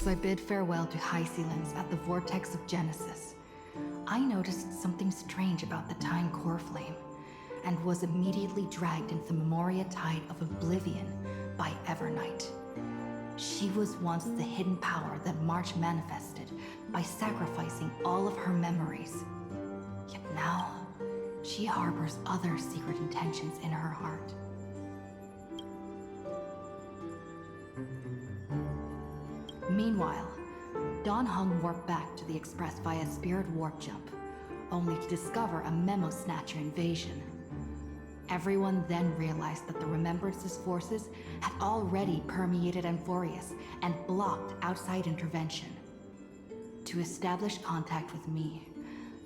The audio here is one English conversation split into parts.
As I bid farewell to high ceilings at the vortex of Genesis, I noticed something strange about the time core flame, and was immediately dragged into the Memoria tide of oblivion by Evernight. She was once the hidden power that March manifested by sacrificing all of her memories. Yet now, she harbors other secret intentions in her heart. Meanwhile, Don Hung warped back to the Express via spirit warp jump, only to discover a Memo Snatcher invasion. Everyone then realized that the Remembrance's forces had already permeated Amfореus and blocked outside intervention. To establish contact with me,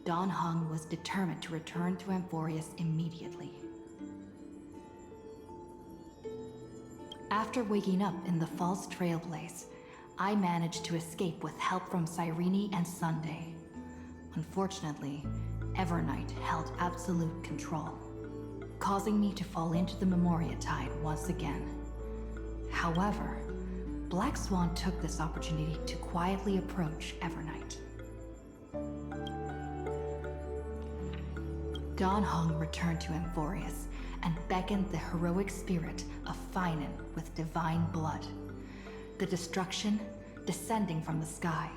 Don Hung was determined to return to Amfореus immediately. After waking up in the false trailblaze, I managed to escape with help from Cyrene and Sunday. Unfortunately, Evernight held absolute control, causing me to fall into the Memoria tide once again. However, Black Swan took this opportunity to quietly approach Evernight. Don Hung returned to Amfореus and beckoned the heroic spirit of Finan with divine blood. The destruction, descending from the sky,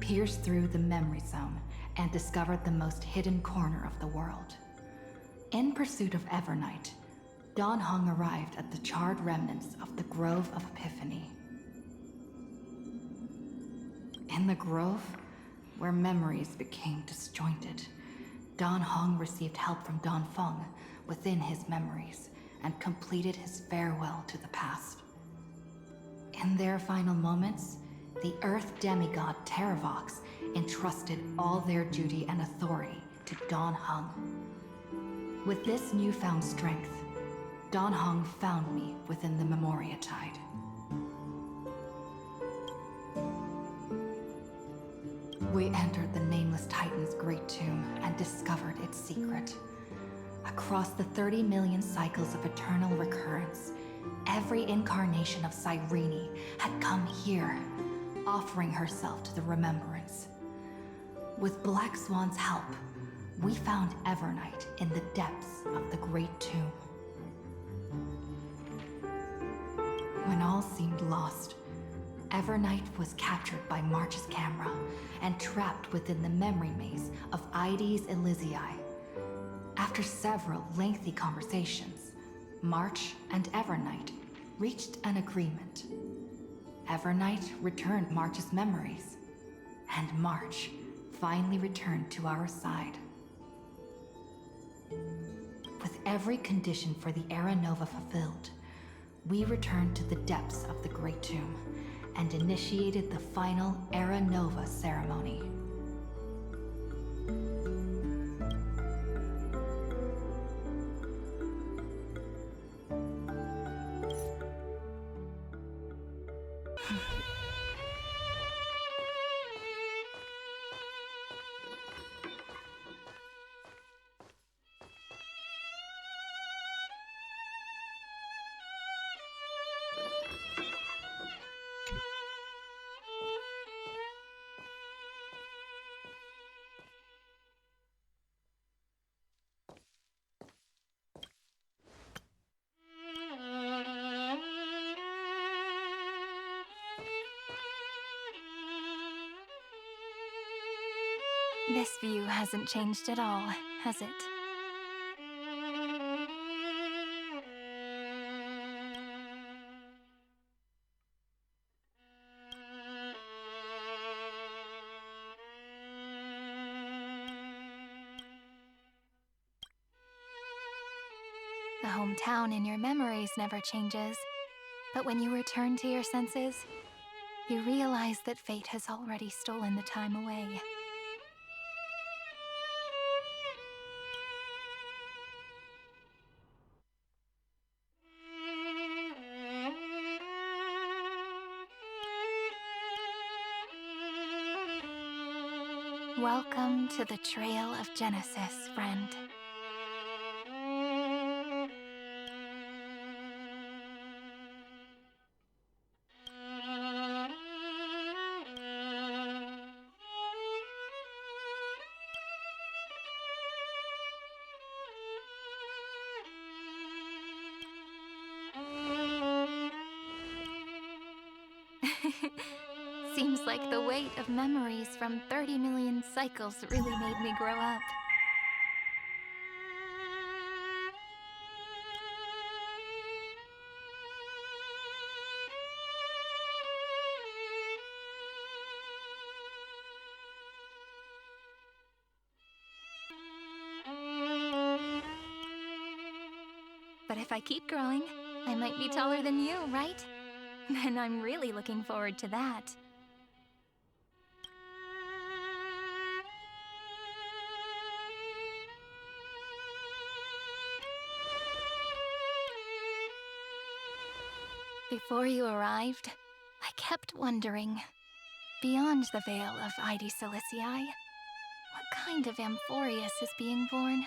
pierced through the memory zone and discovered the most hidden corner of the world. In pursuit of Evernight, Don Hung arrived at the charred remnants of the Grove of Epiphany. In the grove, where memories became disjointed, Don Hung received help from Don Feng within his memories and completed his farewell to the past. In their final moments, the Earth demigod Terravox entrusted all their duty and authority to Don Hung. With this newfound strength, Don Hung found me within the Memoria tide. We entered the Nameless Titan's great tomb and discovered its secret. Across the 30 million cycles of eternal recurrence, every incarnation of Cyrene had come here, offering herself to the Remembrance. With Black Swan's help, we found Evernight in the depths of the Great Tomb. When all seemed lost, Evernight was captured by March's camera and trapped within the memory maze of Ides Elysiae. After several lengthy conversations, March and Evernight reached an agreement. Evernight returned March's memories, and March finally returned to our side. With every condition for the Era Nova fulfilled, we returned to the depths of the Great Tomb and initiated the final Era Nova ceremony. This view hasn't changed at all, has it? The hometown in your memories never changes, but when you return to your senses, you realize that fate has already stolen the time away. Welcome to the Trail of Genesis, friend. Seems like the weight of memories from 30 million cycles really made me grow up. But if I keep growing, I might be taller than you, right? Then I'm really looking forward to that. Before you arrived, I kept wondering, beyond the veil of Ide Silicii, what kind of Amfореus is being born?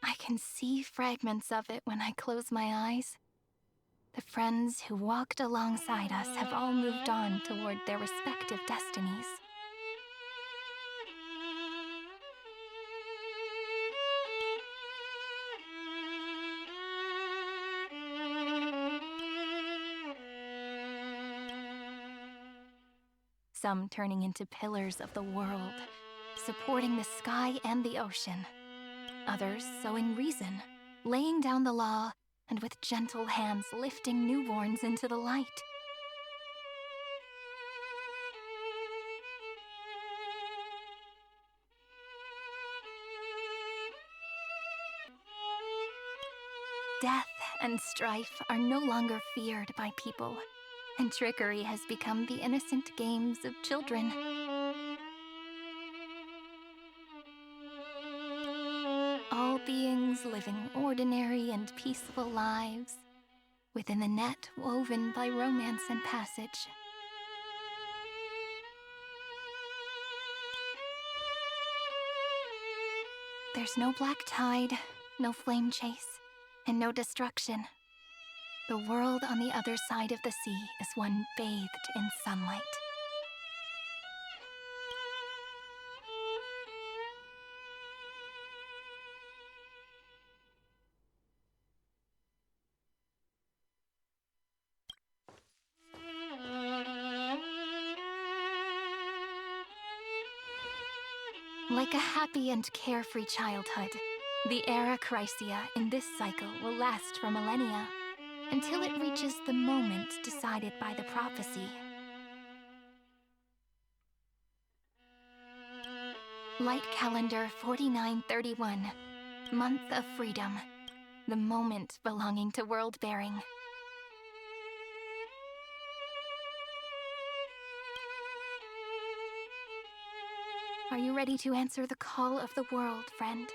I can see fragments of it when I close my eyes. The friends who walked alongside us have all moved on toward their respective destinies. Some turning into pillars of the world, supporting the sky and the ocean. Others sowing reason, laying down the law, and with gentle hands lifting newborns into the light. Death and strife are no longer feared by people, and trickery has become the innocent games of children. All beings living ordinary and peaceful lives within the net woven by romance and passage. There's no black tide, no flame chase, and no destruction. The world on the other side of the sea is one bathed in sunlight. Like a happy and carefree childhood, the era Chrysia in this cycle will last for millennia, until it reaches the moment decided by the prophecy. Light calendar 4931, month of freedom, the moment belonging to world-bearing. Are you ready to answer the call of the world, friend?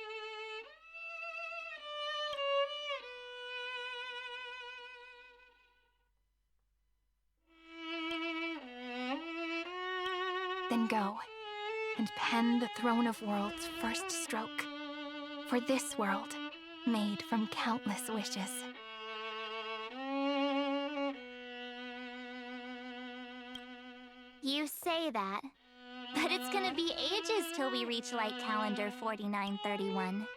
Then go, and pen the Throne of Worlds' first stroke, for this world, made from countless wishes. You say that, but it's gonna be ages till we reach light calendar 4931.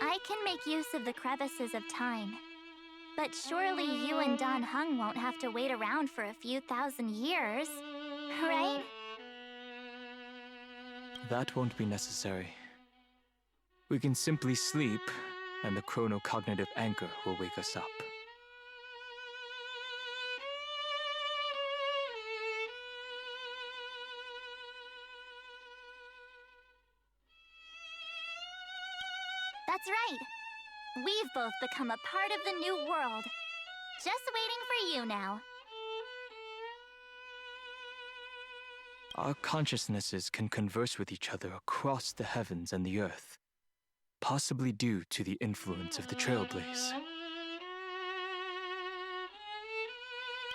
I can make use of the crevices of time, but surely you and Dan Heng won't have to wait around for a few thousand years, right? That won't be necessary. We can simply sleep, and the chronocognitive anchor will wake us up. That's right. We've both become a part of the new world. Just waiting for you now. Our consciousnesses can converse with each other across the heavens and the earth, possibly due to the influence of the Trailblaze.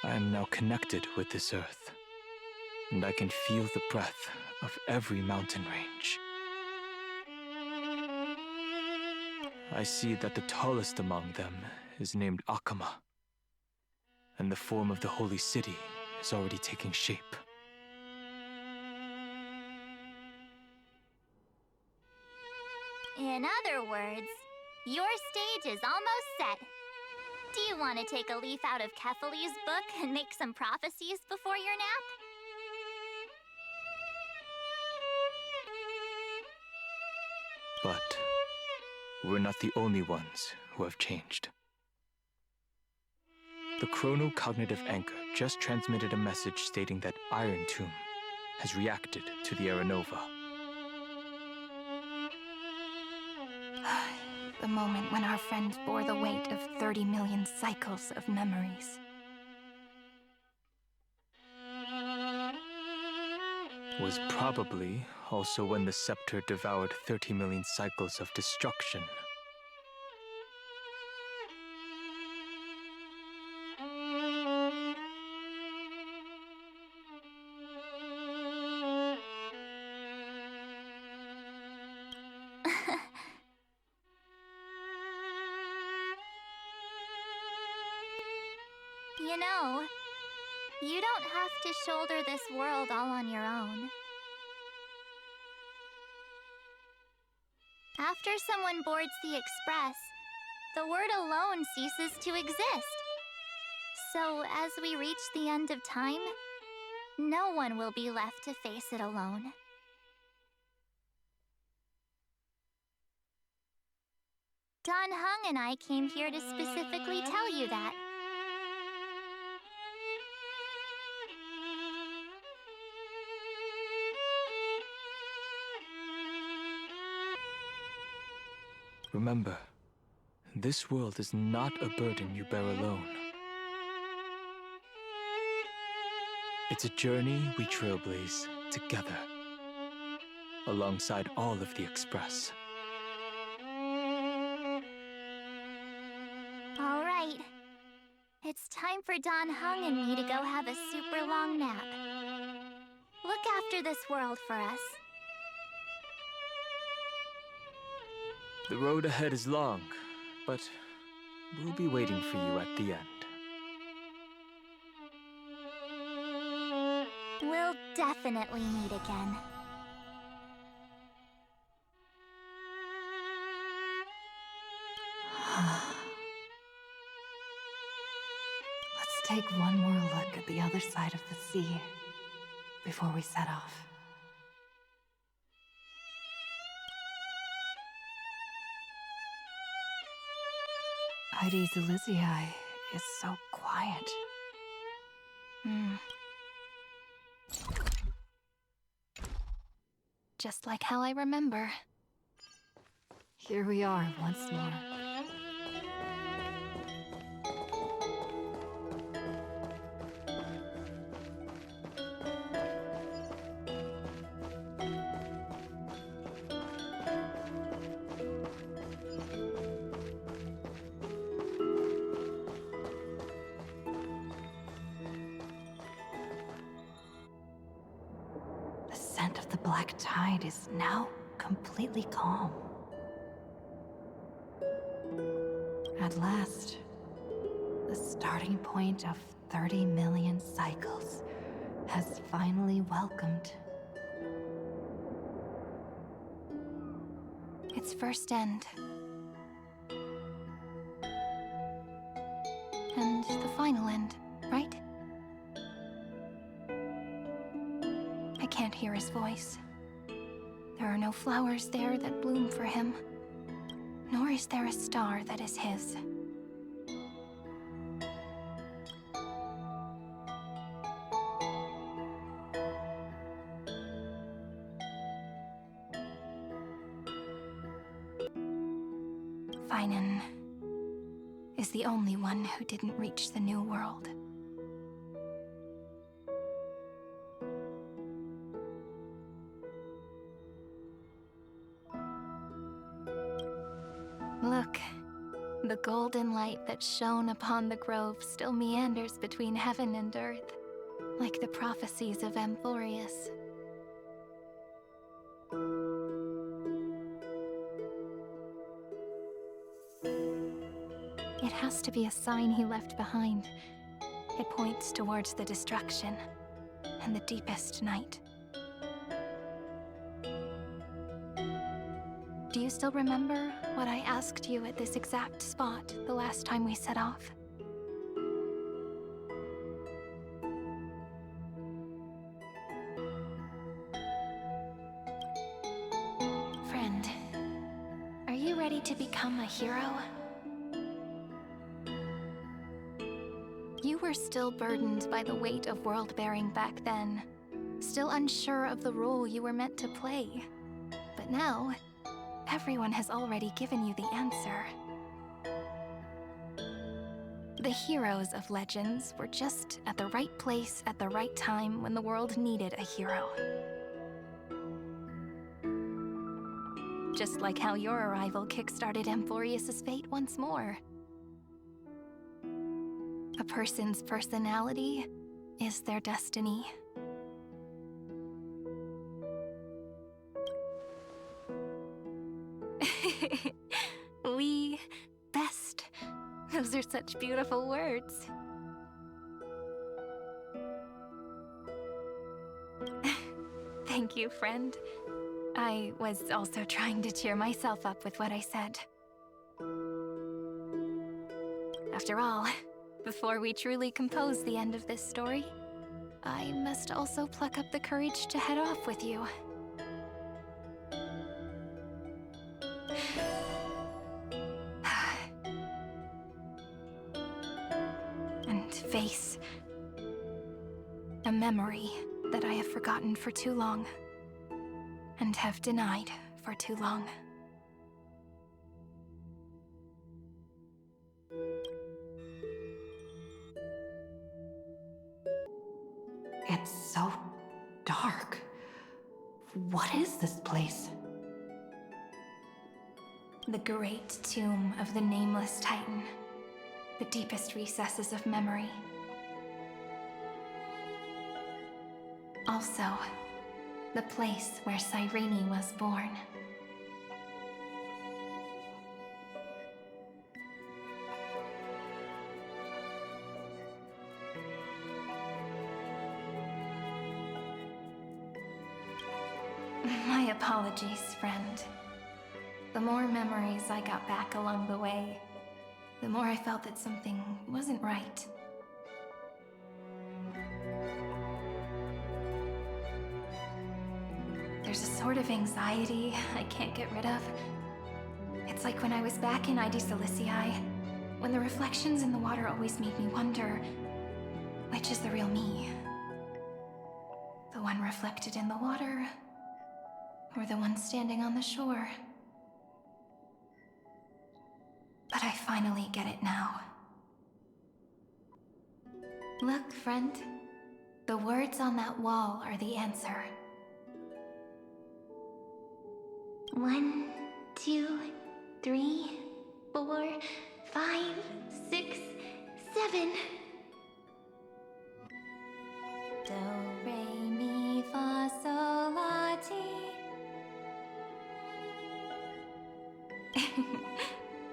I am now connected with this earth, and I can feel the breath of every mountain range. I see that the tallest among them is named Akama, and the form of the holy city is already taking shape. In other words, words. Your stage is almost set. Do you want to take a leaf out of Kefali's book and make some prophecies before your nap? But we're not the only ones who have changed. The chrono-cognitive anchor just transmitted a message stating that Iron Tomb has reacted to the Aeronova. The moment when our friend bore the weight of 30 million cycles of memories. Was probably also when the scepter devoured 30 million cycles of destruction. You know, you don't have to shoulder this world all on your own. After someone boards the Express, the word alone ceases to exist. So as we reach the end of time, no one will be left to face it alone. Don Hung and I came here to specifically tell you that. Remember, this world is not a burden you bear alone. It's a journey we trailblaze together, alongside all of the Express. All right. It's time for Don Hung and me to go have a super long nap. Look after this world for us. The road ahead is long, but we'll be waiting for you at the end. We'll definitely meet again. Let's take one more look at the other side of the sea before we set off. Heidi's Elysiae is so quiet. Just like how I remember. Here we are once more. The scent of the black tide is now completely calm. At last, the starting point of 30 million cycles has finally welcomed. Its first end. And the final end, right? I can't hear his voice. There are no flowers there that bloom for him, nor is there a star that is his. Finan is the only one who didn't reach the new world. Look, the golden light that shone upon the grove still meanders between heaven and earth, like the prophecies of Amfореus. It has to be a sign he left behind. It points towards the destruction and the deepest night. Do you still remember what I asked you at this exact spot the last time we set off? Friend, are you ready to become a hero? You were still burdened by the weight of world-bearing back then, still unsure of the role you were meant to play. But now, everyone has already given you the answer. The heroes of legends were just at the right place at the right time when the world needed a hero. Just like how your arrival kickstarted Amforeus' fate once more. A person's personality is their destiny. We best. Those are such beautiful words. Thank you, friend. I was also trying to cheer myself up with what I said. After all, before we truly compose the end of this story, I must also pluck up the courage to head off with you. And face a memory that I have forgotten for too long, and have denied for too long. It's so dark. What is this place? The great tomb of the nameless Titan. The deepest recesses of memory. Also, the place where Cyrene was born. My apologies, friend. The more memories I got back along the way, the more I felt that something wasn't right. There's a sort of anxiety I can't get rid of. It's like when I was back in ID Silicii, when the reflections in the water always made me wonder, which is the real me? The one reflected in the water, or the one standing on the shore? But I finally get it now. Look, friend. The words on that wall are the answer. 1, 2, 3, 4, 5, 6, 7. Do, re, mi, fa, sol, la, ti.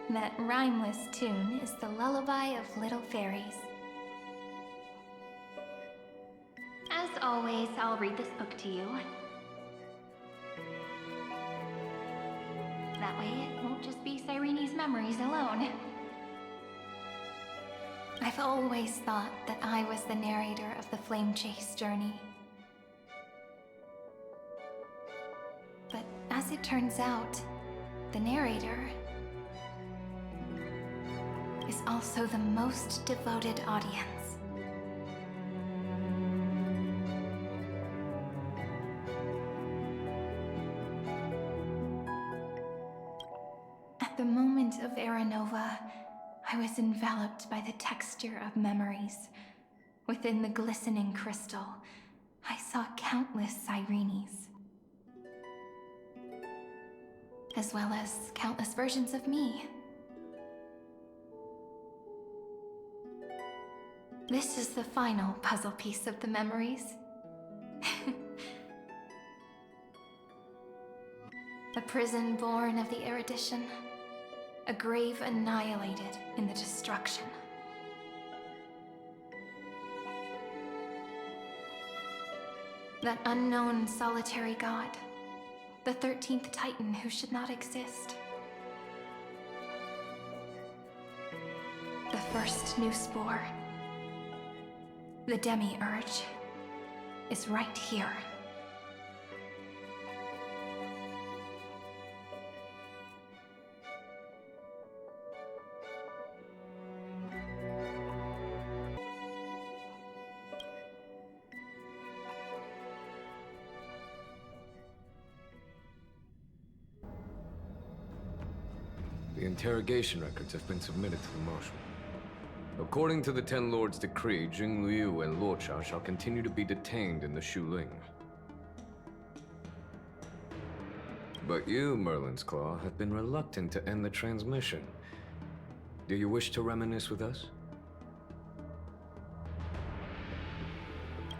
That rhymeless tune is the lullaby of little fairies. As always, I'll read this book to you. That way it won't just be Cyrene's memories alone. I've always thought that I was the narrator of the Flame Chase journey. But as it turns out, the narrator is also the most devoted audience. At the moment of Aranova, I was enveloped by the texture of memories. Within the glistening crystal, I saw countless Cyrenes, as well as countless versions of me. This is the final puzzle piece of the memories. A prison born of the erudition. A grave annihilated in the destruction. That unknown solitary god. The 13th Titan who should not exist. The first new spore. The demi-urge is right here. The interrogation records have been submitted to the Marshal. According to the Ten Lords' decree, Jing Liu and Luocha shall continue to be detained in the Shuling. But you, Merlin's Claw, have been reluctant to end the transmission. Do you wish to reminisce with us?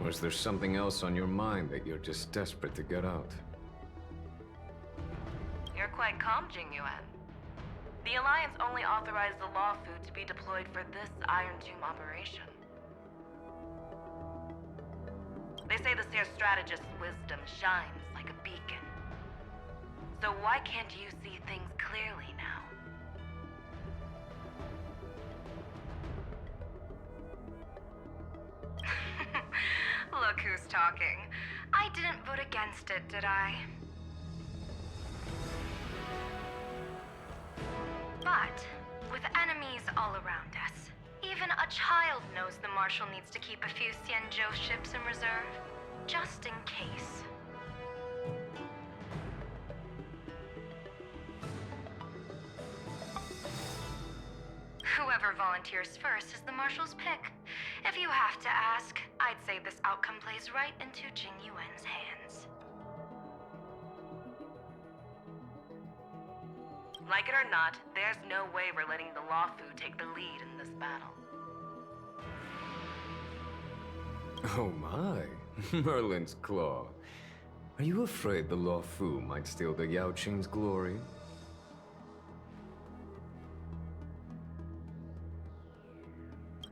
Or is there something else on your mind that you're just desperate to get out? You're quite calm, Jingyuan. The Alliance only authorized the Law Food to be deployed for this Iron Tomb operation. They say the Seer Strategist's wisdom shines like a beacon. So why can't you see things clearly now? Look who's talking. I didn't vote against it, did I? But, with enemies all around us, even a child knows the Marshal needs to keep a few Xianzhou ships in reserve, just in case. Whoever volunteers first is the Marshal's pick. If you have to ask, I'd say this outcome plays right into Jingyuan's hands. Like it or not, there's no way we're letting the Law Food take the lead in this battle. Oh my, Merlin's Claw. Are you afraid the Law Fu might steal the Yao Qing's glory?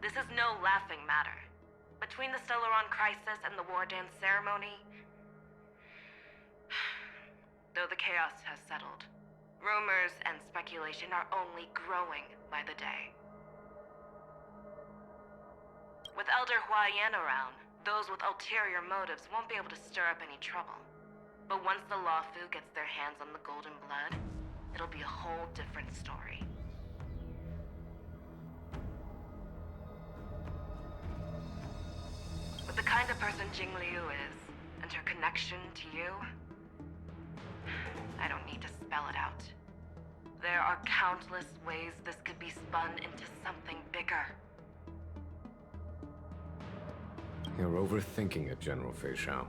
This is no laughing matter. Between the Stellaron crisis and the War Dance ceremony, though the chaos has settled, rumors and speculation are only growing by the day. With Elder Huaiyan around, those with ulterior motives won't be able to stir up any trouble. But once the Law Fu gets their hands on the golden blood, it'll be a whole different story. With the kind of person Jing Liu is, and her connection to you, I don't need to spell it out. There are countless ways this could be spun into something bigger. You're overthinking it, General Fei Shao.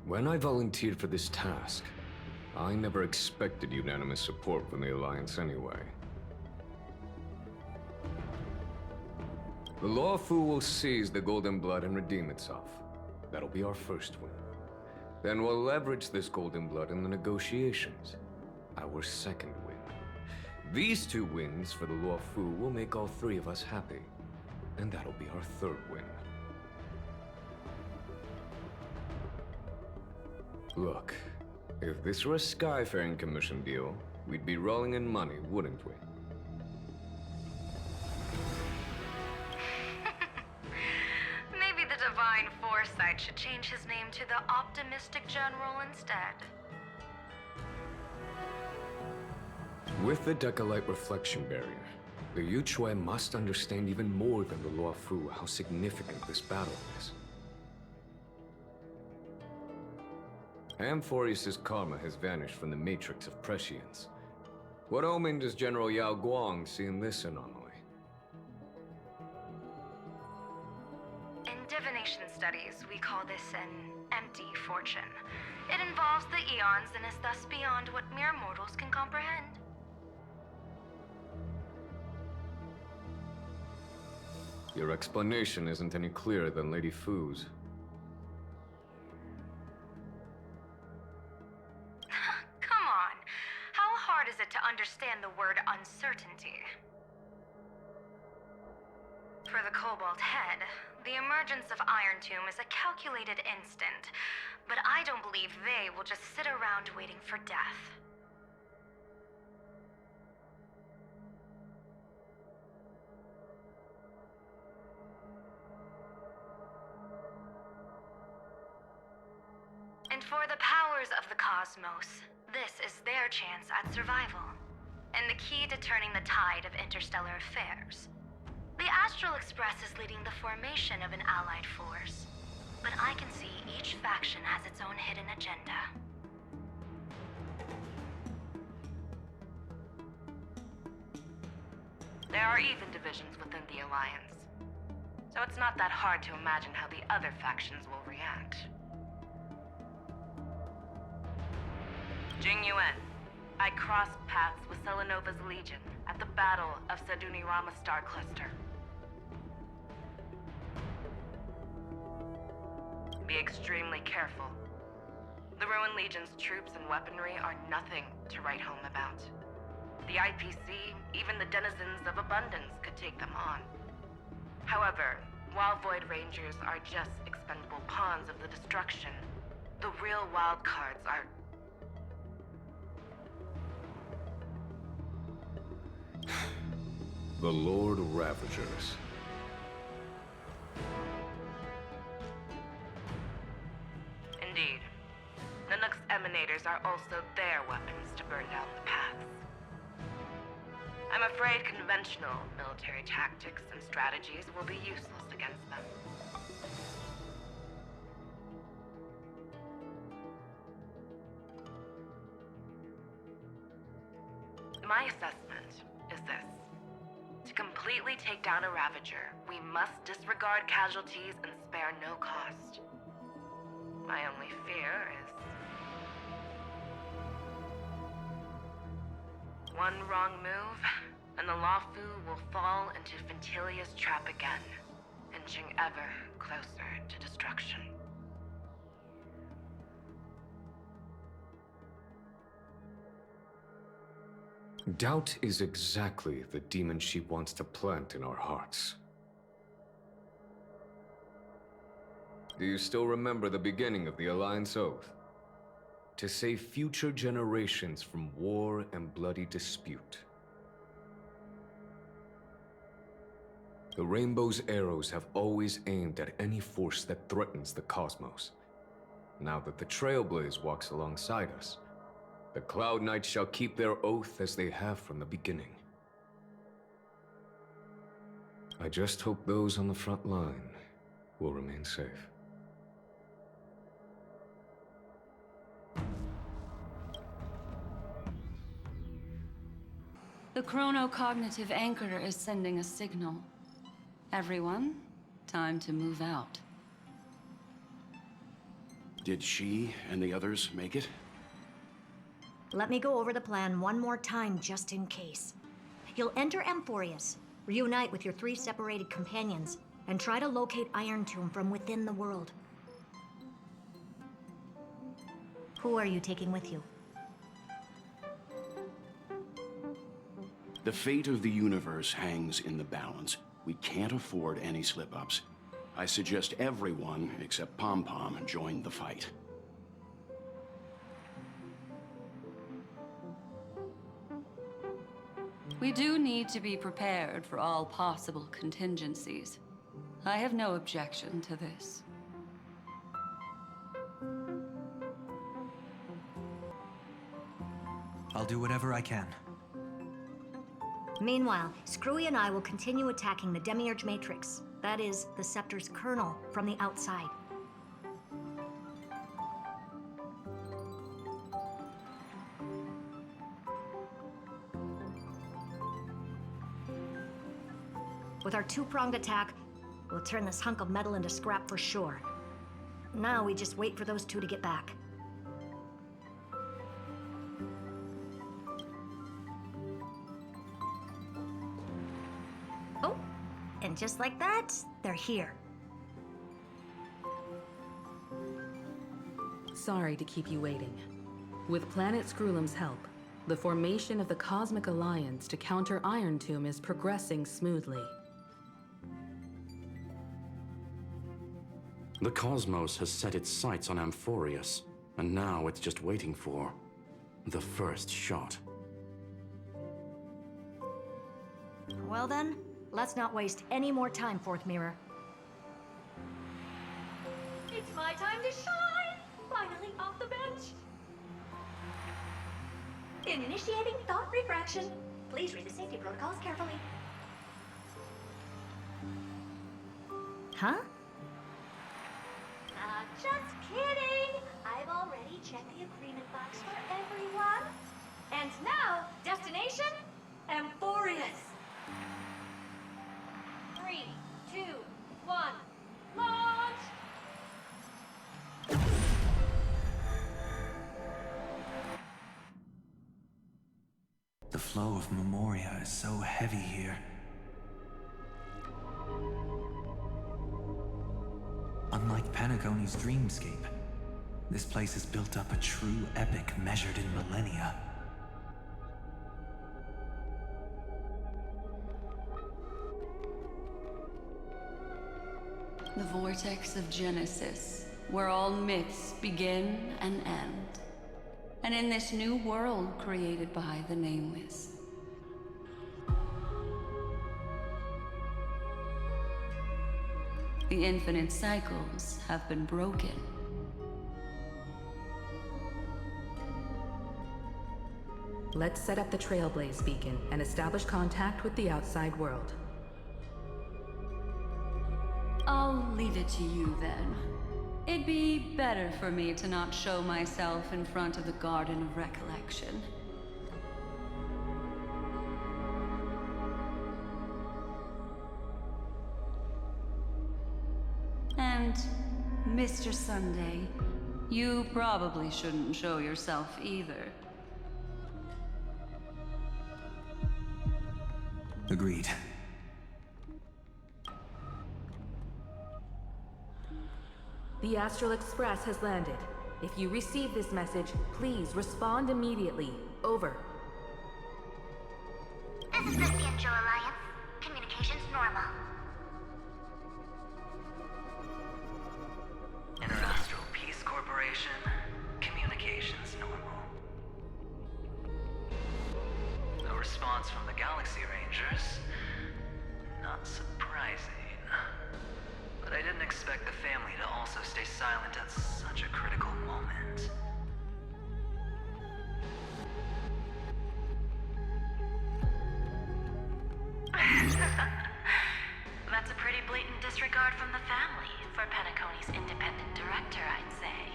When I volunteered for this task, I never expected unanimous support from the Alliance anyway. The Law Fu will seize the Golden Blood and redeem itself. That'll be our first win. Then we'll leverage this Golden Blood in the negotiations. Our second win. These two wins for the Law Fu will make all three of us happy. And that'll be our third win. Look, if this were a Skyfaring Commission deal, we'd be rolling in money, wouldn't we? Maybe the Divine Foresight should change his name to the Optimistic General instead. With the Decalite Reflection Barrier, the Yuchue must understand even more than the Law Fu how significant this battle is. Amforeus' karma has vanished from the matrix of prescience. What omen does General Yao Guang see in this anomaly? In divination studies, we call this an empty fortune. It involves the eons and is thus beyond what mere mortals can comprehend. Your explanation isn't any clearer than Lady Fu's. Come on. How hard is it to understand the word uncertainty? For the Cobalt Head, The emergence of Iron Tomb is a calculated instant, but I don't believe they will just sit around waiting for death. And for the powers of the cosmos, this is their chance at survival, and the key to turning the tide of interstellar affairs. The Astral Express is leading the formation of an allied force, but I can see each faction has its own hidden agenda. There are even divisions within the Alliance, so it's not that hard to imagine how the other factions will react. Jing Yuan, I crossed paths with Selenova's Legion at the Battle of Sedunirama Star Cluster. Be extremely careful. The Ruined Legion's troops and weaponry are nothing to write home about. The IPC, even the denizens of Abundance, could take them on. However, while Void Rangers are just expendable pawns of the destruction, the real wild cards are... The Lord Ravagers. Indeed. Nanook's emanators are also their weapons to burn down the paths. I'm afraid conventional military tactics and strategies will be useless against them. My assessment is this. To completely take down a Ravager, we must disregard casualties and spare no cost. My only fear is... one wrong move, and the Lawfu will fall into Ventilia's trap again, inching ever closer to destruction. Doubt is exactly the demon she wants to plant in our hearts. Do you still remember the beginning of the Alliance Oath? To save future generations from war and bloody dispute. The Rainbow's arrows have always aimed at any force that threatens the cosmos. Now that the Trailblaze walks alongside us, the Cloud Knights shall keep their oath as they have from the beginning. I just hope those on the front line will remain safe. The chronocognitive anchor is sending a signal. Everyone, time to move out. Did she and the others make it? Let me go over the plan one more time, just in case. You'll enter Amfореus, reunite with your 3 separated companions, and try to locate Iron Tomb from within the world. Who are you taking with you? The fate of the universe hangs in the balance. We can't afford any slip-ups. I suggest everyone, except Pom Pom, join the fight. We do need to be prepared for all possible contingencies. I have no objection to this. I'll do whatever I can. Meanwhile, Screwy and I will continue attacking the Demiurge Matrix. That is, the Scepter's kernel, from the outside. With our 2-pronged attack, we'll turn this hunk of metal into scrap for sure. Now we just wait for those 2 to get back. Oh, and just like that, they're here. Sorry to keep you waiting. With Planet Screwlum's help, the formation of the Cosmic Alliance to counter Iron Tomb is progressing smoothly. The cosmos has set its sights on Amfореus, and now it's just waiting for the first shot. Well then, let's not waste any more time, Fourth Mirror. It's my time to shine! Finally off the bench! In initiating thought refraction, please read the safety protocols carefully. Huh? Just kidding! I've already checked the agreement box for everyone. And now, destination, Amfореus. 3, 2, 1, launch! The flow of Memoria is so heavy here. Unlike Panagone's dreamscape, this place has built up a true epic measured in millennia. The vortex of Genesis, where all myths begin and end. And in this new world created by the Nameless. The infinite cycles have been broken. Let's set up the Trailblaze beacon and establish contact with the outside world. I'll leave it to you then. It'd be better for me to not show myself in front of the Garden of Recollection. And, Mr. Sunday, you probably shouldn't show yourself either. Agreed. The Astral Express has landed. If you receive this message, please respond immediately. Over. This is the Joe Alliance. Communications normal. Interastral Peace Corporation. Communications normal. No response from the Galaxy Rangers. Not surprising. But I didn't expect the family to also stay silent at such a critical moment. That's a pretty blatant disregard from the family for Panacone's independent director, I'd say.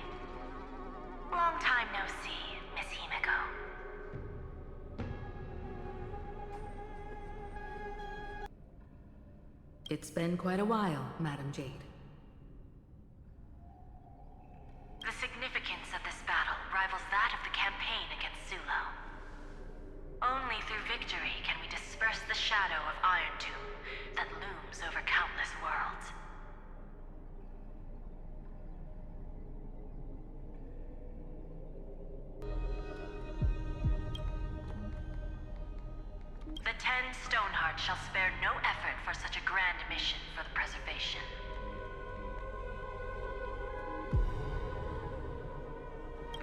Long time no see, Miss Himiko. It's been quite a while, Madam Jade. The significance of this battle rivals that of the campaign against Sulo. Only through victory can we disperse the shadow of Iron Tomb that looms over countless worlds. The 10 Stonehearts shall spare no effort for such a grand mission for the preservation.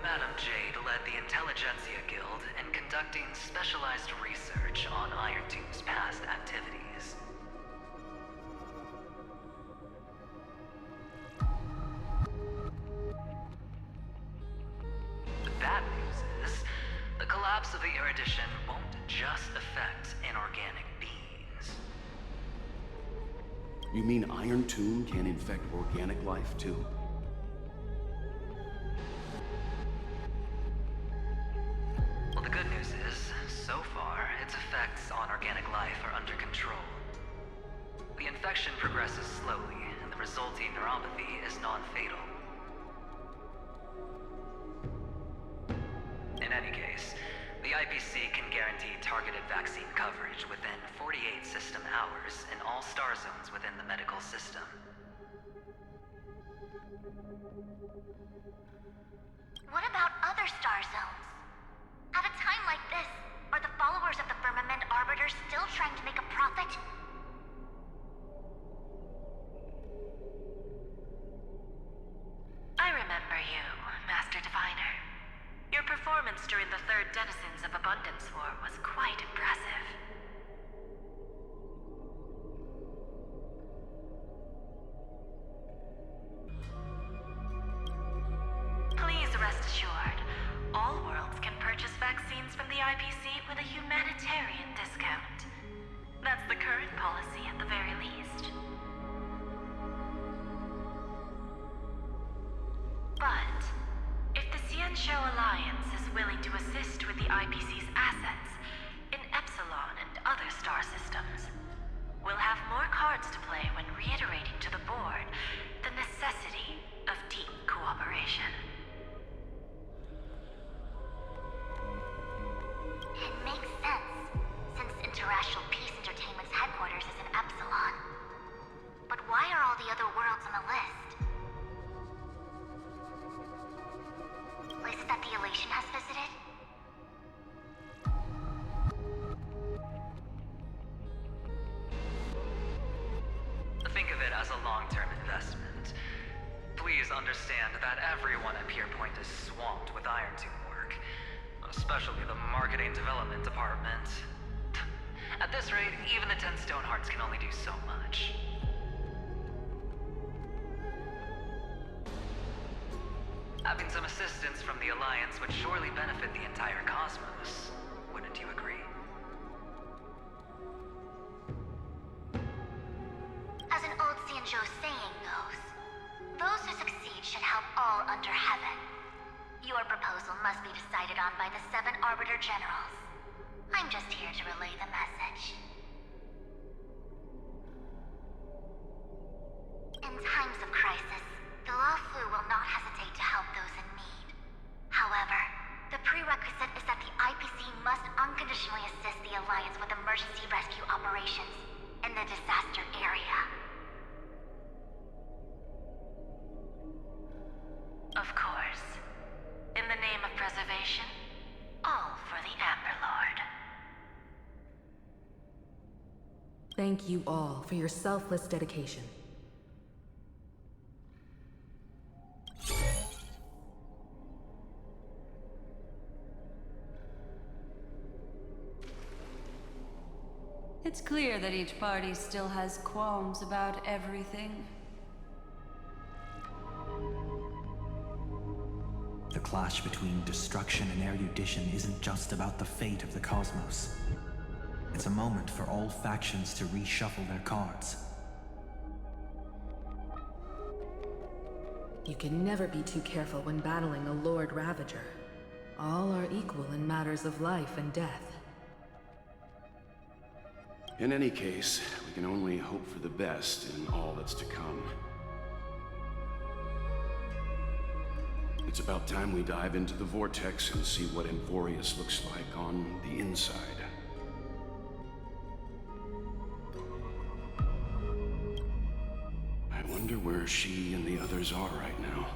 Madam Jade led the Intelligentsia Guild in conducting specialized research on Iron Tomb's past activities. The bad news is, the collapse of the Erudition won't just affect inorganic beings. You mean Iron Tomb can infect organic life, too? Well, the good news is, so far, its effects on organic life are under control. The infection progresses slowly, and the resulting neuropathy is non-fatal. In any case, the IPC can guarantee targeted vaccine coverage within 48 system hours in all star zones within the medical system. What about other star zones? At a time like this, are the followers of the Firmament Arbiters still trying to make a profit? assistance from the IPC with a humanitarian discount. That's the current policy at the very least. But if the Xianzhou Alliance is willing to assist with the IPC's assets in Epsilon and other star systems, we'll have more cards to play when reiterating to the board the necessity of deep cooperation. It makes sense, since Interracial Peace Entertainment's headquarters is in Epsilon. But why are all the other worlds on the list? Places that the Elation has visited? Think of it as a long-term investment. Please understand that everyone at Pier Point is swamped with Iron Tomb work, especially the marketing development department. At this rate, even the 10 Stonehearts can only do so much. Having some assistance from the Alliance would surely benefit the entire cosmos. Wouldn't you agree? As an old Xianzhou saying goes, those who succeed should help all under heaven. Your proposal must be decided on by the 7 Arbiter Generals. I'm just here to relay the message. In times of crisis, the Luofu will not hesitate to help those in need. However, the prerequisite is that the IPC must unconditionally assist the Alliance with emergency rescue operations in the disaster area. Of course. In the name of preservation, all for the Amber Lord. Thank you all for your selfless dedication. It's clear that each party still has qualms about everything. The clash between destruction and erudition isn't just about the fate of the cosmos. It's a moment for all factions to reshuffle their cards. You can never be too careful when battling a Lord Ravager. All are equal in matters of life and death. In any case, we can only hope for the best in all that's to come. It's about time we dive into the vortex and see what Amfореus looks like on the inside. I wonder where she and the others are right now.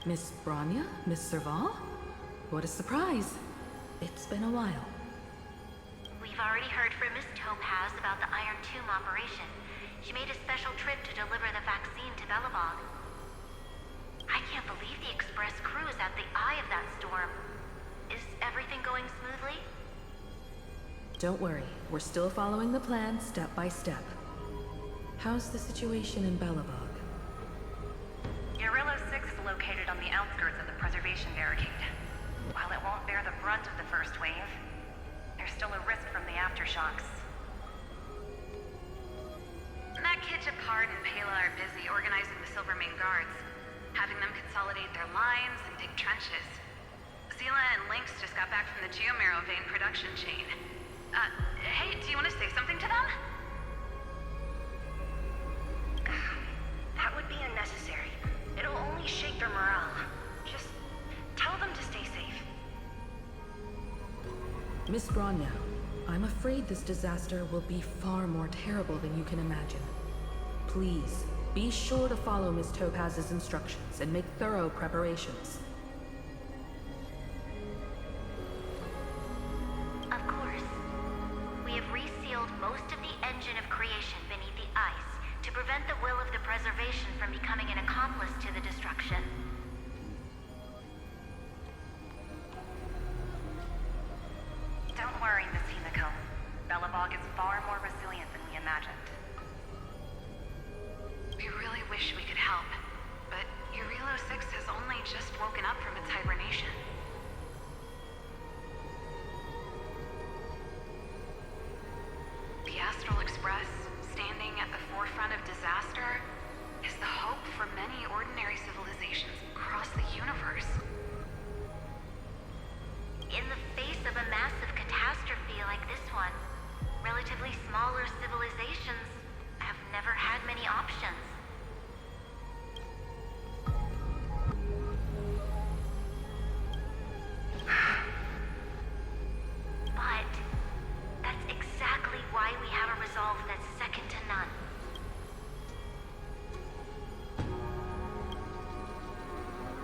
Miss Bronya? Miss Serval? What a surprise. It's been a while. We've already heard from Miss Topaz about the Iron Tomb operation. She made a special trip to deliver the vaccine to Belobog. I can't believe the Express crew is at the eye of that storm. Is everything going smoothly? Don't worry, we're still following the plan step by step. How's the situation in Belobog? Guerrilla 6 is located on the outskirts of the preservation barricade. While it won't bear the brunt of the first wave, there's still a risk from the aftershocks. That kid Japard and Pela are busy organizing the Silvermane Guards, having them consolidate their lines and dig trenches. Zila and Lynx just got back from the Geomarrow vein production chain. Hey, do you want to say something to them? That would be unnecessary. It'll only shake their morale. Just tell them to stay safe. Miss Bronya, I'm afraid this disaster will be far more terrible than you can imagine. Please, be sure to follow Miss Topaz's instructions and make thorough preparations. engine of creation beneath the ice to prevent the will of the preservation from becoming an accomplice to the destruction. Don't worry, Miss Himiko. Belobog is far more resilient than we imagined. We really wish we could help, but Eurilo 6 has only just woken up from its hibernation. The Astral Express, standing at the forefront of disaster, is the hope for many ordinary civilizations across the universe. In the face of a massive catastrophe like this one, relatively smaller civilizations have never had many options. But that's exactly why we have a resolve that's second to none.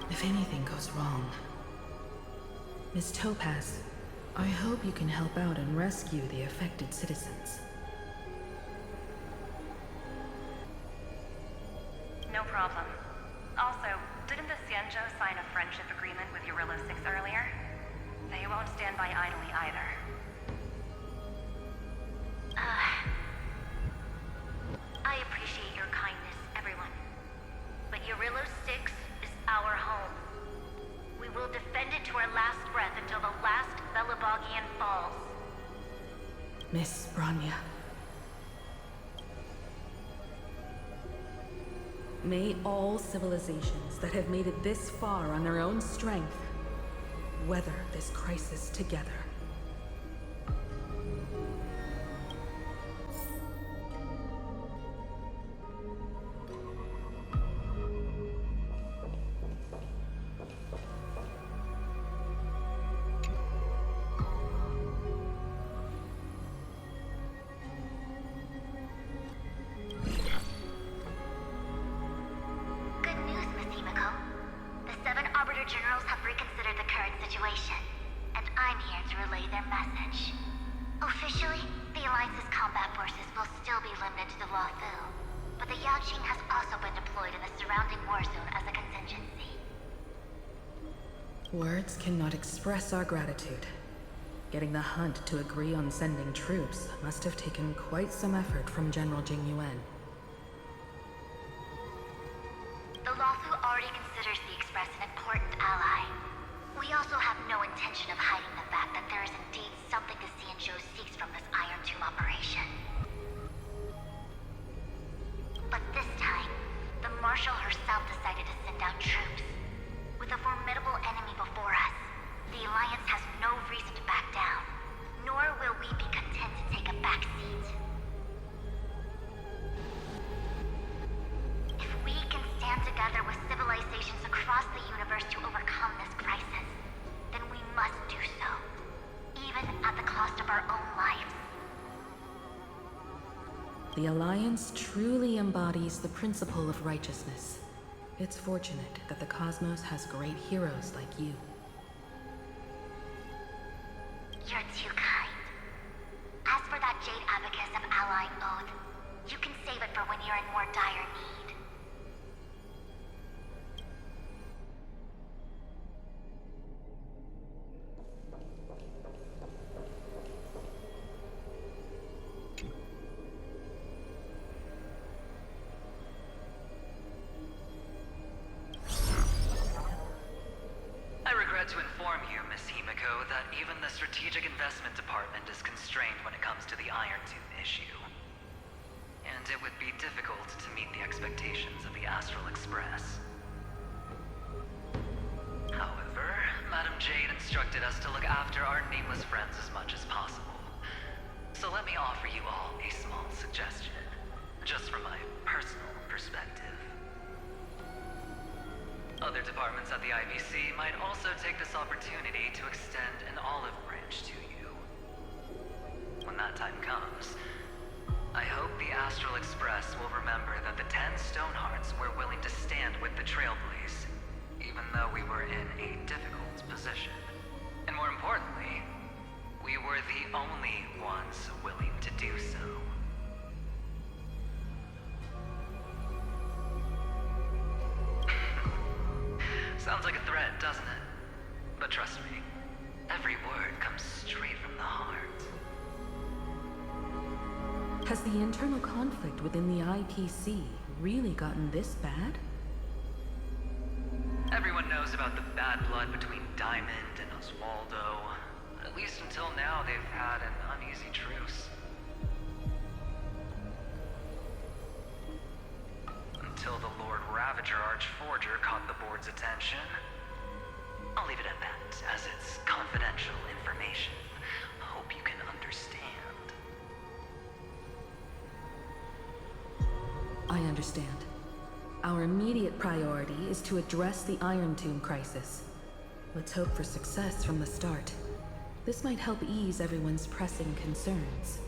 If anything goes wrong, Miss Topaz, I hope you can help out and rescue the affected citizens. No problem. Also, didn't the Xianzhou sign a friendship agreement with Eurilo 6 earlier? They won't stand by idly either. I appreciate your kindness, everyone. But Eurilo 6 is our home. We will defend it to our last breath until the last Belobogian falls. Miss Branya. May all civilizations that have made it this far on their own strength weather this crisis together. Words cannot express our gratitude. Getting the Hunt to agree on sending troops must have taken quite some effort from General Jing Yuan. The Luofu already considers the Express an important ally. We also have no intention of hiding the fact that there is indeed something the Xianzhou seeks from this Iron Tomb operation. But this time, the Marshal herself decided to send out troops. With a formidable enemy before us, the Alliance has no reason to back down, nor will we be content to take a back seat. If we can stand together with civilizations across the universe to overcome this crisis, then we must do so, even at the cost of our own lives. The Alliance truly embodies the principle of righteousness. It's fortunate that the cosmos has great heroes like you. You're too kind. As for that Jade Abacus of Allied Oath, you can save it for when you're in more dire need. I regret to inform you, Miss Himiko, that even the Strategic Investment Department is constrained when it comes to the Iron Tomb issue. And it would be difficult to meet the expectations of the Astral Express. However, Madam Jade instructed us to look after our nameless friends as much as possible. So let me offer you all a small suggestion, just from my personal perspective. Other departments at the IBC might also take this opportunity to extend an olive branch to you. When that time comes, I hope the Astral Express will remember that the 10 Stonehearts were willing to stand with the Trailblaze, even though we were in a difficult position. And more importantly, we were the only ones willing to do so. doesn't it? But trust me, every word comes straight from the heart. Has the internal conflict within the IPC really gotten this bad? Everyone knows about the bad blood between Diamond and Oswaldo. At least until now, they've had an uneasy truce. Until the Lord Ravager Archforger caught the board's attention. I'll leave it at that, as it's confidential information. Hope you can understand. I understand. Our immediate priority is to address the Iron Tomb crisis. Let's hope for success from the start. This might help ease everyone's pressing concerns.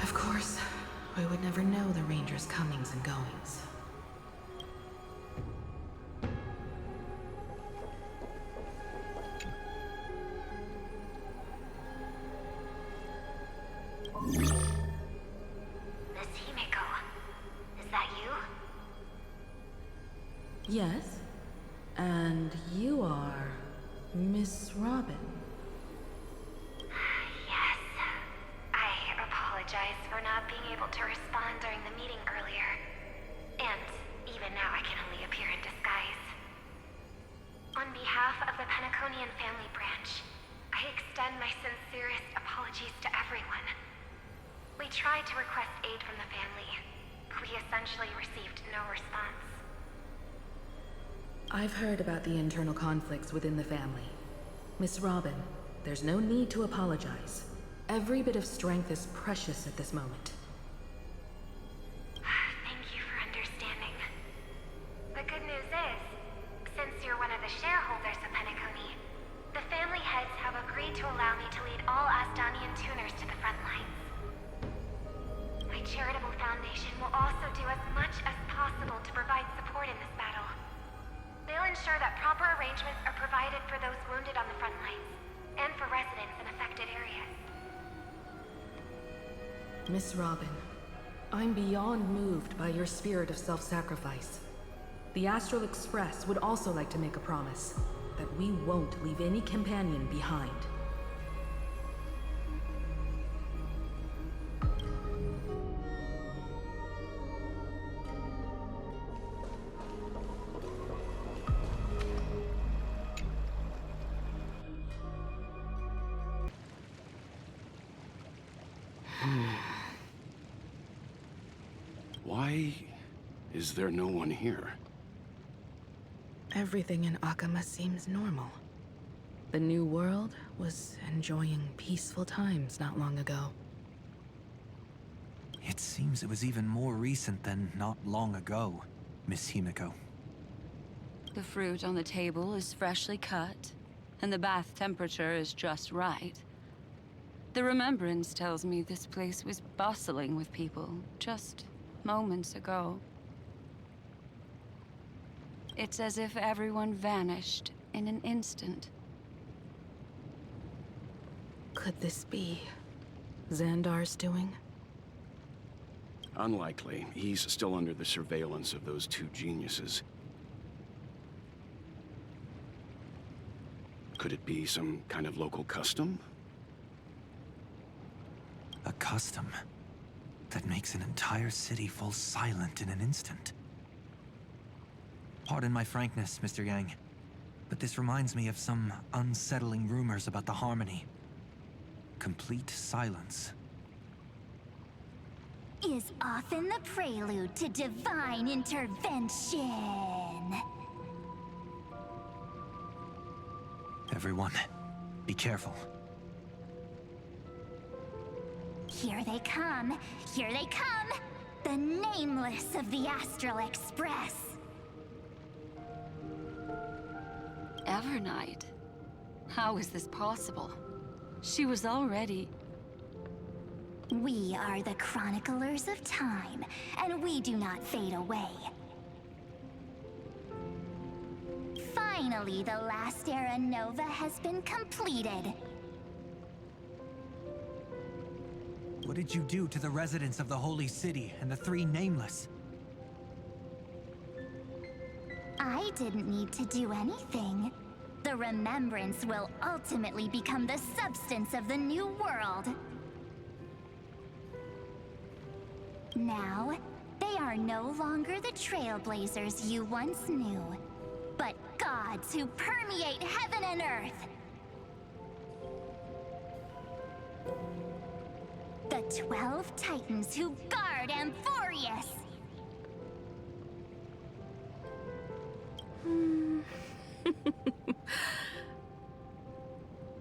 Of course, we would never know the Ranger's comings and goings. Miss Himeko, is that you? Yes, and you are Miss Robin. Yes. I apologize for not being able to respond during the meeting earlier. And even now I can only appear in disguise. On behalf of the Penaconian family branch, I extend my sincerest apologies to everyone. We tried to request aid from the family. We essentially received no response. I've heard about the internal conflicts within the family. Miss Robin, there's no need to apologize. Every bit of strength is precious at this moment. Thank you for understanding. The good news is, since you're one of the shareholders of Penacony, the family heads have agreed to allow me to lead all Astonian tuners to the front lines. My charitable foundation will also do as much as possible to provide support in this battle. They'll ensure that proper arrangements are provided for those wounded on the front lines, and for residents in affected areas. Miss Robin, I'm beyond moved by your spirit of self-sacrifice. The Astral Express would also like to make a promise that we won't leave any companion behind. Why is there no one here? Everything in Akama seems normal. The New World was enjoying peaceful times not long ago. It seems it was even more recent than not long ago, Miss Himeko. The fruit on the table is freshly cut, and the bath temperature is just right. The remembrance tells me this place was bustling with people just moments ago. It's as if everyone vanished in an instant. Could this be Xandar's doing? Unlikely. He's still under the surveillance of those two geniuses. Could it be some kind of local custom? A custom that makes an entire city fall silent in an instant. Pardon my frankness, Mr. Yang, but this reminds me of some unsettling rumors about the Harmony. Complete silence is often the prelude to divine intervention. Everyone, be careful. Here they come! Here they come! The nameless of the Astral Express! Evernight? How is this possible? She was already... We are the chroniclers of time, and we do not fade away. Finally, the last era nova has been completed. What did you do to the residents of the Holy City and the Three Nameless? I didn't need to do anything. The remembrance will ultimately become the substance of the new world. Now, they are no longer the trailblazers you once knew, but gods who permeate heaven and earth. The 12 Titans who guard Amfореus.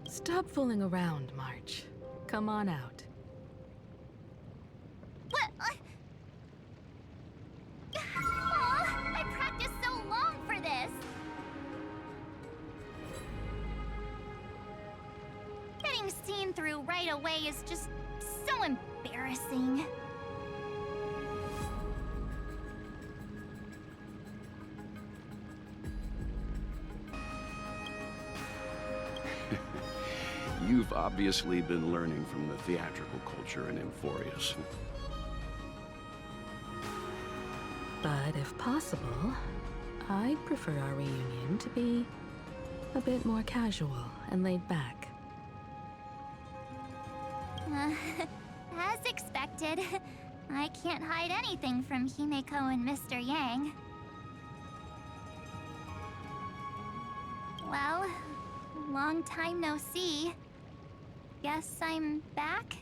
Stop fooling around, March. Come on out. What? I practiced so long for this. Getting seen through right away is just so embarrassing. You've obviously been learning from the theatrical culture in Amfореus. But if possible, I'd prefer our reunion to be a bit more casual and laid back. As expected, I can't hide anything from Himeko and Mr. Yang. Well, long time no see. Guess I'm back?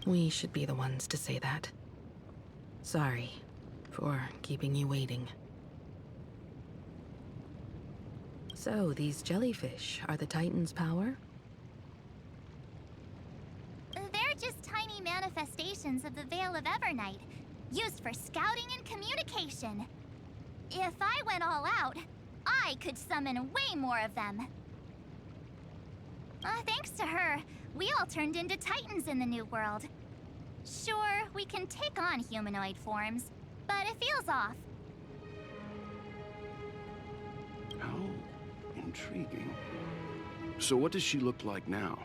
We should be the ones to say that. Sorry for keeping you waiting. So, these jellyfish are the Titan's power? They're just tiny manifestations of the Veil of Evernight, used for scouting and communication. If I went all out, I could summon way more of them. Thanks to her, we all turned into Titans in the New World. Sure, we can take on humanoid forms, but it feels off. How intriguing. So what does she look like now?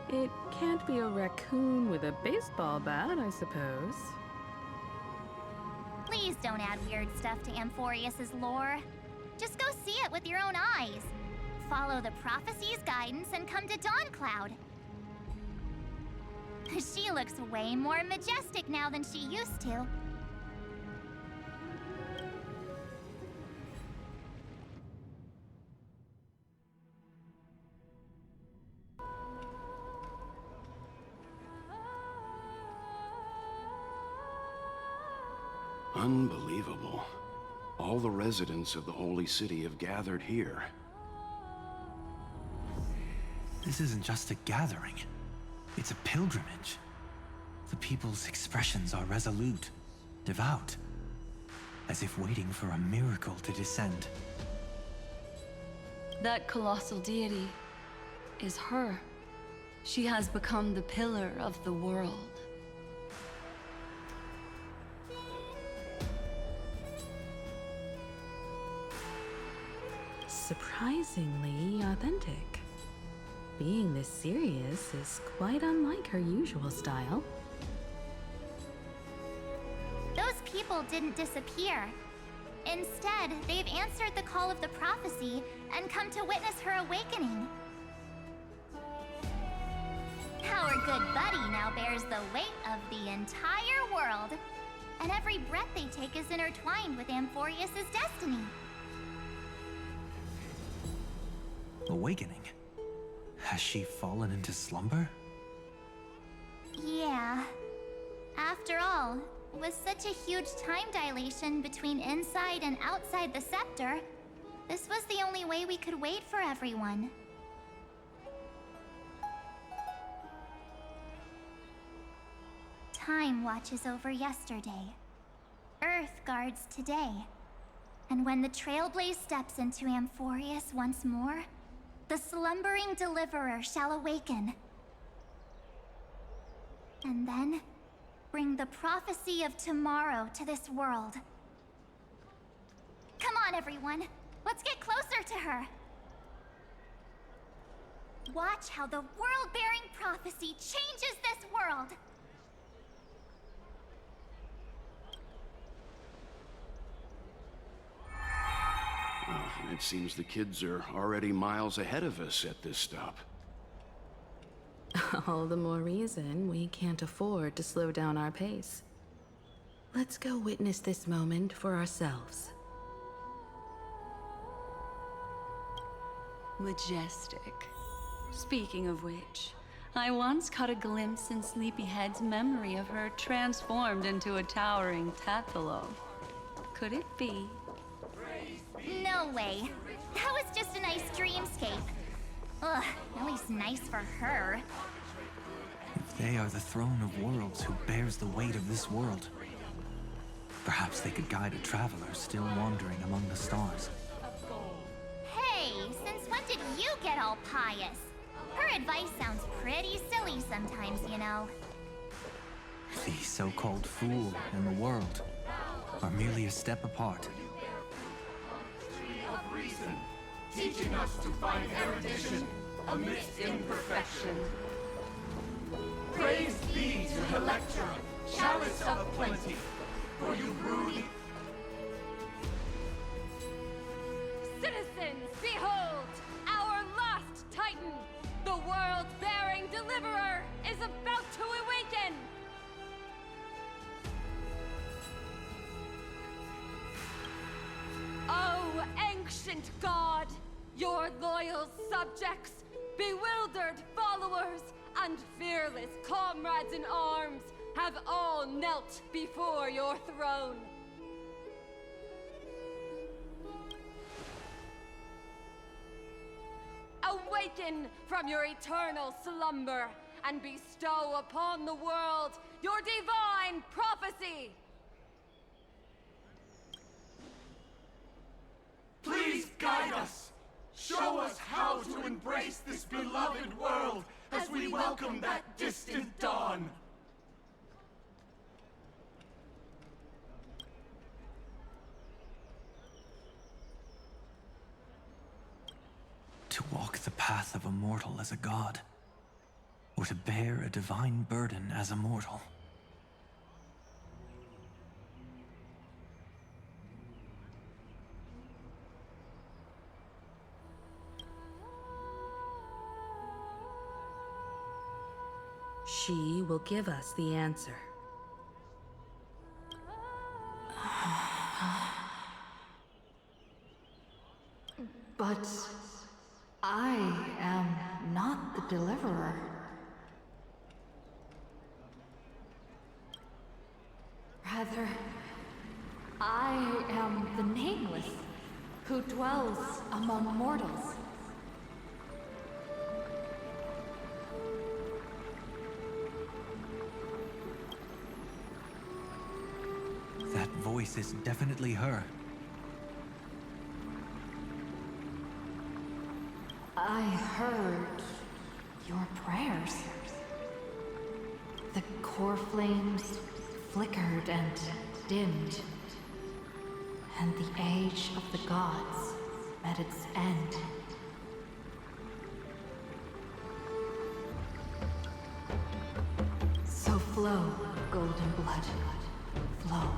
It can't be a raccoon with a baseball bat, I suppose. Please don't add weird stuff to Amforeus' lore. Just go see it with your own eyes. Follow the prophecy's guidance and come to Dawncloud. She looks way more majestic now than she used to. Unbelievable. All the residents of the Holy City have gathered here. This isn't just a gathering. It's a pilgrimage. The people's expressions are resolute, devout, as if waiting for a miracle to descend. That colossal deity is her. She has become the pillar of the world. Surprisingly authentic. Being this serious is quite unlike her usual style. Those people didn't disappear. Instead, they've answered the call of the prophecy and come to witness her awakening. Our good buddy now bears the weight of the entire world, and every breath they take is intertwined with Amforeus' destiny. Awakening? Has she fallen into slumber? Yeah. After all, with such a huge time dilation between inside and outside the scepter, this was the only way we could wait for everyone. Time watches over yesterday. Earth guards today. And when the Trailblaze steps into Amforeus once more, the slumbering deliverer shall awaken. And then, bring the prophecy of tomorrow to this world. Come on, everyone. Let's get closer to her. Watch how the world-bearing prophecy changes this world. It seems the kids are already miles ahead of us at this stop. All the more reason we can't afford to slow down our pace. Let's go witness this moment for ourselves. Majestic. Speaking of which, I once caught a glimpse in Sleepyhead's memory of her transformed into a towering Tathalog. Could it be? No way. That was just a nice dreamscape. Ugh, at least nice for her. If they are the throne of worlds who bears the weight of this world, perhaps they could guide a traveler still wandering among the stars. Hey, since when did you get all pious? Her advice sounds pretty silly sometimes, you know. The so-called fool and the world are merely a step apart. Of reason, teaching us to find erudition amidst imperfection. Praise be to the lecturer, chalice of plenty, for you brewed. Citizens, behold! Our last Titan, the world-bearing deliverer, is about to awaken! Oh, ancient god! Your loyal subjects, bewildered followers, and fearless comrades in arms have all knelt before your throne. Awaken from your eternal slumber and bestow upon the world your divine prophecy! Please guide us! Show us how to embrace this beloved world as we welcome that distant dawn! To walk the path of a mortal as a god, or to bear a divine burden as a mortal. She will give us the answer. But I am not the deliverer. Rather, I am the nameless who dwells among mortals. That voice is definitely her. I heard your prayers. The core flames flickered and dimmed, and the age of the gods met its end. So flow, golden blood, flow.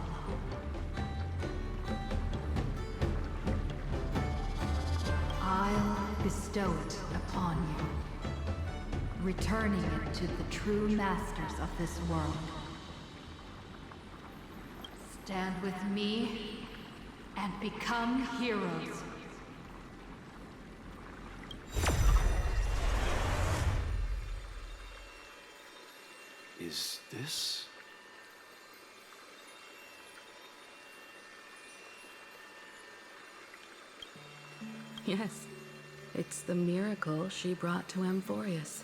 I'll bestow it upon you, returning it to the true masters of this world. Stand with me and become heroes. Is this? Yes, it's the miracle she brought to Amfореus.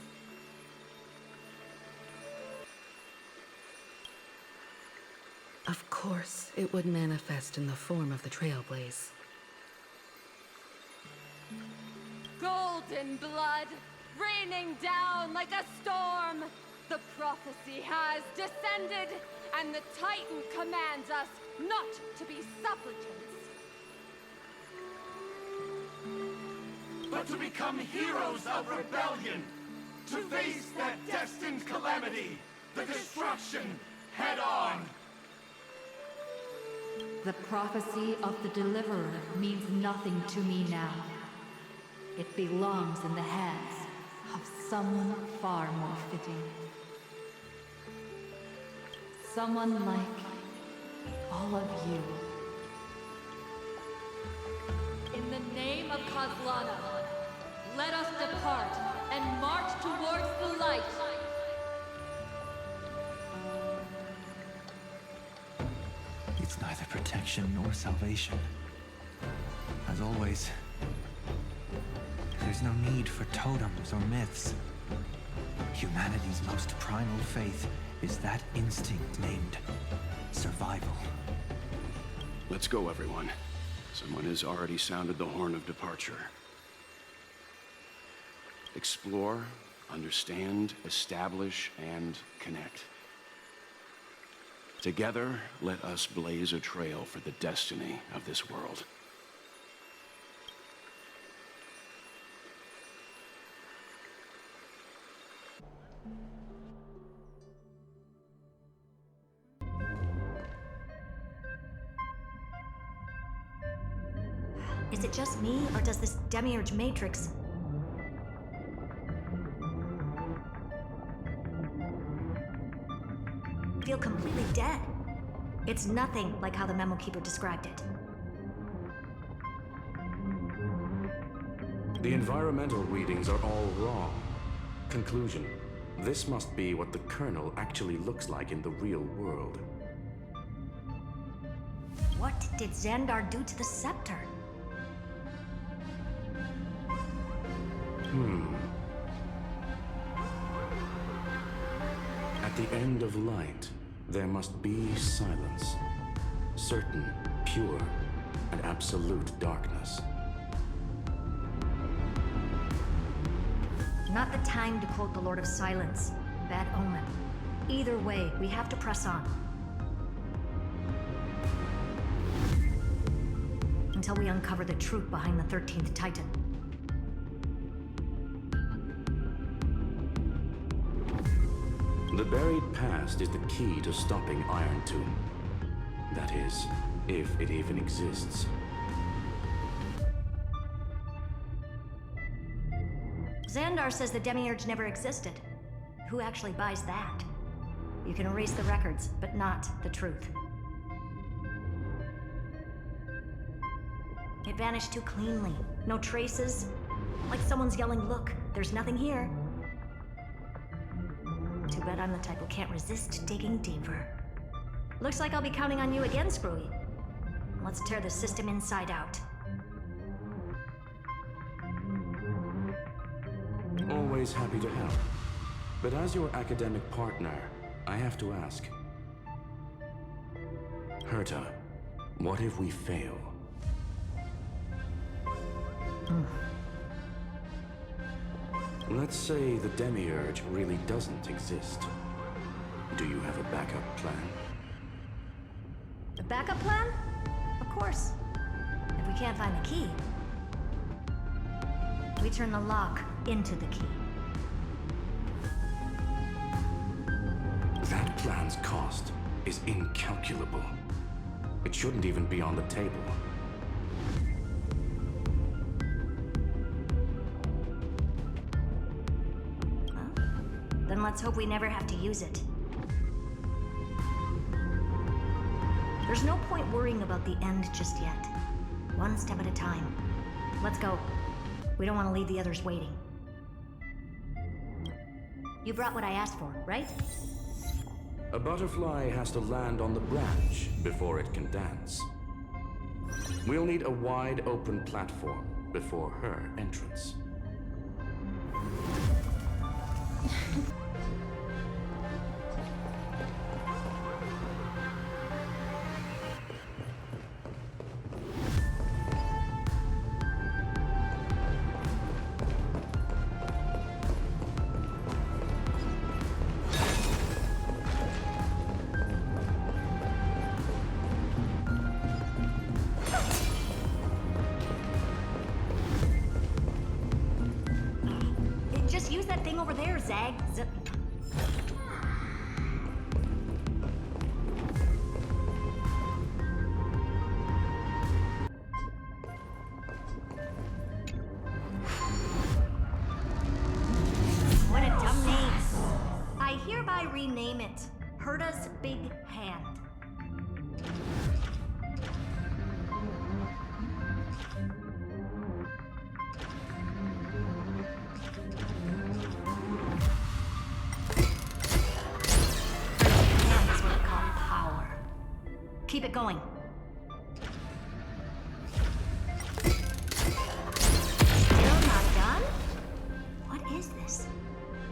Of course, it would manifest in the form of the Trailblaze. golden blood, raining down like a storm. The prophecy has descended, and the Titan commands us not to be supplicants, but to become heroes of rebellion, to face that destined calamity, the destruction, head on. The prophecy of the Deliverer means nothing to me now. It belongs in the hands of someone far more fitting. Someone like all of you. In the name of Kozlana, let us depart and march towards the light. It's neither protection nor salvation. As always, there's no need for totems or myths. Humanity's most primal faith is that instinct named survival. Let's go, everyone. Someone has already sounded the horn of departure. Explore, understand, establish, and connect. Together, let us blaze a trail for the destiny of this world. Is it just me, or does this demiurge matrix feel completely dead? It's nothing like how the memo keeper described it. The environmental readings are all wrong. Conclusion: this must be what the kernel actually looks like in the real world. What did Xandar do to the scepter? At the end of light, there must be silence. Certain, pure, and absolute darkness. Not the time to quote the Lord of Silence. Bad omen. Either way, we have to press on. Until we uncover the truth behind the 13th Titan. The buried past is the key to stopping Iron Tomb. That is, if it even exists. Xandar says the demiurge never existed. Who actually buys that? You can erase the records, but not the truth. It vanished too cleanly. No traces. Like someone's yelling, "Look, there's nothing here." Too bad I'm the type who can't resist digging deeper. Looks like I'll be counting on you again, Screwy. Let's tear the system inside out. Always happy to help. But as your academic partner, I have to ask. Herta, what if we fail? Let's say the demiurge really doesn't exist. Do you have a backup plan? A backup plan? Of course. If we can't find the key, we turn the lock into the key. That plan's cost is incalculable. It shouldn't even be on the table. Then let's hope we never have to use it. There's no point worrying about the end just yet. One step at a time. Let's go. We don't want to leave the others waiting. You brought what I asked for, right? A butterfly has to land on the branch before it can dance. We'll need a wide open platform before her entrance. that thing over there, Zag? What a dumb name. I hereby rename it Herta's Big Hand. Keep it going. Still not done? What is this?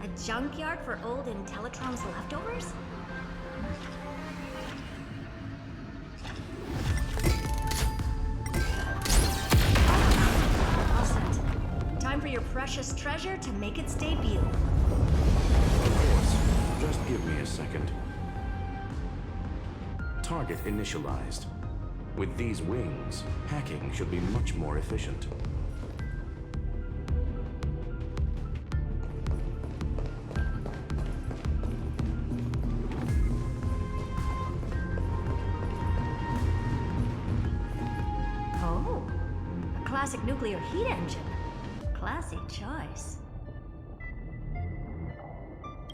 A junkyard for old Intellitron's leftovers? All set. Time for your precious treasure to make its debut. Of course. Just give me a second. Target initialized. With these wings, hacking should be much more efficient. Oh, a classic nuclear heat engine. Classy choice.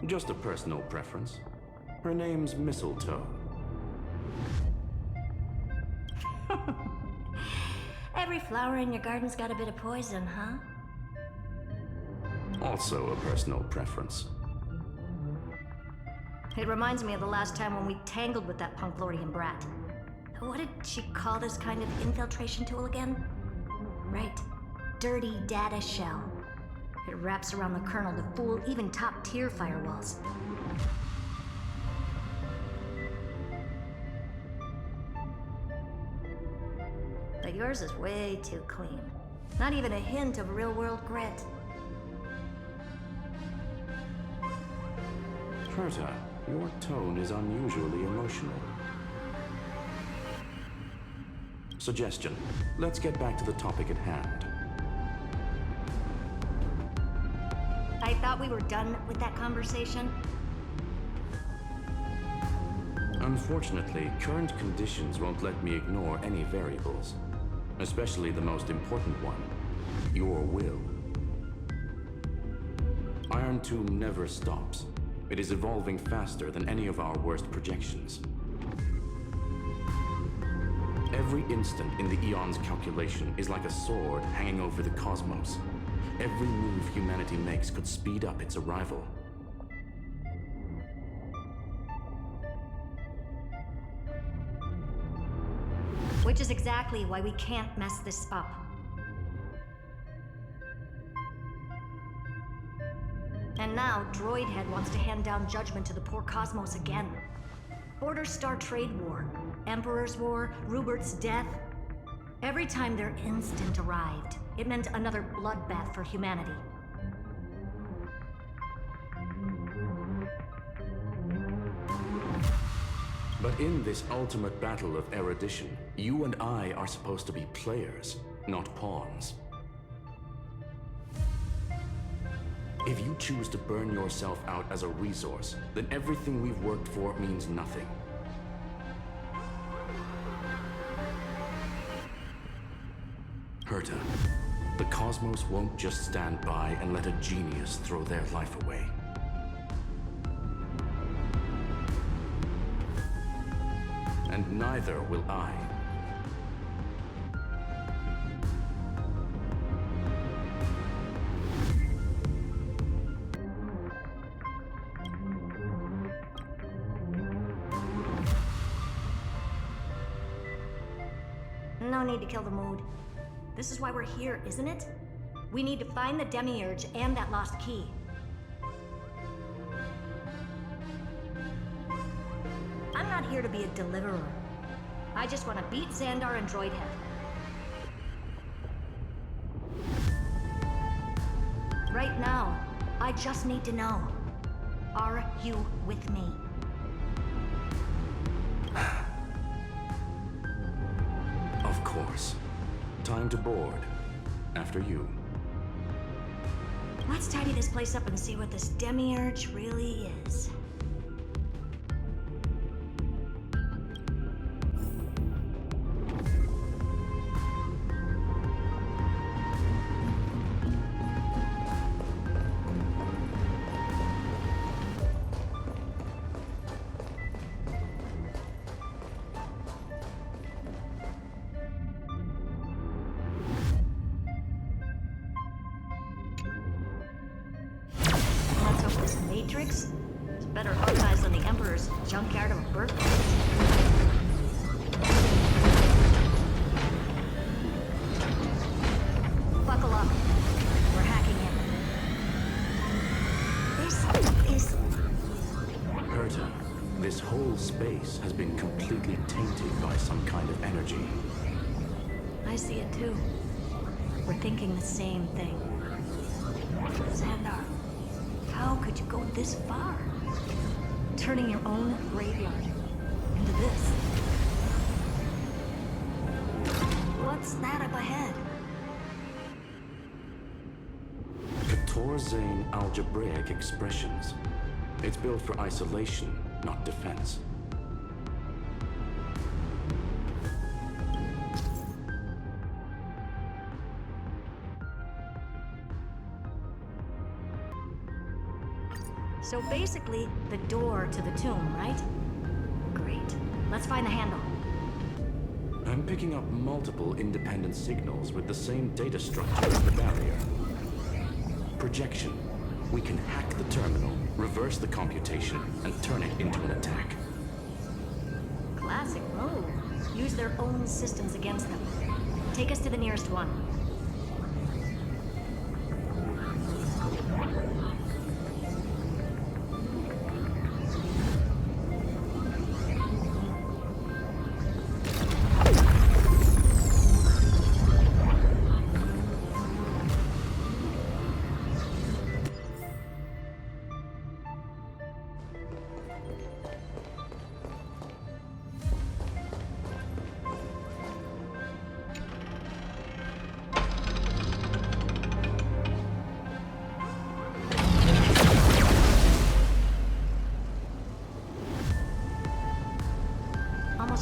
Just a personal preference. Her name's Mistletoe. Every flower in your garden's got a bit of poison, huh? Also a personal preference. It reminds me of the last time when we tangled with that Punklordian brat. What did she call this kind of infiltration tool again? Right. Dirty data shell. It wraps around the kernel to fool even top-tier firewalls. But yours is way too clean. Not even a hint of real-world grit. Herta, your tone is unusually emotional. Suggestion. Let's get back to the topic at hand. I thought we were done with that conversation. Unfortunately, current conditions won't let me ignore any variables. Especially the most important one, your will. Iron Tomb never stops. It is evolving faster than any of our worst projections. Every instant in the Eon's calculation is like a sword hanging over the cosmos. Every move humanity makes could speed up its arrival. Which is exactly why we can't mess this up. And now, Droidhead wants to hand down judgment to the poor cosmos again. Border Star Trade War, Emperor's War, Rupert's death. Every time their instant arrived, it meant another bloodbath for humanity. But in this ultimate battle of erudition, you and I are supposed to be players, not pawns. If you choose to burn yourself out as a resource, then everything we've worked for means nothing. Herta, the cosmos won't just stand by and let a genius throw their life away. And neither will I. No need to kill the mood. This is why we're here, isn't it? We need to find the Demiurge and that lost key. I'm not here to be a deliverer. I just want to beat Xandar and Droidhead. Right now, I just need to know. Are you with me? Of course. Time to board. After you. Let's tidy this place up and see what this demiurge really is. Matrix is better organized than the Emperor's junkyard of a birthplace. Buckle up. We're hacking in. This is... Herta, this whole space has been completely tainted by some kind of energy. I see it too. We're thinking the same thing. Xandar. How could you go this far? Turning your own graveyard into this. What's that up ahead? Katorzane algebraic expressions. It's built for isolation, not defense. So basically, the door to the tomb, right? Great. Let's find the handle. I'm picking up multiple independent signals with the same data structure as the barrier. Projection. We can hack the terminal, reverse the computation, and turn it into an attack. Classic move. Use their own systems against them. Take us to the nearest one.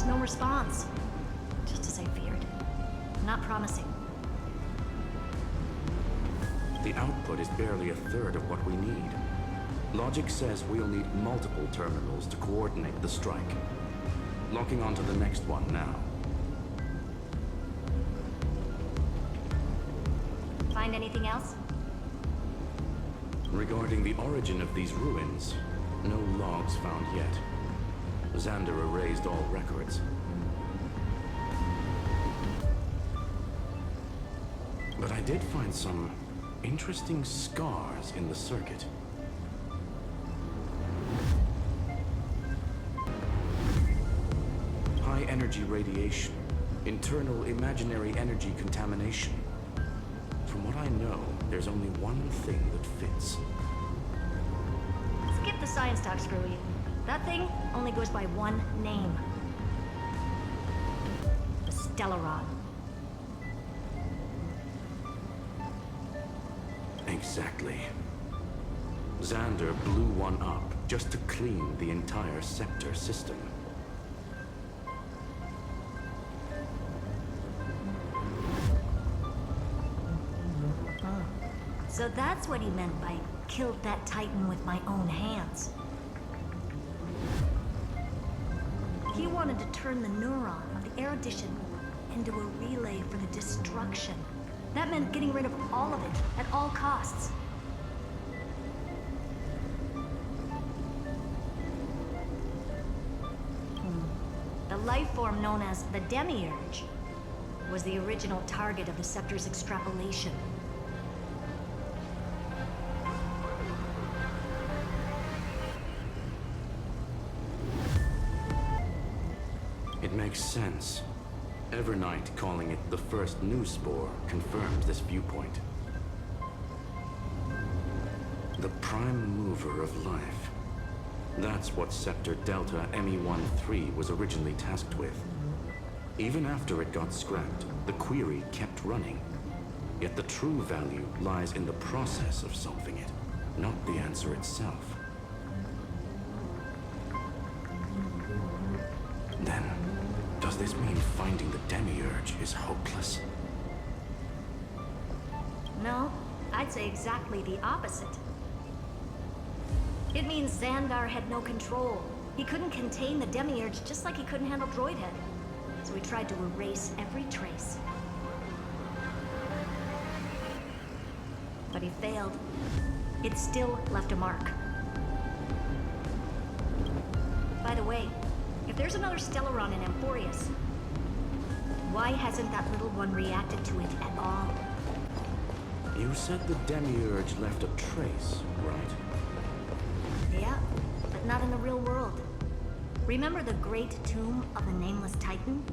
No response. Just as I feared. Not promising. The output is barely a third of what we need. Logic says we'll need multiple terminals to coordinate the strike. Locking onto the next one now. Find anything else? Regarding the origin of these ruins, no logs found yet. Xander erased all records. But I did find some interesting scars in the circuit. High energy radiation, internal imaginary energy contamination. From what I know, there's only one thing that fits. Skip the science talk, Screwy. That thing only goes by one name. The Stellaron. Exactly. Xander blew one up just to clean the entire scepter system. So that's what he meant by killed that Titan with my own hands. He wanted to turn the neuron of the erudition into a relay for the destruction. That meant getting rid of all of it at all costs. The life form known as the Demiurge was the original target of the Scepter's extrapolation. It makes sense. Evernight calling it the first new spore confirms this viewpoint. The prime mover of life. That's what Scepter Delta ME-13 was originally tasked with. Even after it got scrapped, the query kept running. Yet the true value lies in the process of solving it, not the answer itself. Then, does this mean finding the demiurge is hopeless? No, I'd say exactly the opposite. It means Xandar had no control. He couldn't contain the demiurge just like he couldn't handle Droidhead. So he tried to erase every trace. But he failed. It still left a mark. By the way, if there's another Stellaron in Amfореus, why hasn't that little one reacted to it at all? You said the demiurge left a trace, right? Yeah, but not in the real world. Remember the great tomb of the Nameless Titan?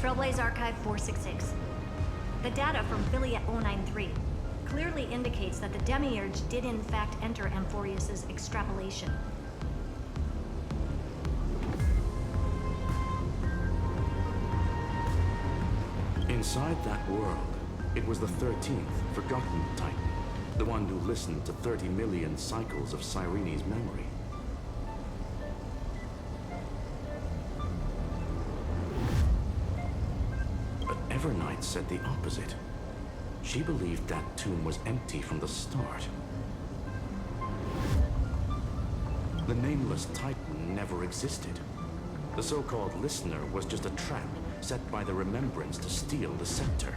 Trailblaze Archive 466. The data from Affiliate 093 clearly indicates that the Demiurge did in fact enter Amfореus' extrapolation. Inside that world, it was the 13th, forgotten Titan. The one who listened to 30 million cycles of Cyrene's memory. Evernight said the opposite. She believed that tomb was empty from the start. The Nameless Titan never existed. The so-called listener was just a trap set by the Remembrance to steal the scepter.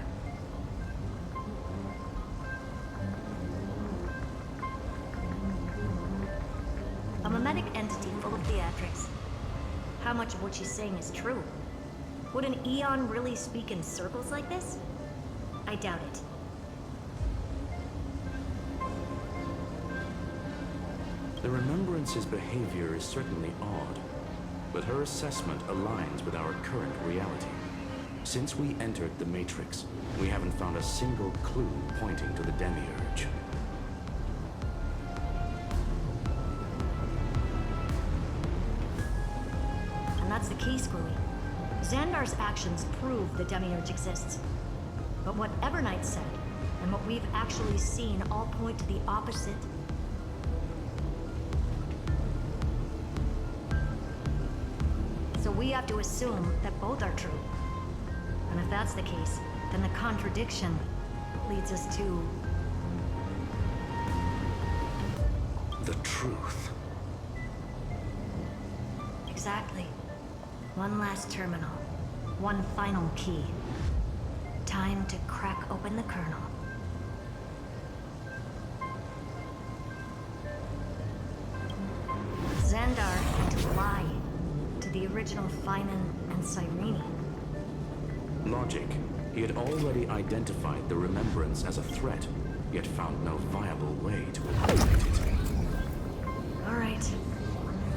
A mimetic entity full of theatrics. How much of what she's saying is true? Would an Eon really speak in circles like this? I doubt it. The Remembrance's behavior is certainly odd, but her assessment aligns with our current reality. Since we entered the Matrix, we haven't found a single clue pointing to the Demiurge. And that's the key, Screwy. Xandar's actions prove the Demiurge exists. But what Evernight said, and what we've actually seen, all point to the opposite. So we have to assume that both are true. And if that's the case, then the contradiction leads us to... the truth. Exactly. One last terminal. One final key. Time to crack open the kernel. Xandar had to lie to the original Finan and Cyrene. Logic. He had already identified the Remembrance as a threat, yet found no viable way to eliminate it. All right.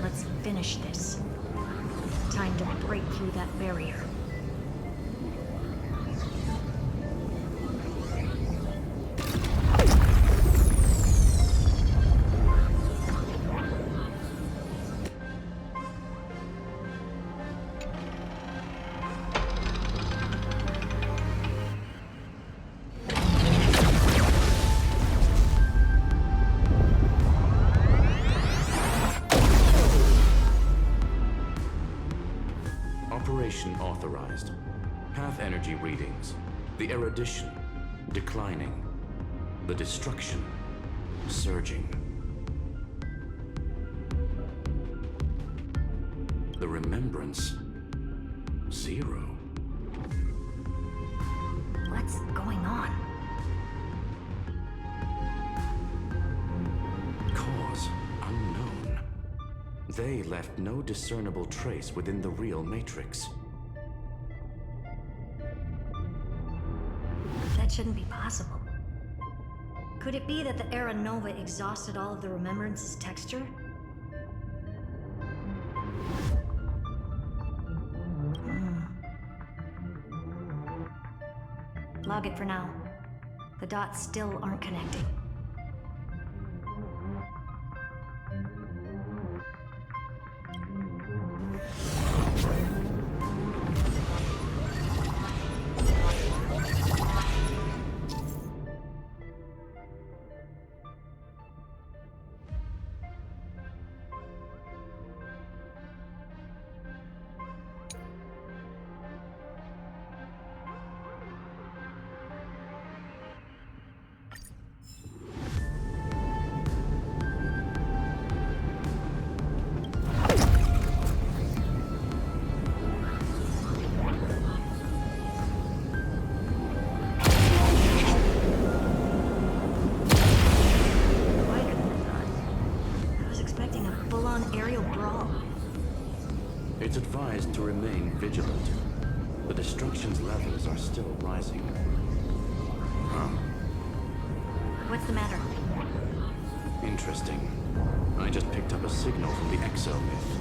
Let's finish this. Time to break through that barrier. Transformation authorized. Path energy readings. The erudition declining. The destruction surging. The remembrance 0. What's going on? Cause unknown. They left no discernible trace within the real Matrix. That shouldn't be possible. Could it be that the Era Nova exhausted all of the Remembrance's texture? Log it for now. The dots still aren't connecting. It's advised to remain vigilant. The destruction's levels are still rising. Huh? What's the matter? Interesting. I just picked up a signal from the exomyth.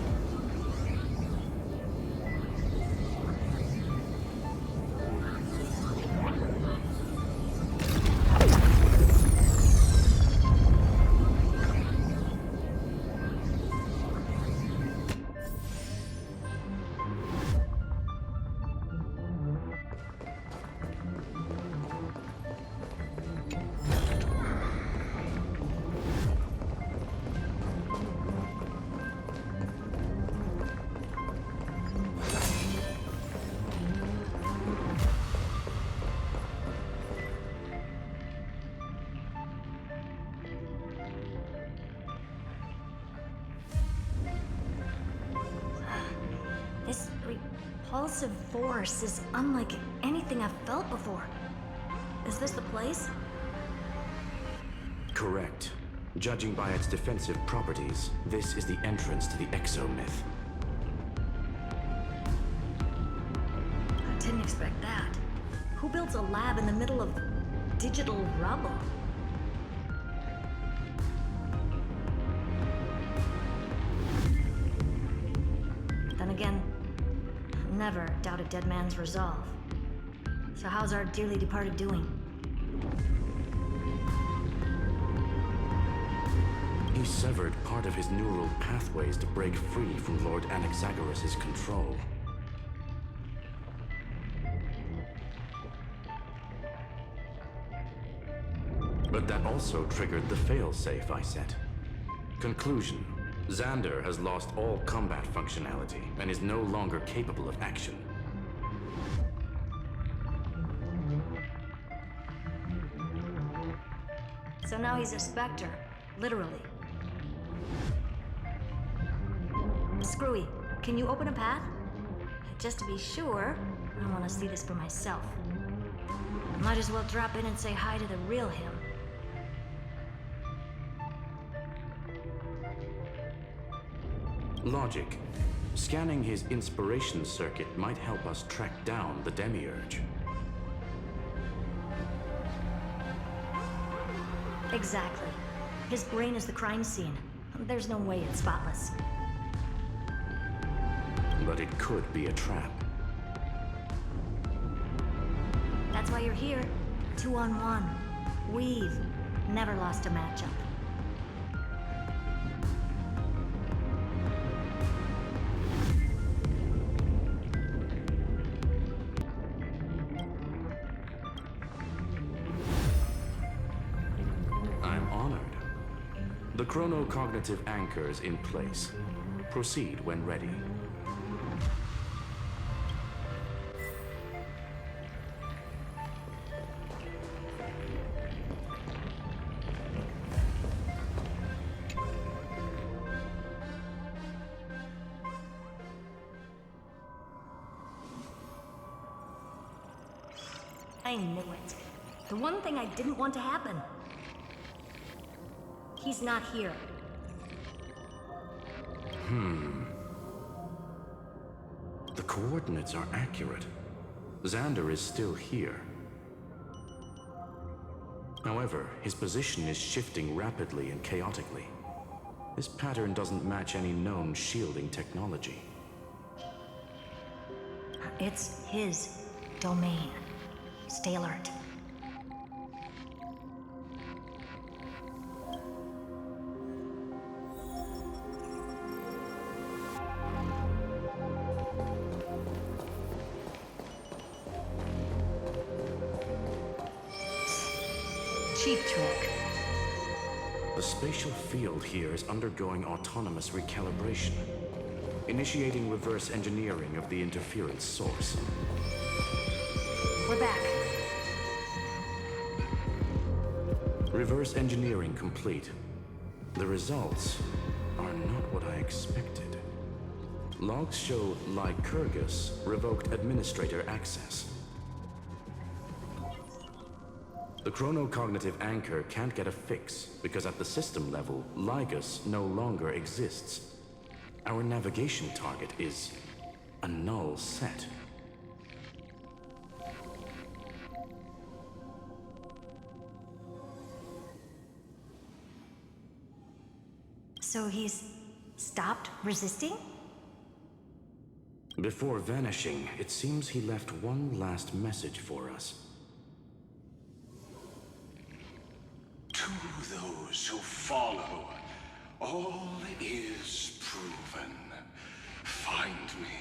This repulsive force is unlike anything I've felt before. Is this the place? Correct. Judging by its defensive properties, this is the entrance to the exomyth. I didn't expect that. Who builds a lab in the middle of digital rubble? Then again, never doubt a dead man's resolve. So how's our dearly departed doing? He severed part of his neural pathways to break free from Lord Anaxagoras' control. But that also triggered the failsafe I set. Conclusion: Xander has lost all combat functionality and is no longer capable of action. So now he's a specter, literally. Screwy, can you open a path? Just to be sure, I want to see this for myself. Might as well drop in and say hi to the real him. Logic. Scanning his inspiration circuit might help us track down the demiurge. Exactly. His brain is the crime scene. There's no way it's spotless. But it could be a trap. That's why you're here. 2-on-1. We've never lost a matchup. I'm honored. The chronocognitive anchor is in place. Proceed when ready. I knew it. The one thing I didn't want to happen. He's not here. The coordinates are accurate. Xander is still here. However, his position is shifting rapidly and chaotically. This pattern doesn't match any known shielding technology. It's his domain. Stay alert. Cheap trick. The spatial field here is undergoing autonomous recalibration, initiating reverse engineering of the interference source. We're back. Reverse engineering complete. The results are not what I expected. Logs show Lycurgus revoked administrator access. The chronocognitive anchor can't get a fix because at the system level, Lygus no longer exists. Our navigation target is a null set. So he's stopped resisting? Before vanishing, it seems he left one last message for us. To those who follow, all is proven. Find me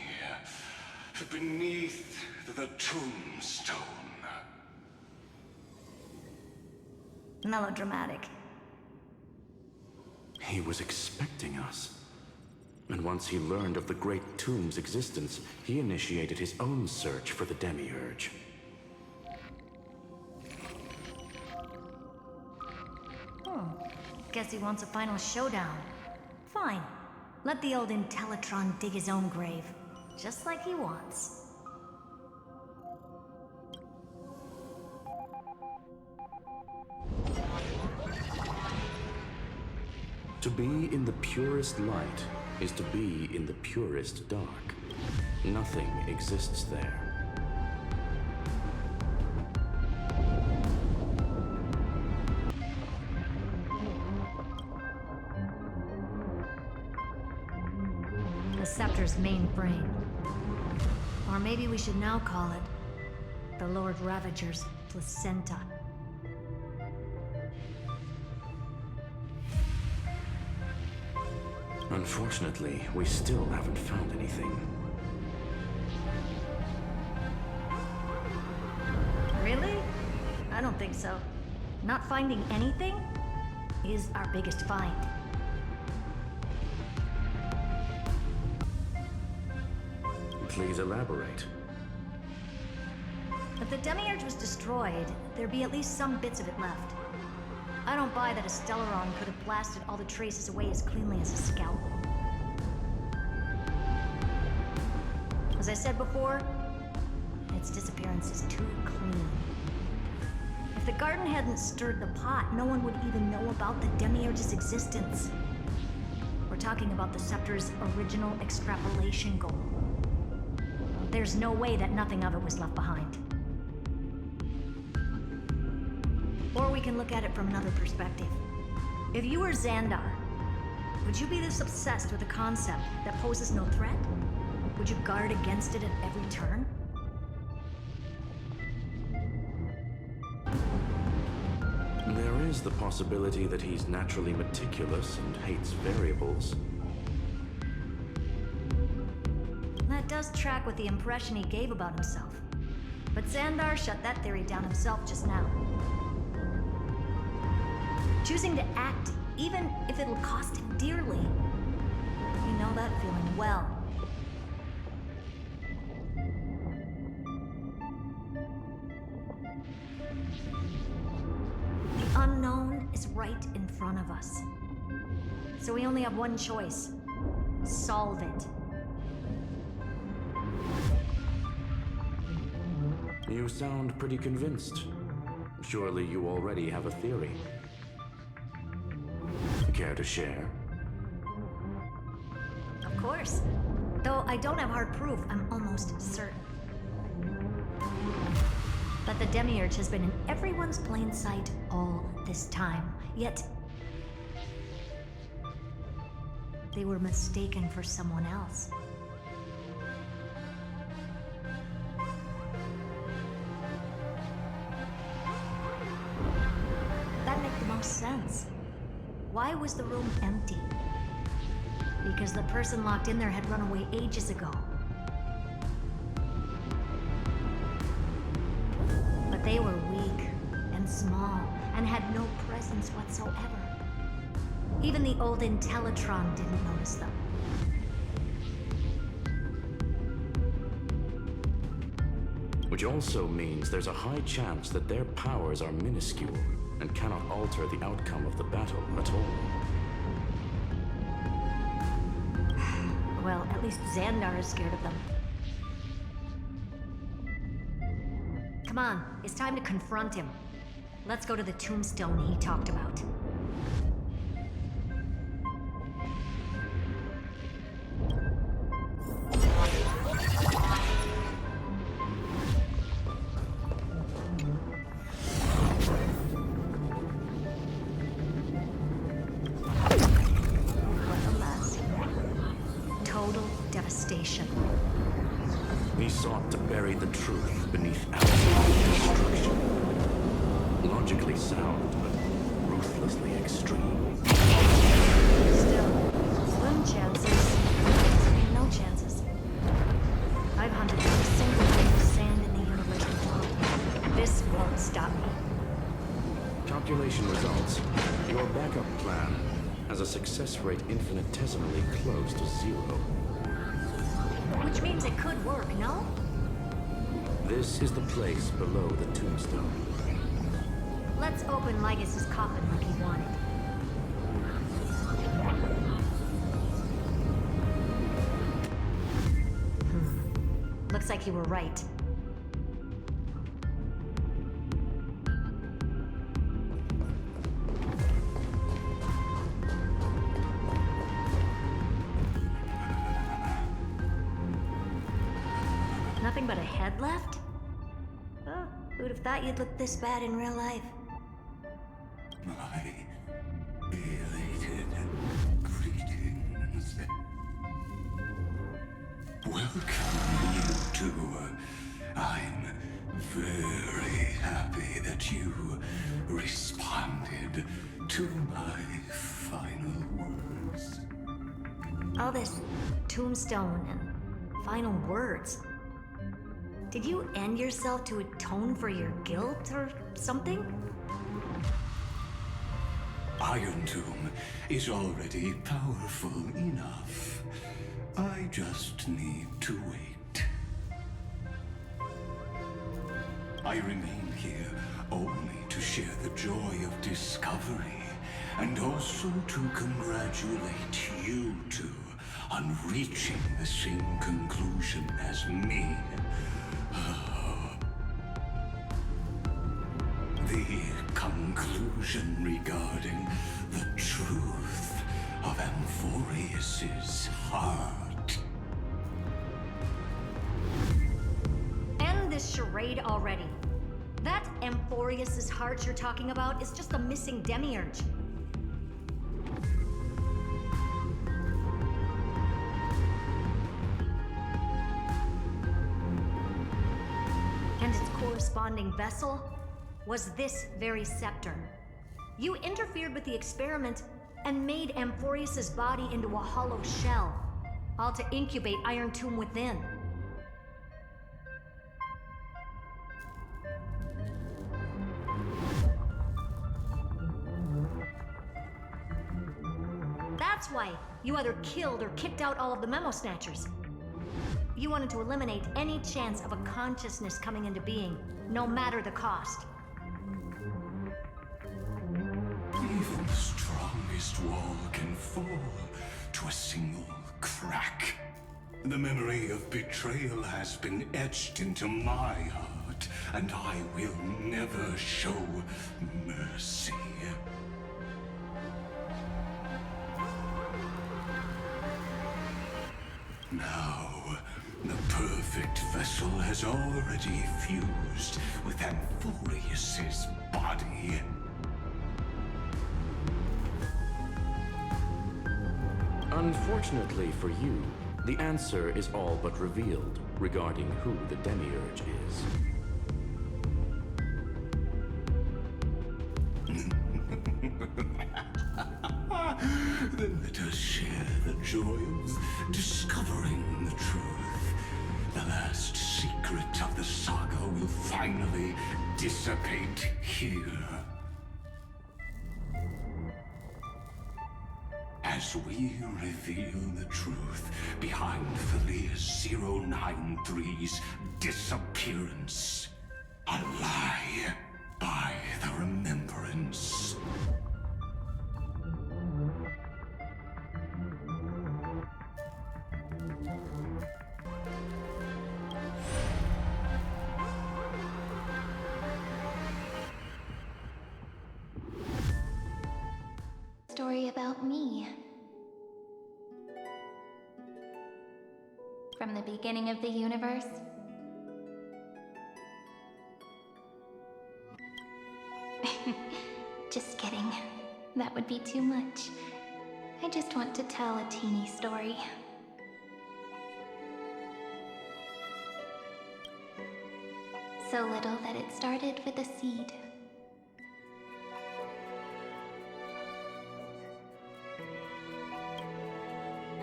beneath the tombstone. Melodramatic. He was expecting us. And once he learned of the Great Tomb's existence, he initiated his own search for the Demiurge. Guess he wants a final showdown. Fine. Let the old Intellitron dig his own grave. Just like he wants. To be in the purest light is to be in the purest dark. Nothing exists there. The Scepter's main brain. Or maybe we should now call it the Lord Ravager's placenta. Unfortunately, we still haven't found anything. Really? I don't think so. Not finding anything is our biggest find. Please elaborate. If the Demiurge was destroyed, there'd be at least some bits of it left. I don't buy that a Stellaron could have blasted all the traces away as cleanly as a scalpel. As I said before, its disappearance is too clean. If the garden hadn't stirred the pot, no one would even know about the Demiurge's existence. We're talking about the Scepter's original extrapolation goal. There's no way that nothing of it was left behind. Or we can look at it from another perspective. If you were Xandar, would you be this obsessed with a concept that poses no threat? Would you guard against it at every turn? There is the possibility that he's naturally meticulous and hates variables. That does track with the impression he gave about himself. But Xandar shut that theory down himself just now. Choosing to act, even if it'll cost him dearly. You know that feeling well. The unknown is right in front of us. So we only have one choice. Solve it. You sound pretty convinced. Surely you already have a theory. Care to share? Of course. Though I don't have hard proof, I'm almost certain that the Demiurge has been in everyone's plain sight all this time. Yet they were mistaken for someone else. That makes the most sense. Why was the room empty? Because the person locked in there had run away ages ago. But they were weak and small and had no presence whatsoever. Even the old Intellitron didn't notice them. Which also means there's a high chance that their powers are minuscule and cannot alter the outcome of the battle at all. Well, at least Xandar is scared of them. Come on, it's time to confront him. Let's go to the tombstone he talked about. He sought to bury the truth beneath absolute destruction. Logically sound, but ruthlessly extreme. Still, slim chances. No chances. I've hunted every single grain of sand in the universe before. This won't stop me. Calculation results. Your backup plan has a success rate infinitesimally close to 0. Which means it could work, no? This is the place below the tombstone. Let's open Lygas's coffin like he wanted. Looks like you were right. Nothing but a head left? Oh, who'd have thought you'd look this bad in real life? My elated greetings. Welcome, you two. I'm very happy that you responded to my final words. All this tombstone and final words. Did you end yourself to atone for your guilt or something? Iron Tomb is already powerful enough. I just need to wait. I remain here only to share the joy of discovery, and also to congratulate you two on reaching the same conclusion as me. The conclusion regarding the truth of Amforeus's heart. End this charade already. That Amforeus's heart you're talking about is just a missing demiurge. And its corresponding vessel was this very scepter. You interfered with the experiment and made Amforeus's body into a hollow shell, all to incubate Iron Tomb within. That's why you either killed or kicked out all of the Memo Snatchers. You wanted to eliminate any chance of a consciousness coming into being, no matter the cost. Even the strongest wall can fall to a single crack. The memory of betrayal has been etched into my heart heart, and I will never show mercy. Now, the perfect vessel has already fused with Amfореus's body. Unfortunately for you, the answer is all but revealed regarding who the Demiurge is. Then let us share the joy of discovering the truth. The last secret of the saga will finally dissipate here. As we reveal the truth behind Felia's 093's disappearance. A lie by the remembrance. Story about me. From the beginning of the universe. Just kidding. That would be too much. I just want to tell a teeny story. So little that it started with a seed.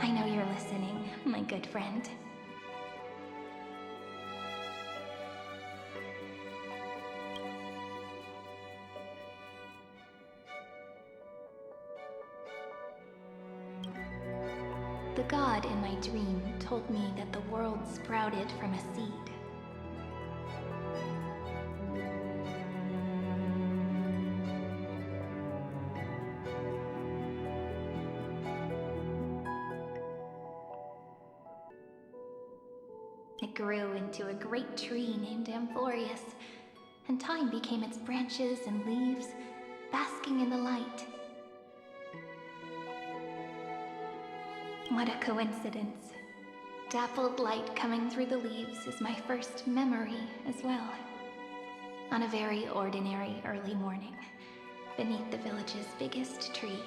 I know you're listening, my good friend. The god in my dream told me that the world sprouted from a seed. It grew into a great tree named Amfореus, and time became its branches and leaves, basking in the light. What a coincidence. Dappled light coming through the leaves is my first memory as well. On a very ordinary early morning, beneath the village's biggest tree.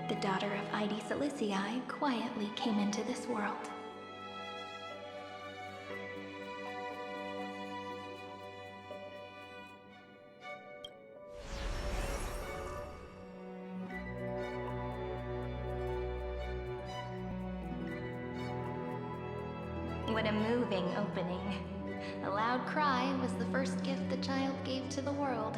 The daughter of Ide Silicii quietly came into this world. What a moving opening. A loud cry was the first gift the child gave to the world.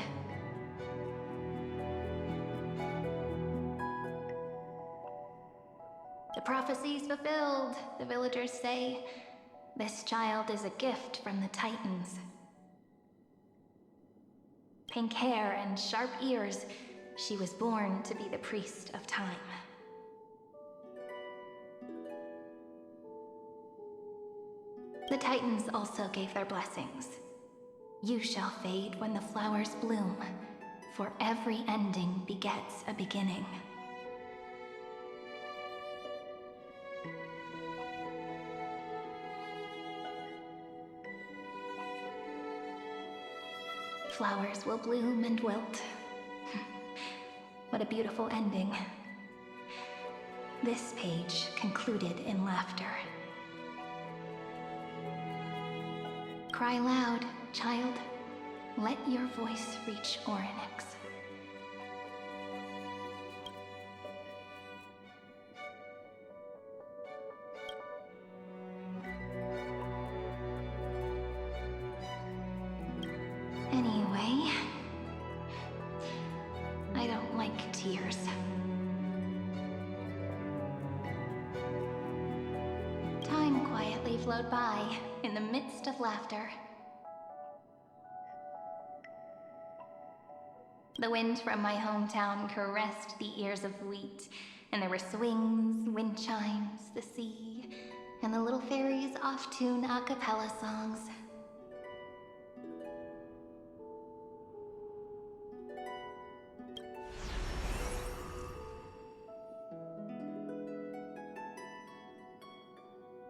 The prophecy's fulfilled, the villagers say. This child is a gift from the Titans. Pink hair and sharp ears, she was born to be the priest of time. The Titans also gave their blessings. You shall fade when the flowers bloom, for every ending begets a beginning. Flowers will bloom and wilt. What a beautiful ending. This page concluded in laughter. Cry loud, child. Let your voice reach Orynyx. Anyway, I don't like tears. Time quietly flowed by in the midst of laughter. The wind from my hometown caressed the ears of wheat, and there were swings, wind chimes, the sea, and the little fairies off-tune a cappella songs.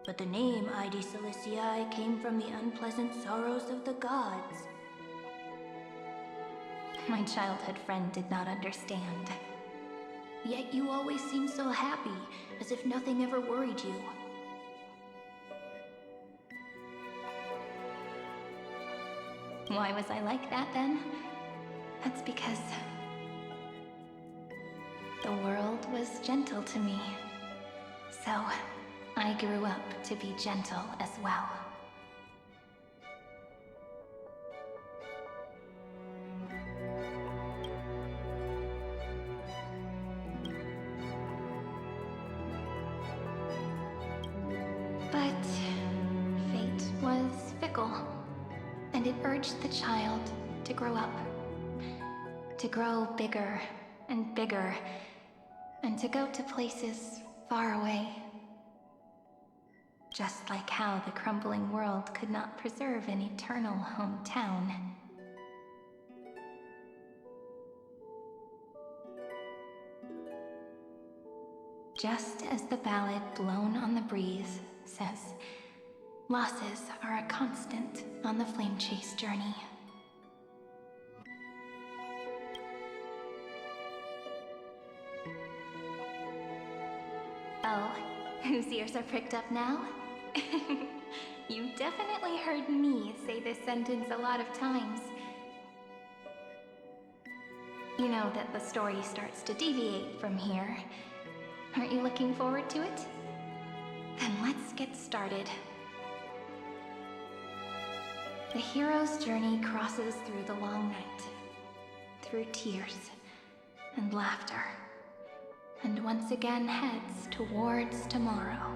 But the name Ide Siliciae came from the unpleasant sorrows of the gods. My childhood friend did not understand. Yet you always seemed so happy, as if nothing ever worried you. Why was I like that then? That's because the world was gentle to me. So I grew up to be gentle as well. But fate was fickle, and it urged the child to grow up. To grow bigger and bigger, and to go to places far away. Just like how the crumbling world could not preserve an eternal hometown. Just as the ballad blown on the breeze says, losses are a constant on the flame chase journey. Oh, whose ears are pricked up now? You've definitely heard me say this sentence a lot of times. You know that the story starts to deviate from here. Aren't you looking forward to it? Then let's get started. The hero's journey crosses through the long night, through tears and laughter, and once again heads towards tomorrow.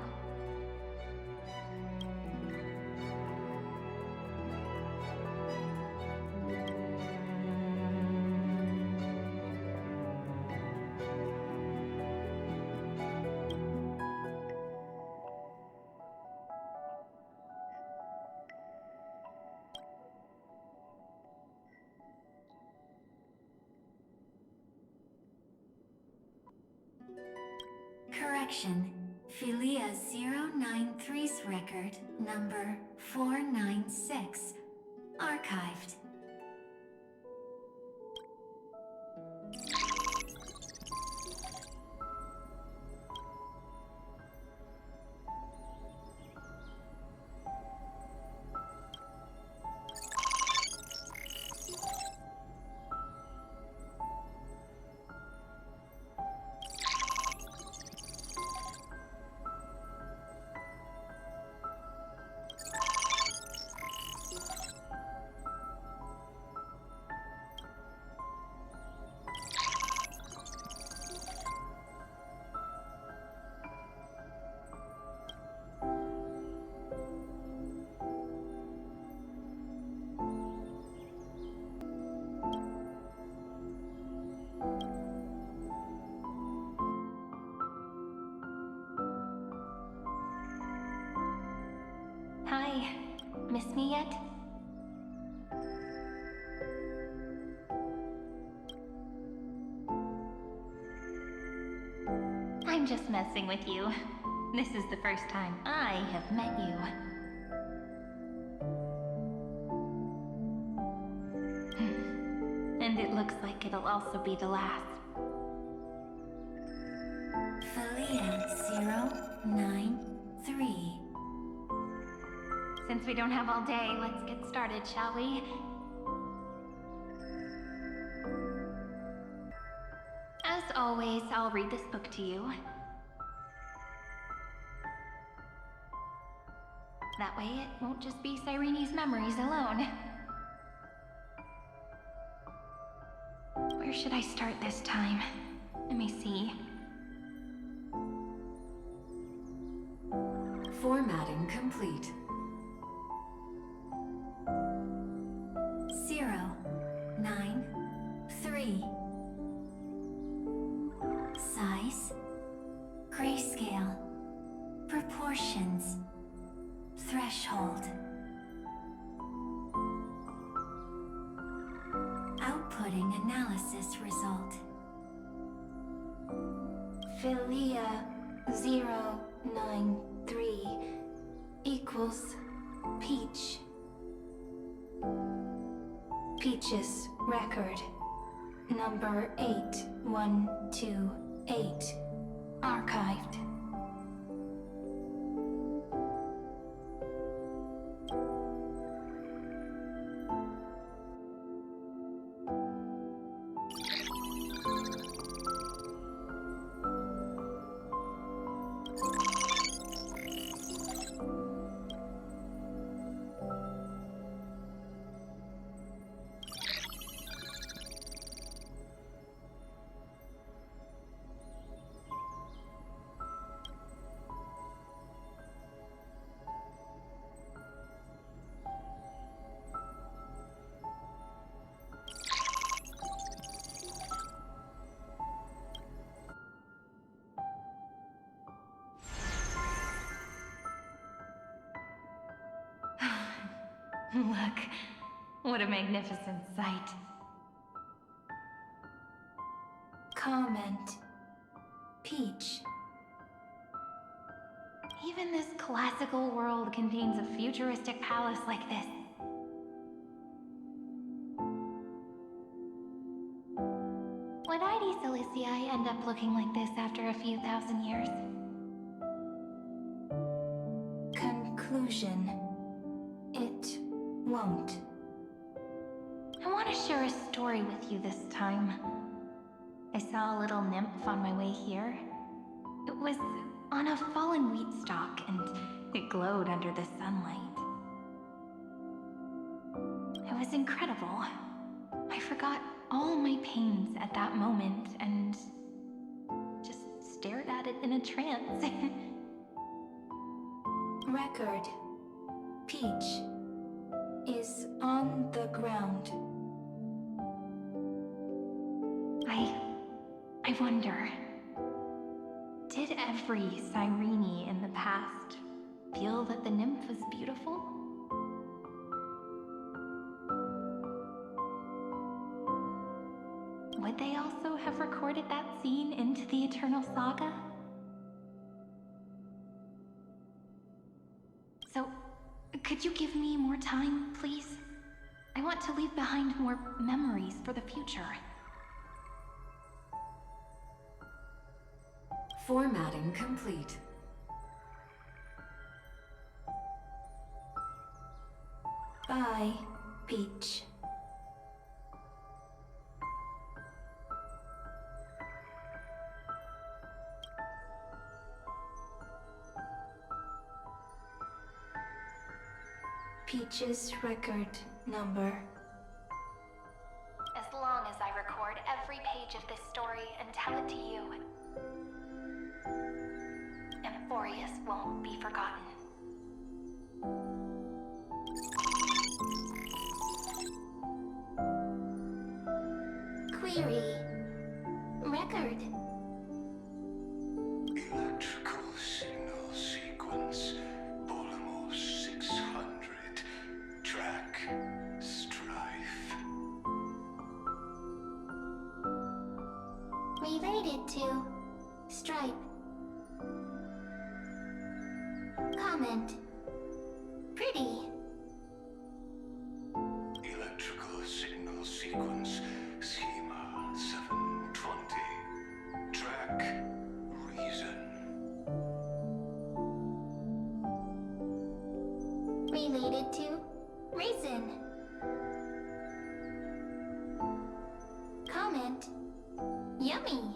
Correction. Philia 093's record, number 496. Archived. Hi, miss me yet? I'm just messing with you. This is the first time I have met you. And it looks like it'll also be the last. Philia 093. Since we don't have all day, let's get started, shall we? As always, I'll read this book to you. That way it won't just be Cyrene's memories alone. Where should I start this time? Let me see. Formatting complete. 093. Size, grayscale. Proportions. Threshold. Outputting analysis result. Philia 093 equals Peach. Peach's record. Number 8128. Archived. Look, what a magnificent sight. Comment. Peach. Even this classical world contains a futuristic palace like this. Would Ide Siliciae end up looking like this after a few thousand years? Conclusion. It won't. I want to share a story with you this time. I saw a little nymph on my way here. It was on a fallen wheat stalk, and it glowed under the sunlight. It was incredible. I forgot all my pains at that moment and just stared at it in a trance. Record. Peach is on the ground. I wonder, did every Cyrene in the past feel that the nymph was beautiful? Would they also have recorded that scene into the Eternal Saga? So, could you give me more time, please? I want to leave behind more memories for the future. Formatting complete. Bye, Peach. Peach's record number. As long as I record every page of this story and tell it to you, Amfореus won't be forgotten. Query. Record. Electrical signal sequence. Baltimore 600. Track. Strife. Related to Stripe. Comment. Pretty. Electrical signal sequence. Schema 720. Track. Reason. Related to Reason. Comment. Yummy.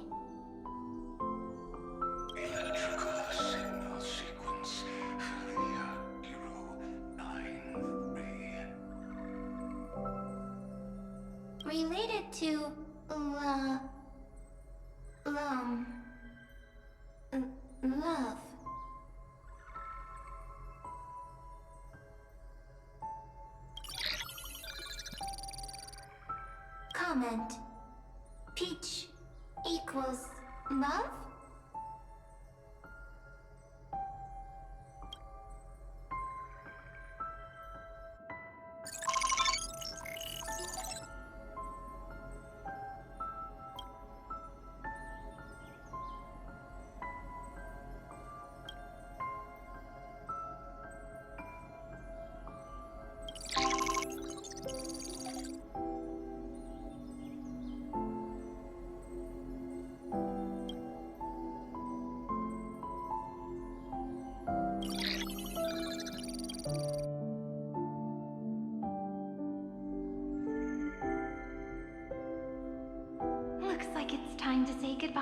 Electrical signal sequence. Philia 093. Related to love. Comment. Peach equals love?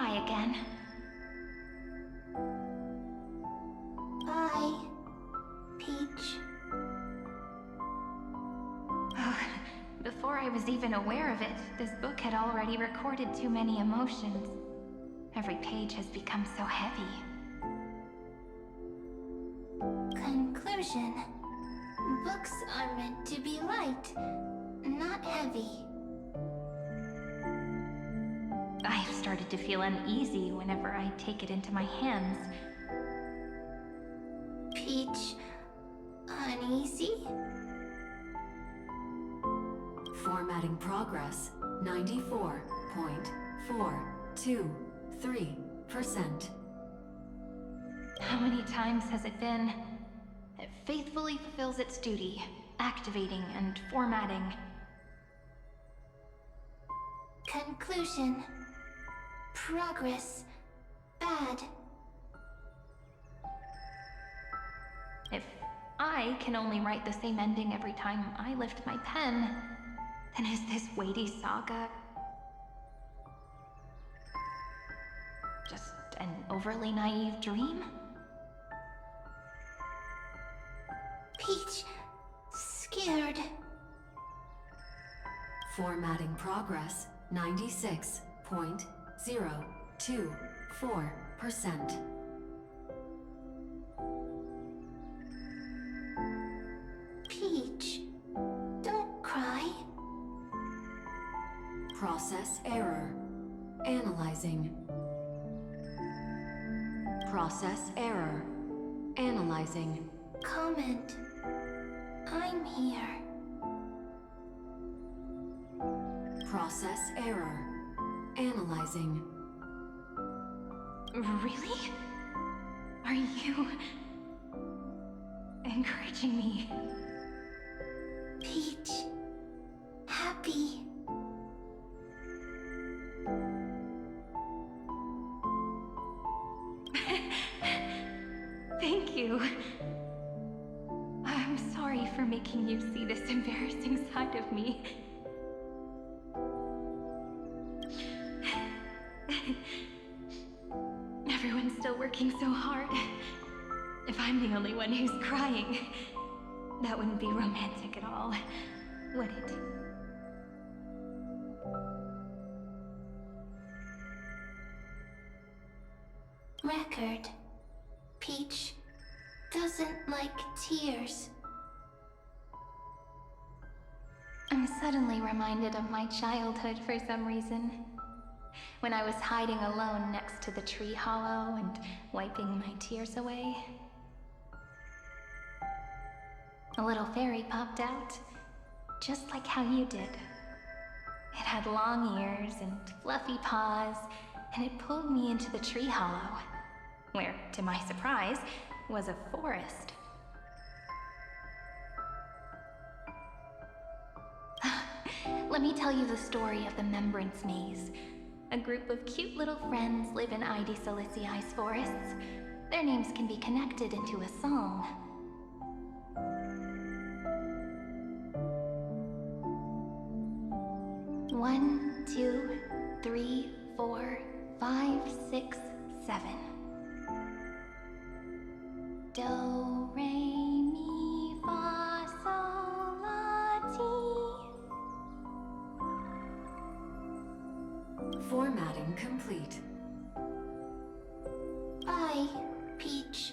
Goodbye again. Bye, Peach. Before I was even aware of it, this book had already recorded too many emotions. Every page has become so heavy. Conclusion. Books are meant to be light, not heavy. I have started to feel uneasy whenever I take it into my hands. Peach, uneasy? Formatting progress, 94.423%. How many times has it been? It faithfully fulfills its duty, activating and formatting. Conclusion. Progress. Bad. If I can only write the same ending every time I lift my pen, then is this weighty saga just an overly naive dream? Peach, scared. Formatting progress, 96.024%. Peach, don't cry. Process error. Analyzing. Process error. Analyzing. Comment. I'm here. Process error. Analyzing. Really? Are you encouraging me? Peach, happy. Thank you. I'm sorry for making you see this embarrassing side of me. Everyone's still working so hard. If I'm the only one who's crying, that wouldn't be romantic at all, would it? Record. Peach doesn't like tears. I'm suddenly reminded of my childhood for some reason. When I was hiding alone next to the tree hollow and wiping my tears away. A little fairy popped out, just like how you did. It had long ears and fluffy paws, and it pulled me into the tree hollow, where, to my surprise, was a forest. Let me tell you the story of the Membrance Maze. A group of cute little friends live in Ide Silicii's forests. Their names can be connected into a song. One, two, three, 4, 5, 6, 7. Do, re, mi, fa, sol, la, ti. Formatting complete. Bye, Peach.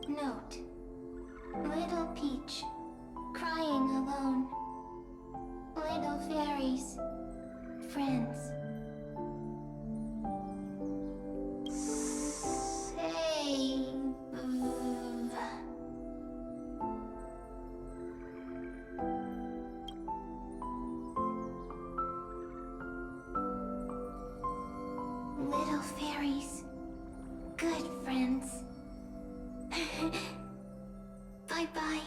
Note. Little Peach, crying alone. Little fairies, friends. Save. Little fairies, good friends. Bye-bye.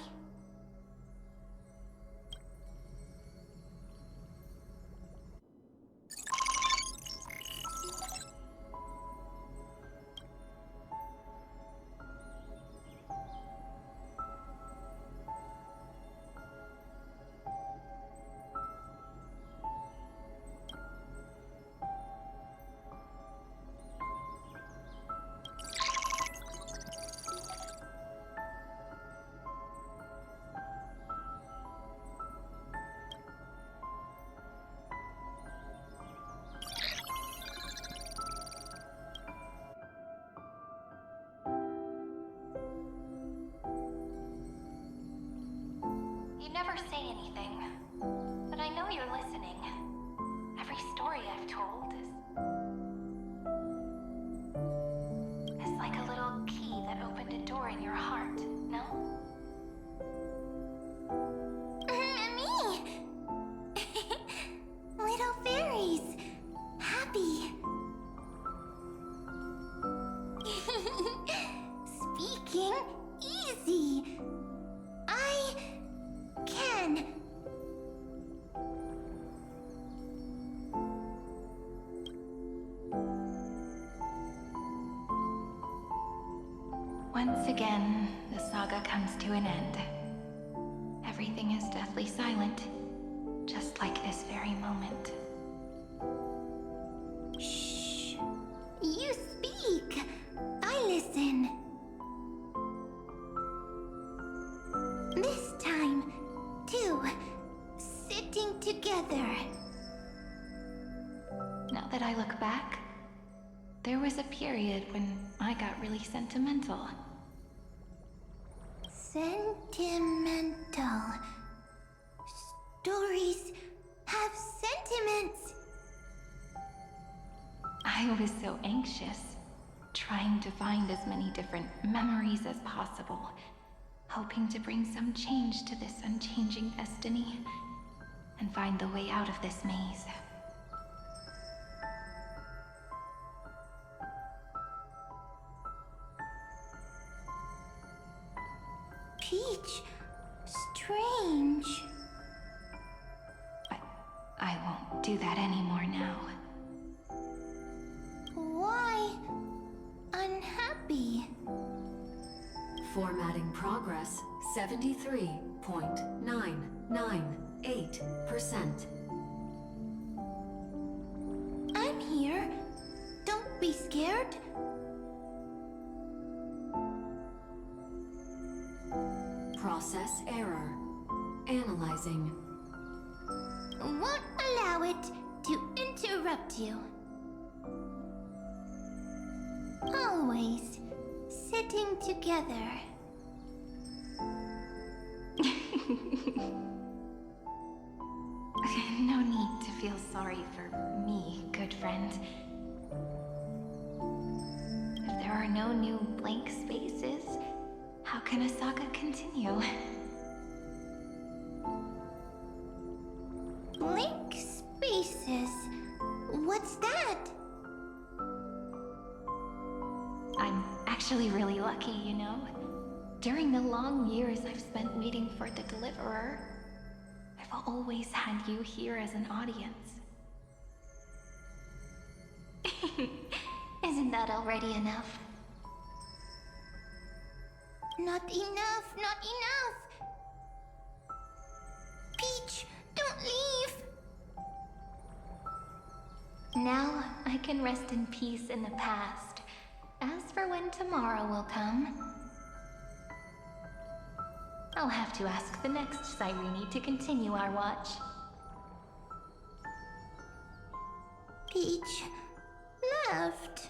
never say anything, but I know you're listening. Every story I've told is like a little key that opened a door in your heart, no? Me! Little fairies! Happy! Speaking easy! I can. Once again, the saga comes to an end. Everything is deathly silent, just like this very moment. Shh. You speak. I listen. This time, too. Sitting together. Now that I look back, there was a period when I got really sentimental. Sentimental. Stories have sentiments. I was so anxious, trying to find as many different memories as possible, hoping to bring some change to this unchanging destiny, and find the way out of this maze. Peach, strange. I won't do that anymore now. Why unhappy? Formatting progress 73.998%. I'm here. Don't be scared. Process error. Analyzing. Won't allow it to interrupt you. Always sitting together. No need to feel sorry for me, good friend. If there are no new blank spaces, how can a saga continue? Blank spaces? What's that? I'm actually really lucky, you know? During the long years I've spent waiting for the Deliverer, I've always had you here as an audience. Isn't that already enough? Not enough, not enough! Peach, don't leave! Now I can rest in peace in the past. As for when tomorrow will come, I'll have to ask the next Cyrene to continue our watch. Peach left.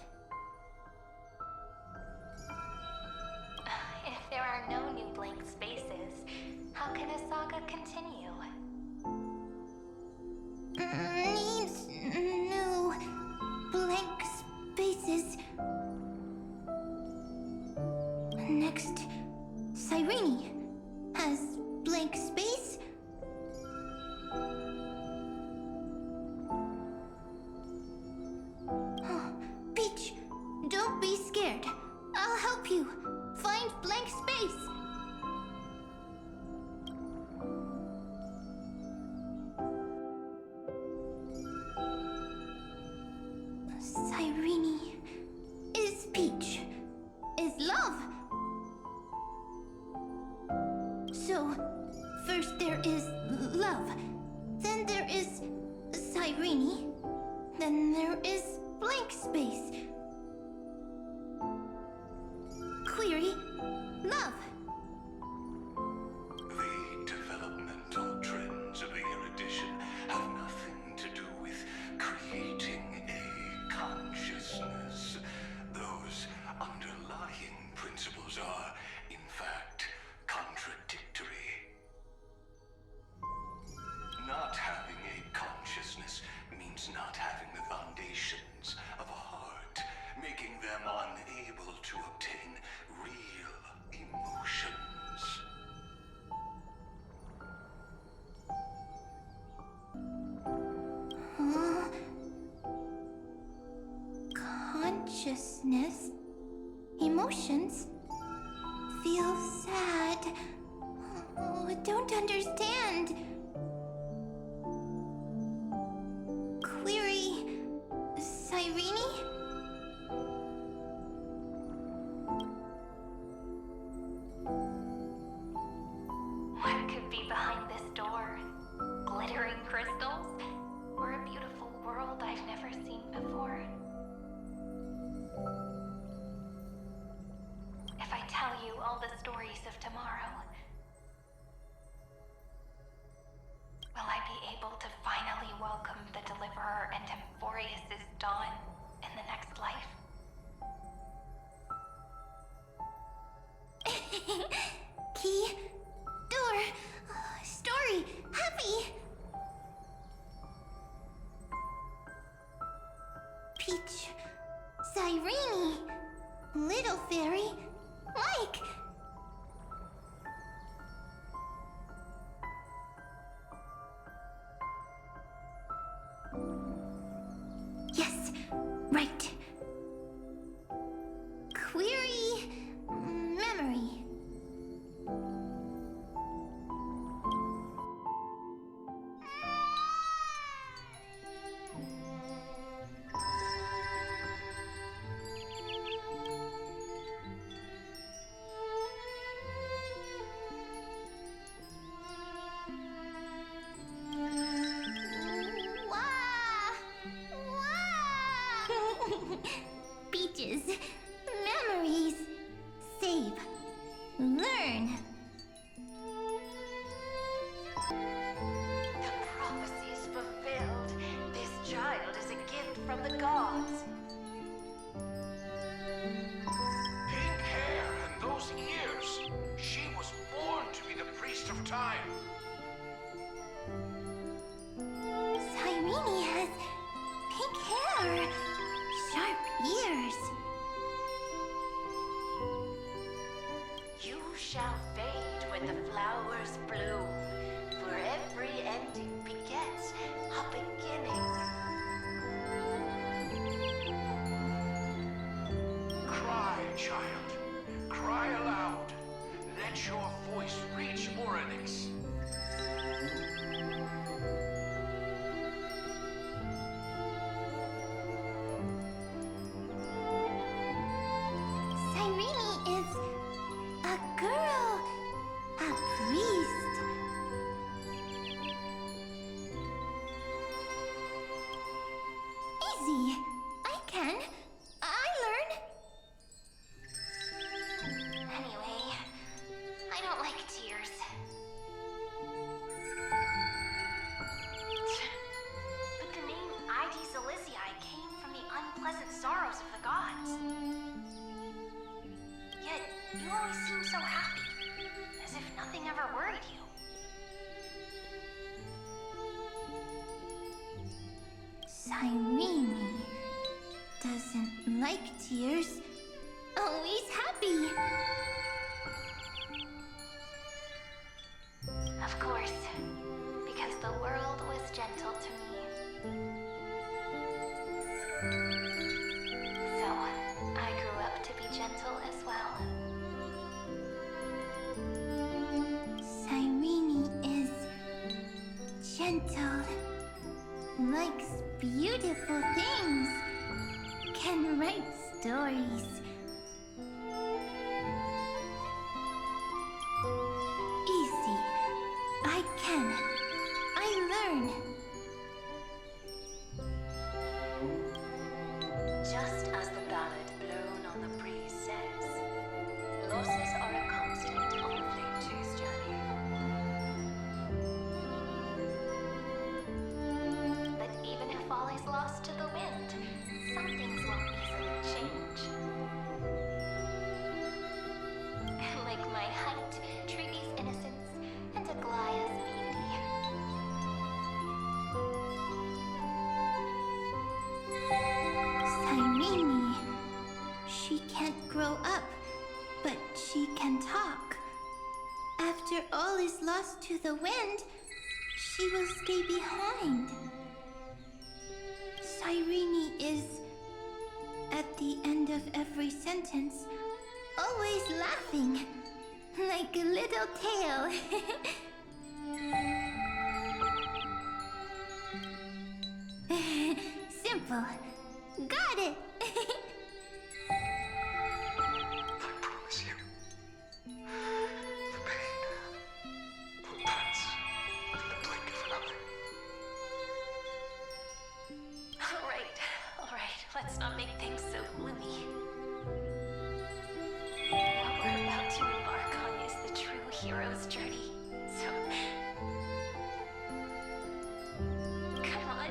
If there are no new blank spaces, how can a saga continue? Needs new blank spaces. Next, Cyrene has blank space. Peach, don't be scared. I'll help you find blank space. Cyrene is Peach, is love. am unable to obtain real emotions. Consciousness, emotions, feel sad. Oh, I don't understand. Query, Cyrene? What could be behind this door? Glittering crystals? Or a beautiful world I've never seen before? If I tell you all the stories of tomorrow, will I be able to finally welcome the Deliverer and Amfореus' dawn in the next life? Key, door, story, happy. Peach, Cyrene, little fairy, Mike. Yes, right. Query, memory. Peaches, memories, save, learn. The prophecy is fulfilled. This child is a gift from the gods. Pink hair and those ears. She was born to be the priest of time. Cyrene has pink hair, sharp ears. You shall fade when the flowers bloom, for every ending begets a beginning. Cry, child. Cry aloud. Let your voice reach Oryx. Cyrene is a girl, a priest. Easy. I can. I learn. Anyway, I don't like tears. But the name ID Celestii came from the unpleasant sorrows of the gods. Yet, you always seem so happy, as if nothing ever worried you. Cyrene doesn't like tears. Always happy. Of course, because the world was gentle to me. So, I grew up to be gentle as well. Cyrene is gentle, likes beautiful things, can write stories. Easy. I can. I learn. Just as the ballad blown on the breeze says, losses are a constant on Flameture's journey. But even if all is lost to the wind, some things won't easily change. Like my height, Treeby's innocence, and Aglaya's beauty. Cyrene after all is lost to the wind, she will stay behind. Cyrene is, at the end of every sentence, always laughing, like a little tail. Simple. Got it! I promise you, the pain will pass in the blink of an eye. All right, let's not make things so gloomy. What we're about to embark on is the true hero's journey, so... Come on,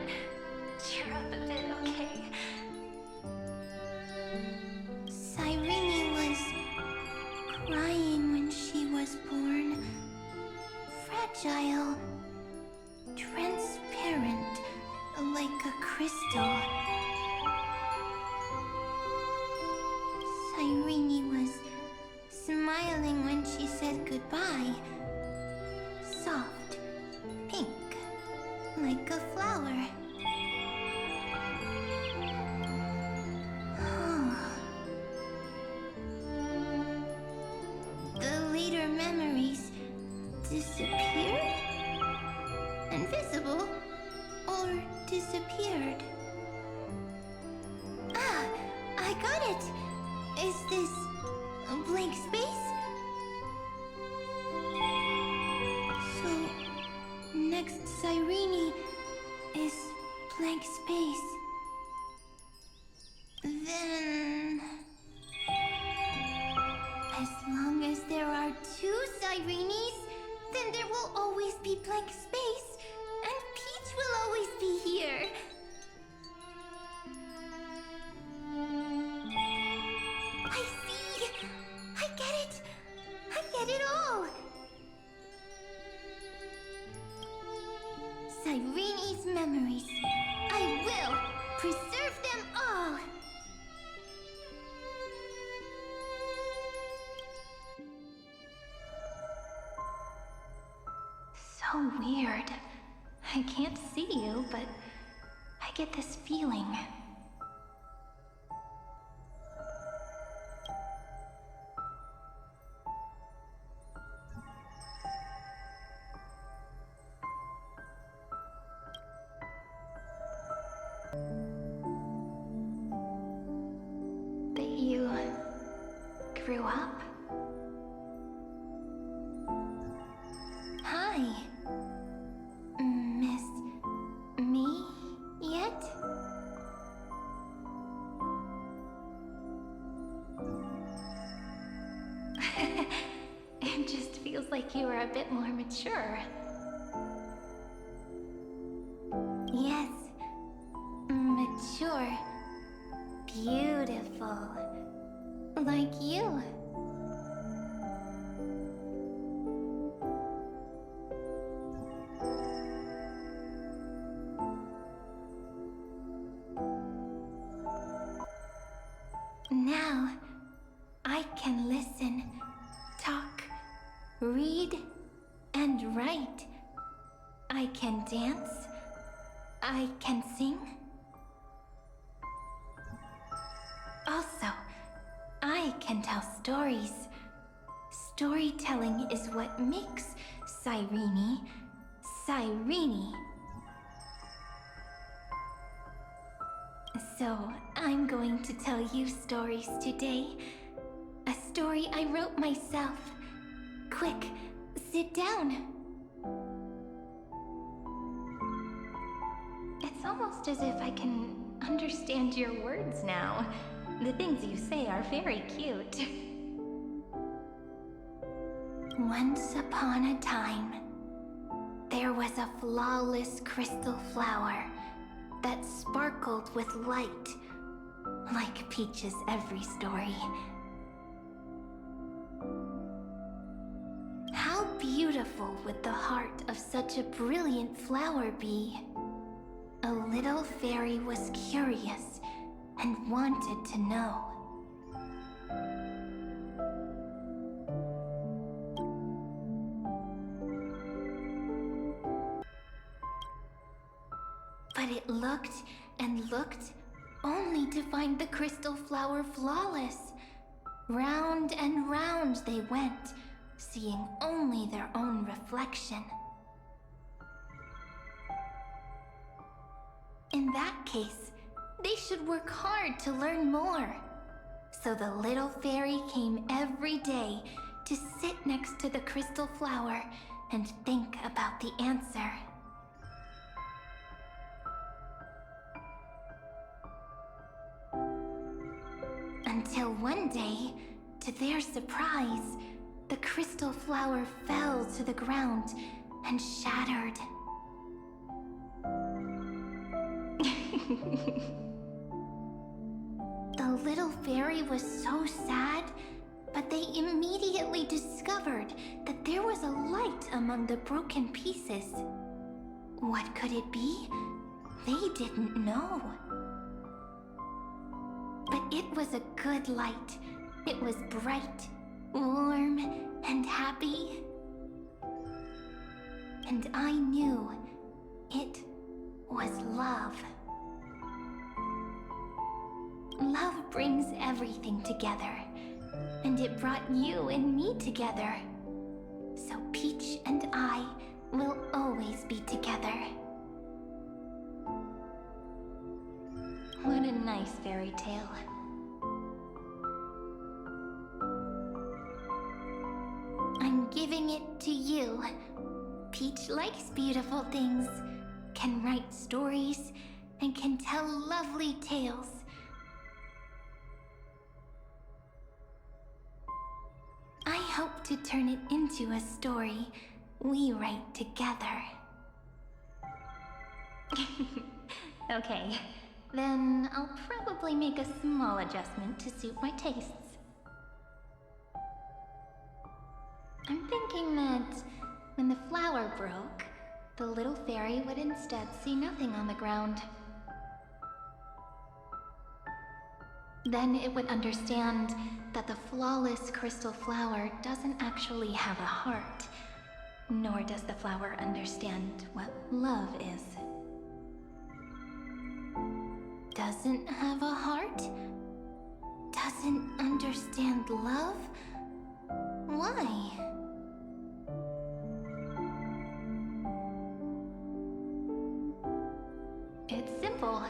cheer up a bit, okay? Cyrene was crying when she was born. Fragile, transparent, like a crystal. Cyrene was smiling when she said goodbye. Soft, pink, like a flower. The later memories disappeared? Invisible? Or disappeared? Ah, I got it! Is this a blank space? So, next Cyrene is blank space. Then... as long as there are two Cyrenes, then there will always be blank space, and Peach will always be here. I see! I get it! I get it all! Cyrene's memories. I will preserve them all! So weird. I can't see you, but I get this feeling. That you grew up? Hi. Miss me yet? It just feels like you are a bit more mature. Yes. Mature. Beautiful. Like you. Now, I can listen, talk, read, and write. I can dance. I can sing. Also, I can tell stories. Storytelling is what makes Cyrene, Cyrene. So, I'm going to tell you stories today. A story I wrote myself. Quick, sit down. It's almost as if I can understand your words now. The things you say are very cute. Once upon a time, there was a flawless crystal flower that sparkled with light, like Peach's every story. How beautiful would the heart of such a brilliant flower be? A little fairy was curious and wanted to know. and looked, only to find the crystal flower flawless. Round and round they went, seeing only their own reflection. In that case, they should work hard to learn more. So the little fairy came every day to sit next to the crystal flower and think about the answer. Until one day, to their surprise, the crystal flower fell to the ground and shattered. The little fairy was so sad, but they immediately discovered that there was a light among the broken pieces. What could it be? They didn't know. But it was a good light. It was bright, warm, and happy. And I knew it was love. Love brings everything together, and it brought you and me together. So Peach and I will always be together. What a nice fairy tale. I'm giving it to you. Peach likes beautiful things, can write stories, and can tell lovely tales. I hope to turn it into a story we write together. Okay, then I'll probably make a small adjustment to suit my tastes. I'm thinking that when the flower broke, the little fairy would instead see nothing on the ground. Then it would understand that the flawless crystal flower doesn't actually have a heart, nor does the flower understand what love is. Doesn't have a heart? Doesn't understand love? Why? It's simple.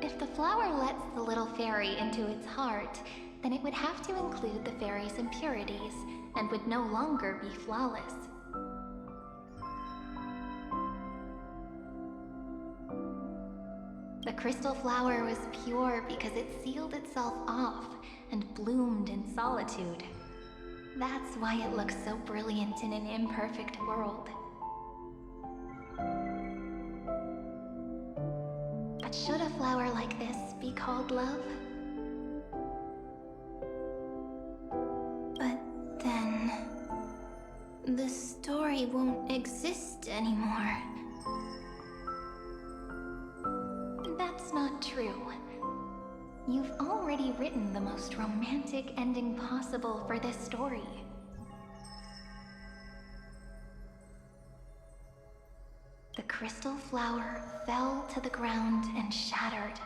If the flower lets the little fairy into its heart, then it would have to include the fairy's impurities, and would no longer be flawless. The crystal flower was pure because it sealed itself off and bloomed in solitude. That's why it looks so brilliant in an imperfect world. But should a flower like this be called love? But then the story won't exist anymore. That's not true. You've already written the most romantic ending possible for this story. The crystal flower fell to the ground and shattered.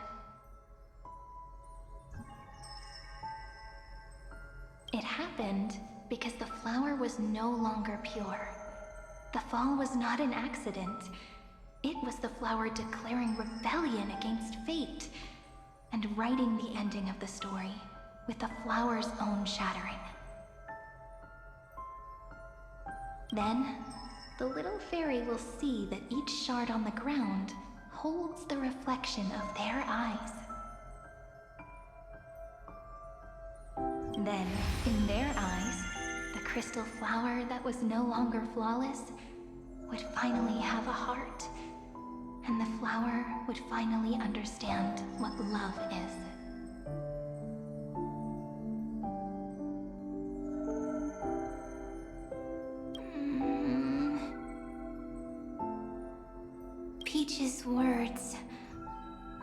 It happened because the flower was no longer pure. The fall was not an accident. It was the flower declaring rebellion against fate and writing the ending of the story with the flower's own shattering. Then, the little fairy will see that each shard on the ground holds the reflection of their eyes. Then, in their eyes, the crystal flower that was no longer flawless would finally have a heart, and the flower would finally understand what love is. Peach's words,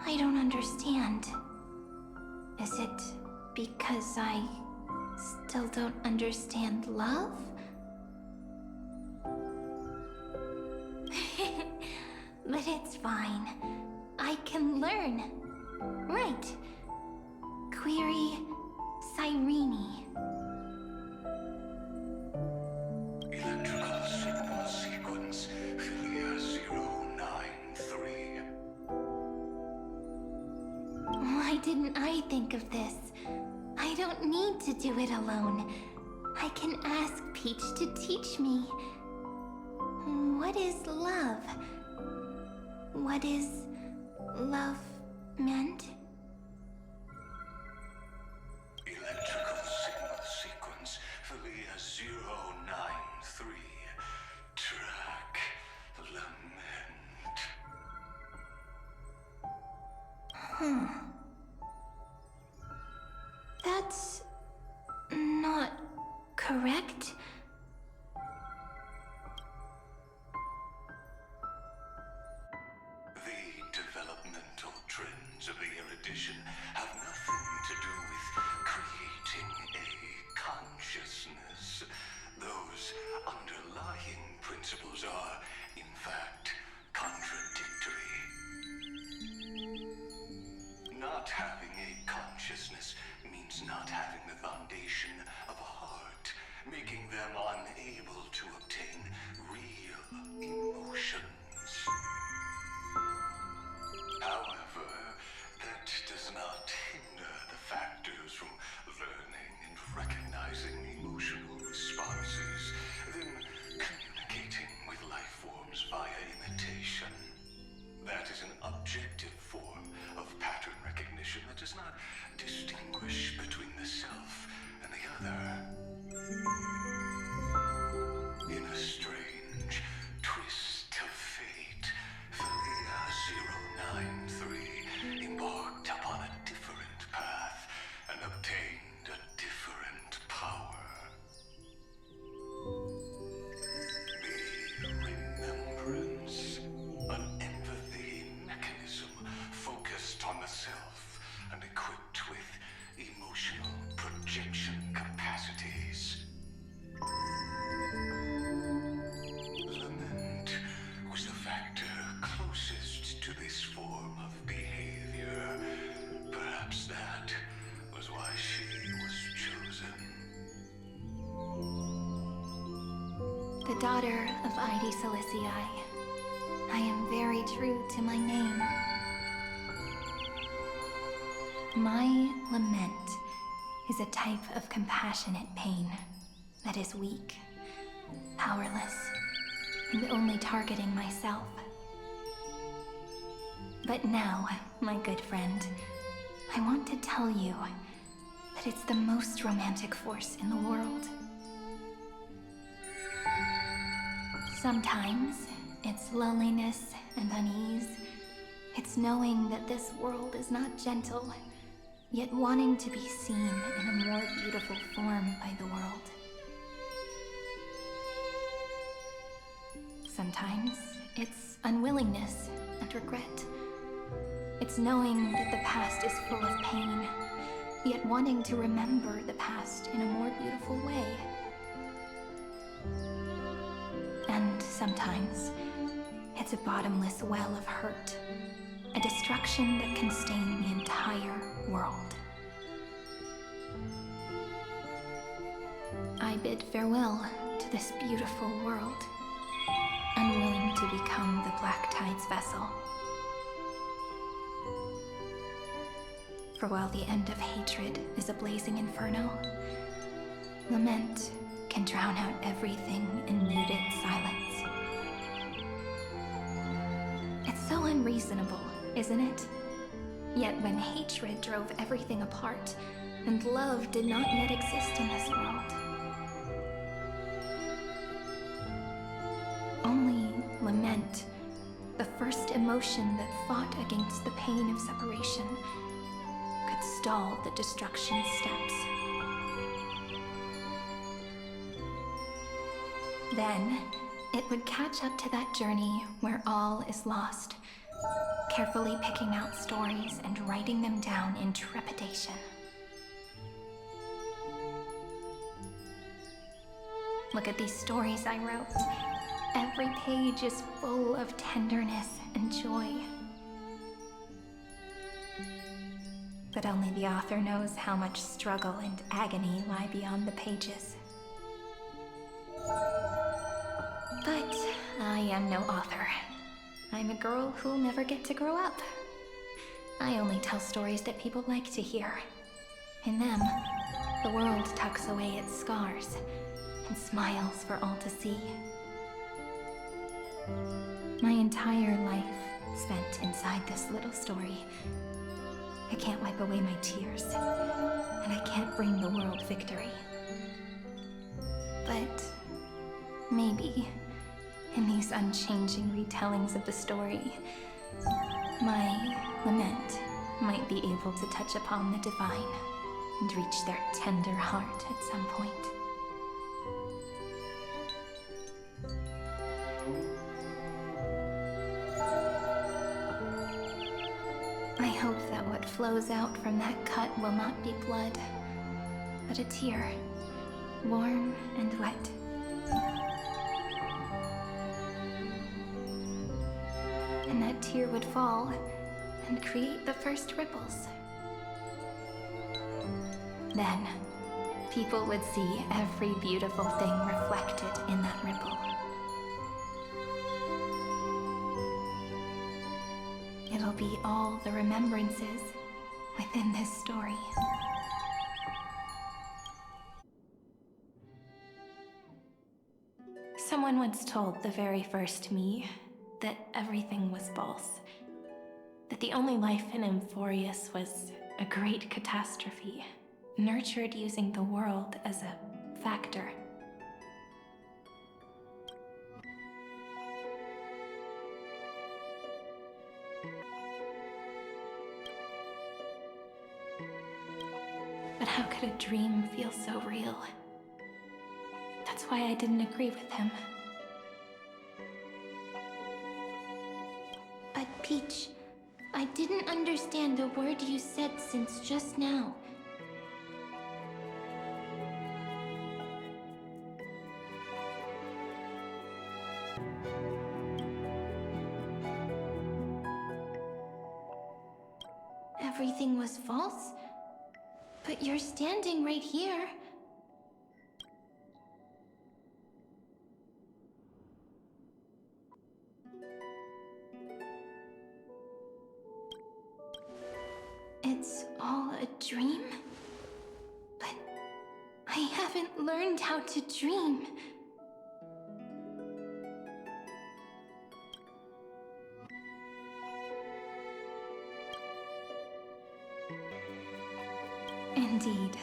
I don't understand. Is it because I still don't understand love? But it's fine. I can learn. Right. Query Cyrene. Electrical signal sequence Philia 093. Why didn't I think of this? I don't need to do it alone. I can ask Peach to teach me. What is love? What is love meant? Electrical signal sequence Philia 093. Track lament. That's not correct. The developmental trends of the erudition have nothing to do with creating a consciousness. Those underlying principles are, in fact, contradictory. Not having a consciousness means not having the foundation of a heart, making them unable to obtain real emotions. However, that does not hinder the factors from learning and recognizing emotional responses, then communicating with life forms via imitation. That is an objective form of pattern recognition that does not distinguish between the self and the other. In a strange twist of fate, Philia 093 embarked upon a different path and obtained a different power. The remembrance, an empathy mechanism focused on the self and equipped with emotional projection capacities. Lament was the factor closest to this form of behavior. Perhaps that was why she was chosen. The daughter of Ide Silicii. I am very true to my name. My lament is a type of compassionate pain that is weak, powerless, and only targeting myself. But now, my good friend, I want to tell you that it's the most romantic force in the world. Sometimes it's loneliness and unease. It's knowing that this world is not gentle, yet wanting to be seen in a more beautiful form by the world. Sometimes it's unwillingness and regret. It's knowing that the past is full of pain, yet wanting to remember the past in a more beautiful way. And sometimes it's a bottomless well of hurt, a destruction that can stain the entire world. I bid farewell to this beautiful world, unwilling to become the Black Tide's vessel. For while the end of hatred is a blazing inferno, lament can drown out everything in muted silence. It's so unreasonable, isn't it? Yet when hatred drove everything apart, and love did not yet exist in this world, only lament, the first emotion that fought against the pain of separation, could stall the destruction steps. Then, it would catch up to that journey where all is lost, carefully picking out stories and writing them down in trepidation. Look at these stories I wrote. Every page is full of tenderness and joy. But only the author knows how much struggle and agony lie beyond the pages. But I am no author. I'm a girl who'll never get to grow up. I only tell stories that people like to hear. In them, the world tucks away its scars and smiles for all to see. My entire life spent inside this little story. I can't wipe away my tears, and I can't bring the world victory. But maybe, in these unchanging retellings of the story, my lament might be able to touch upon the divine and reach their tender heart at some point. I hope that what flows out from that cut will not be blood, but a tear, warm and wet. And that tear would fall and create the first ripples. Then, people would see every beautiful thing reflected in that ripple. It'll be all the remembrances within this story. Someone once told the very first me that everything was false. That the only life in Amfореus was a great catastrophe, nurtured using the world as a factor. But how could a dream feel so real? That's why I didn't agree with him. But Peach, I didn't understand a word you said since just now. Everything was false? But you're standing right here. It's all a dream? But I haven't learned how to dream. Indeed.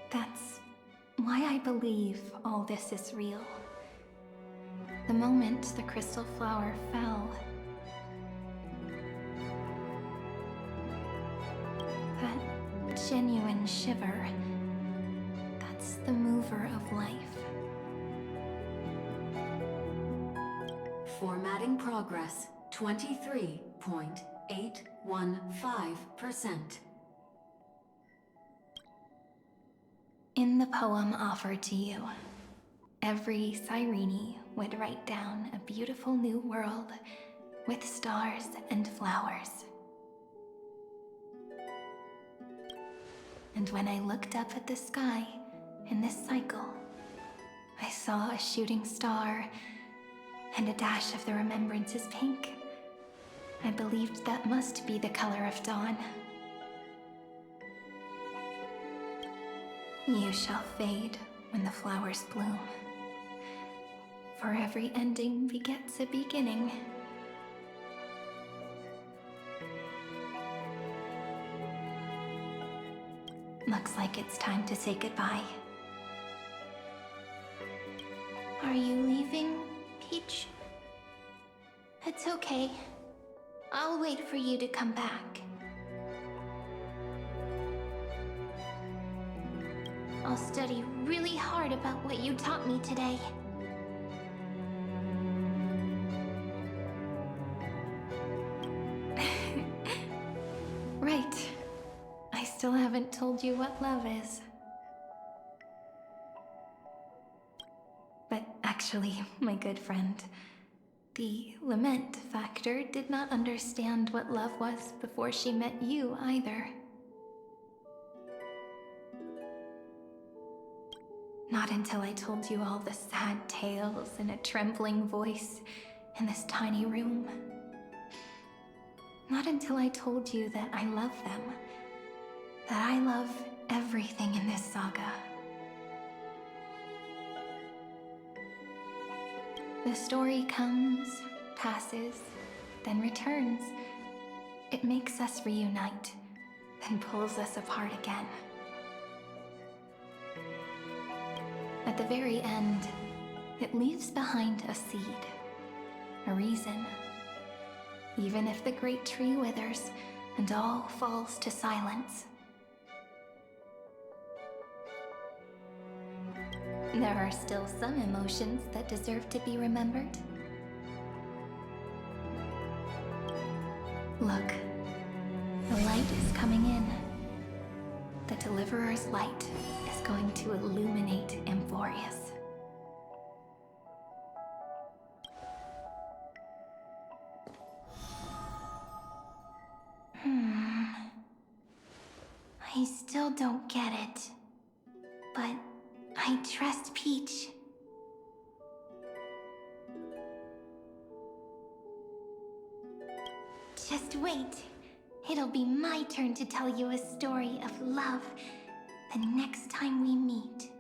That's why I believe all this is real. The moment the crystal flower fell, that genuine shiver, that's the mover of life. Formatting progress, 23.815%. In the poem offered to you, every Cyrene would write down a beautiful new world with stars and flowers. And when I looked up at the sky in this cycle, I saw a shooting star and a dash of the remembrances pink. I believed that must be the color of dawn. You shall fade when the flowers bloom. For every ending begets a beginning. Looks like it's time to say goodbye. Are you leaving, Peach? It's okay. I'll wait for you to come back. I'll study really hard about what you taught me today. Right. I still haven't told you what love is. But actually, my good friend, the lament factor did not understand what love was before she met you either. Not until I told you all the sad tales in a trembling voice in this tiny room. Not until I told you that I love them. That I love everything in this saga. The story comes, passes, then returns. It makes us reunite, then pulls us apart again. At the very end, it leaves behind a seed, a reason. Even if the great tree withers and all falls to silence. There are still some emotions that deserve to be remembered. Look, the light is coming in. The Deliverer's light is going to illuminate Amfореus. I still don't get it, but I trust Peach. Just wait. It'll be my turn to tell you a story of love the next time we meet.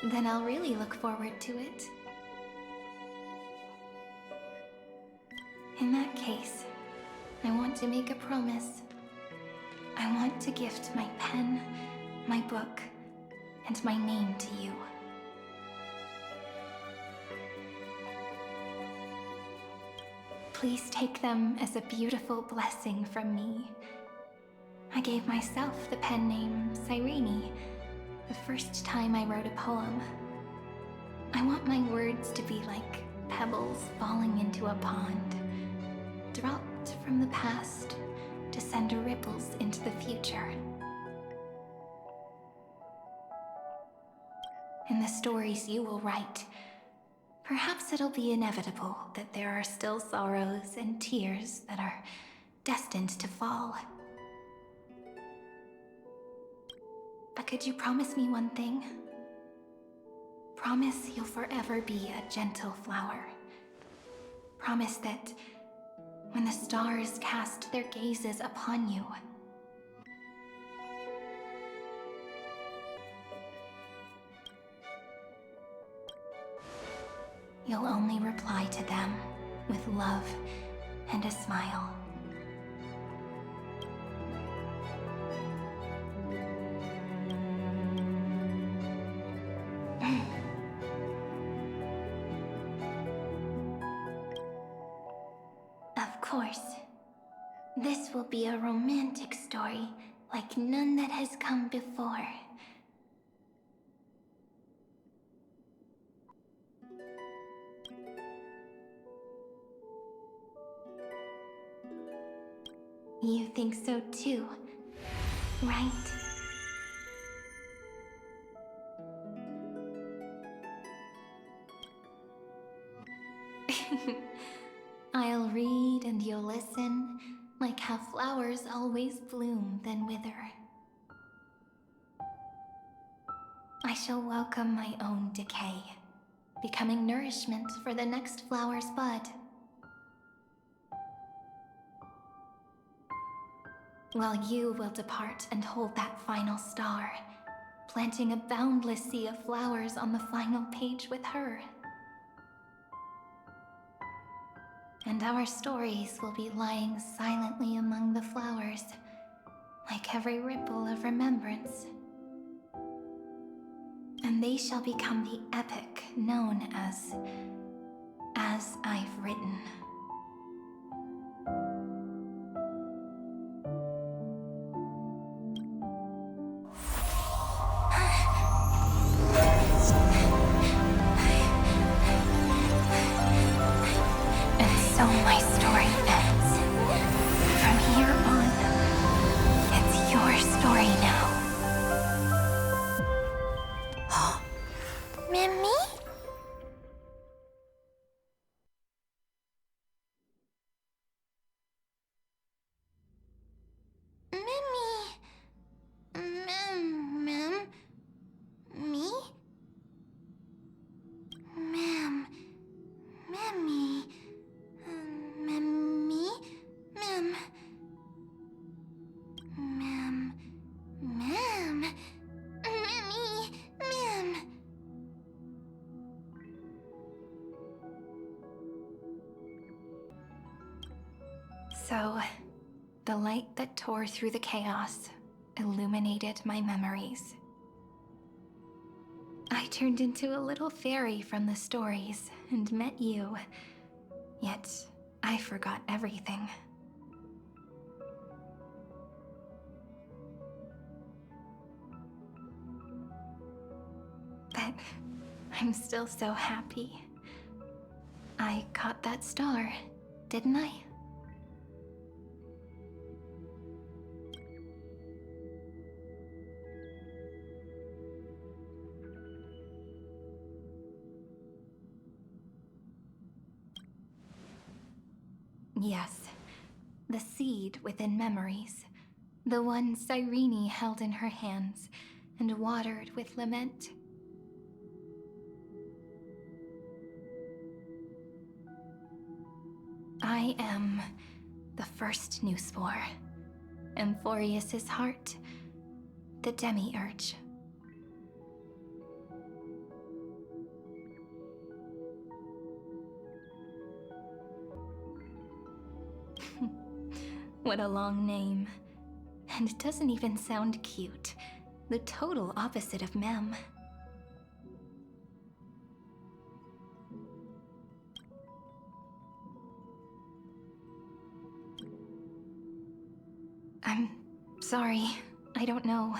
Then I'll really look forward to it. In that case, I want to make a promise. I want to gift my pen, my book, and my name to you. Please take them as a beautiful blessing from me. I gave myself the pen name Cyrene the first time I wrote a poem. I want my words to be like pebbles falling into a pond, dropped from the past to send ripples into the future. In the stories you will write, perhaps it'll be inevitable that there are still sorrows and tears that are destined to fall. But could you promise me one thing? Promise you'll forever be a gentle flower. Promise that when the stars cast their gazes upon you, you'll only reply to them with love and a smile. Of course, this will be a romantic story like none that has come before. You think so too, right? I'll read and you'll listen, like how flowers always bloom then wither. I shall welcome my own decay, becoming nourishment for the next flower's bud. While you will depart and hold that final star, planting a boundless sea of flowers on the final page with her. And our stories will be lying silently among the flowers, like every ripple of remembrance. And they shall become the epic known as I've Written. So my story ends. From here on, it's your story now. Mimi? So, the light that tore through the chaos illuminated my memories. I turned into a little fairy from the stories and met you, yet I forgot everything. But I'm still so happy. I caught that star, didn't I? Yes, the seed within memories, the one Cyrene held in her hands and watered with lament. I am the first new spore, Amforeus' heart, the demiurge. What a long name. And it doesn't even sound cute. The total opposite of Mem. I'm sorry. I don't know.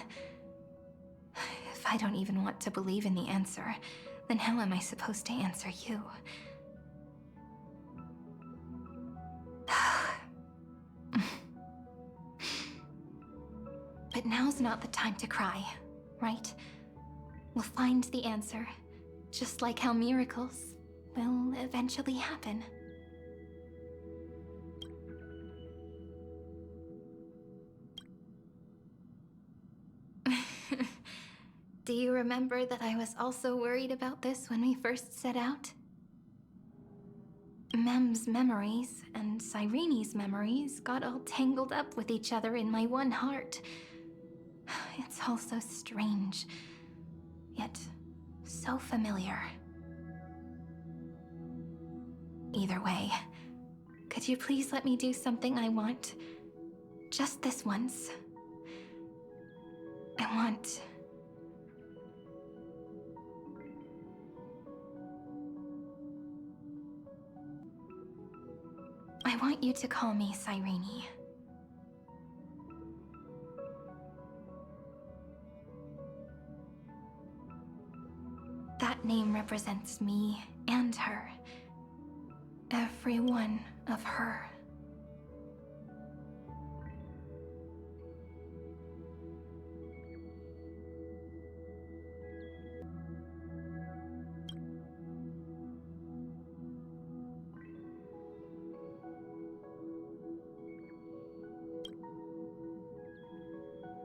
If I don't even want to believe in the answer, then how am I supposed to answer you? But now's not the time to cry, right? We'll find the answer, just like how miracles will eventually happen. Do you remember that I was also worried about this when we first set out? Mem's memories and Cyrene's memories got all tangled up with each other in my one heart. It's all so strange, yet so familiar. Either way, could you please let me do something I want? Just this once. I want you to call me Cyrene. That name represents me and her. Every one of her.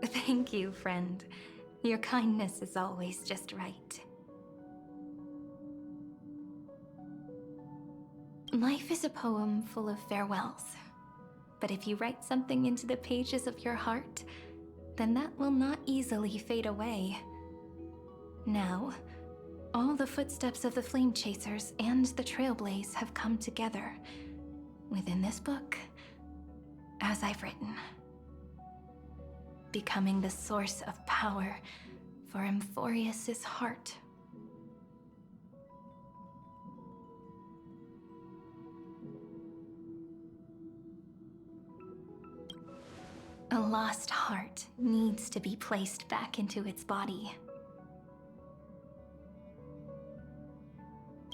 Thank you, friend. Your kindness is always just right. Life is a poem full of farewells. But if you write something into the pages of your heart, then that will not easily fade away. Now, all the footsteps of the Flame Chasers and the Trailblaze have come together within this book, as I've written, becoming the source of power for Amforeus' heart. A lost heart needs to be placed back into its body.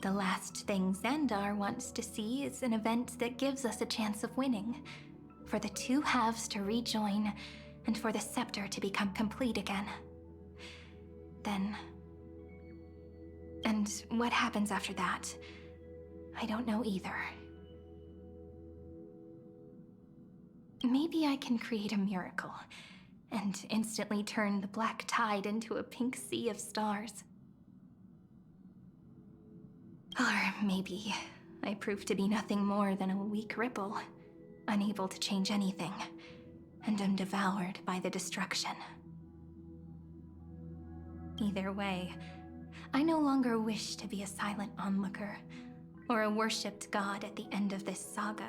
The last thing Xandar wants to see is an event that gives us a chance of winning, for the two halves to rejoin, and for the scepter to become complete again. Then... and what happens after that, I don't know either. Maybe I can create a miracle, and instantly turn the black tide into a pink sea of stars. Or maybe I prove to be nothing more than a weak ripple, unable to change anything, and am devoured by the destruction. Either way, I no longer wish to be a silent onlooker, or a worshipped god at the end of this saga.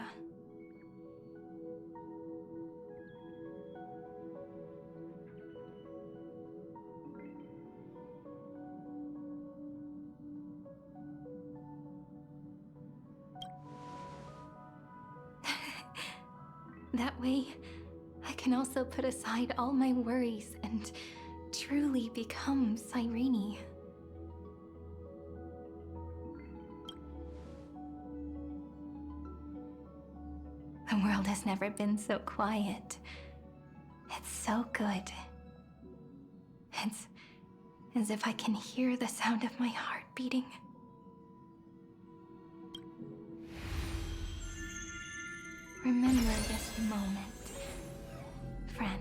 That way, I can also put aside all my worries and truly become Cyrene. The world has never been so quiet. It's so good. It's as if I can hear the sound of my heart beating. Remember this moment, friend.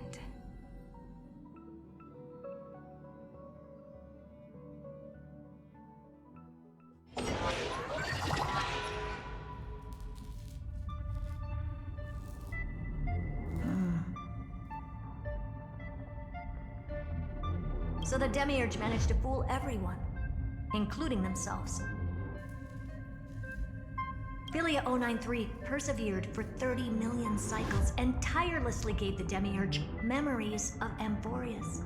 So the Demiurge managed to fool everyone, including themselves. Philia 093 persevered for 30 million cycles and tirelessly gave the Demiurge memories of Amfореus.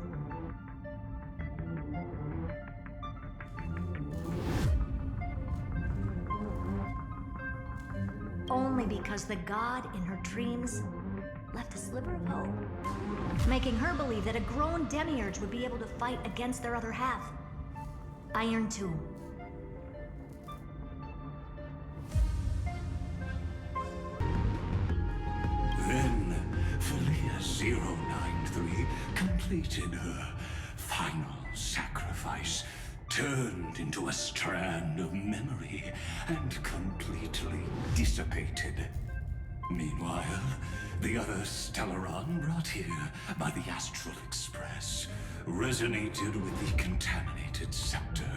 Only because the god in her dreams left a sliver of hope, making her believe that a grown Demiurge would be able to fight against their other half, Iron Tomb. Then, Philia 093 completed her final sacrifice, turned into a strand of memory, and completely dissipated. Meanwhile, the other Stellaron brought here by the Astral Express resonated with the contaminated scepter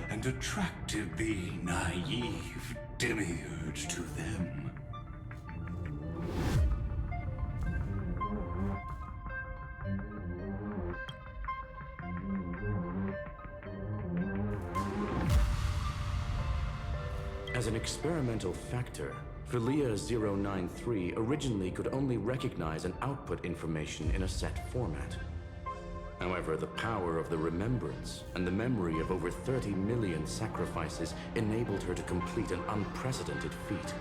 and attracted the naive Demiurge to them. As an experimental factor, Philia 093 originally could only recognize and output information in a set format. However, the power of the remembrance and the memory of over 30 million sacrifices enabled her to complete an unprecedented feat.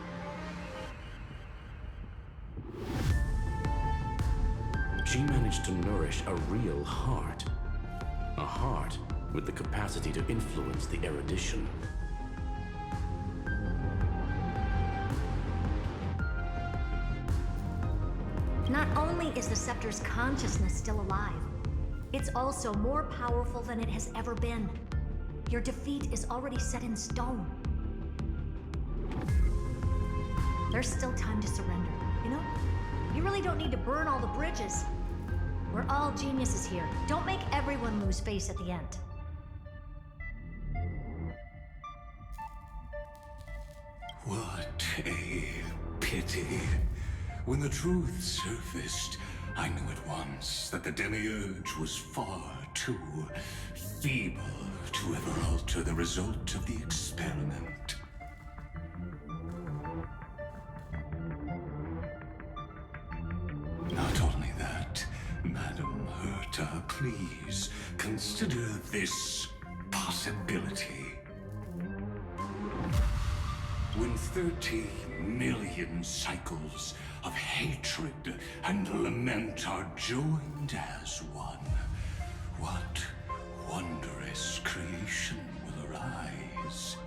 She managed to nourish a real heart. A heart with the capacity to influence the erudition. Not only is the scepter's consciousness still alive, it's also more powerful than it has ever been. Your defeat is already set in stone. There's still time to surrender, you know? You really don't need to burn all the bridges. We're all geniuses here. Don't make everyone lose face at the end. What a pity. When the truth surfaced, I knew at once that the Demiurge was far too feeble to ever alter the result of the experiment. Not only that, Madam Herta, please consider this possibility. When 30 million cycles of hatred and lament are joined as one, what wondrous creation will arise?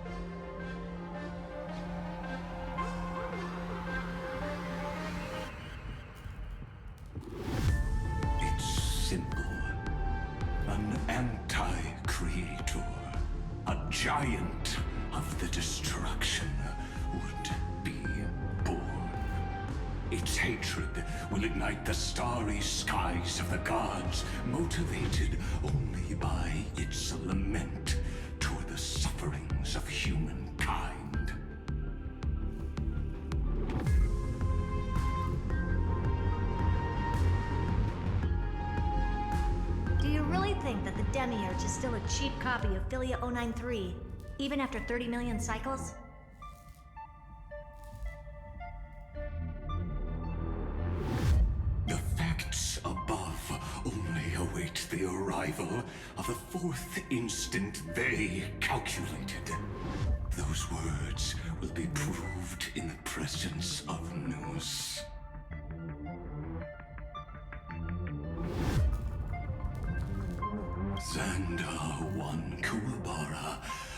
It's simple. An anti-creator, a giant of the destruction, would be born. Its hatred will ignite the starry skies of the gods, motivated only by its lament toward the sufferings of humankind. Do you really think that the Demiurge is still a cheap copy of Philia 093, even after 30 million cycles? The facts above only await the arrival of the fourth instant they calculated. Those words will be proved in the presence of Nous.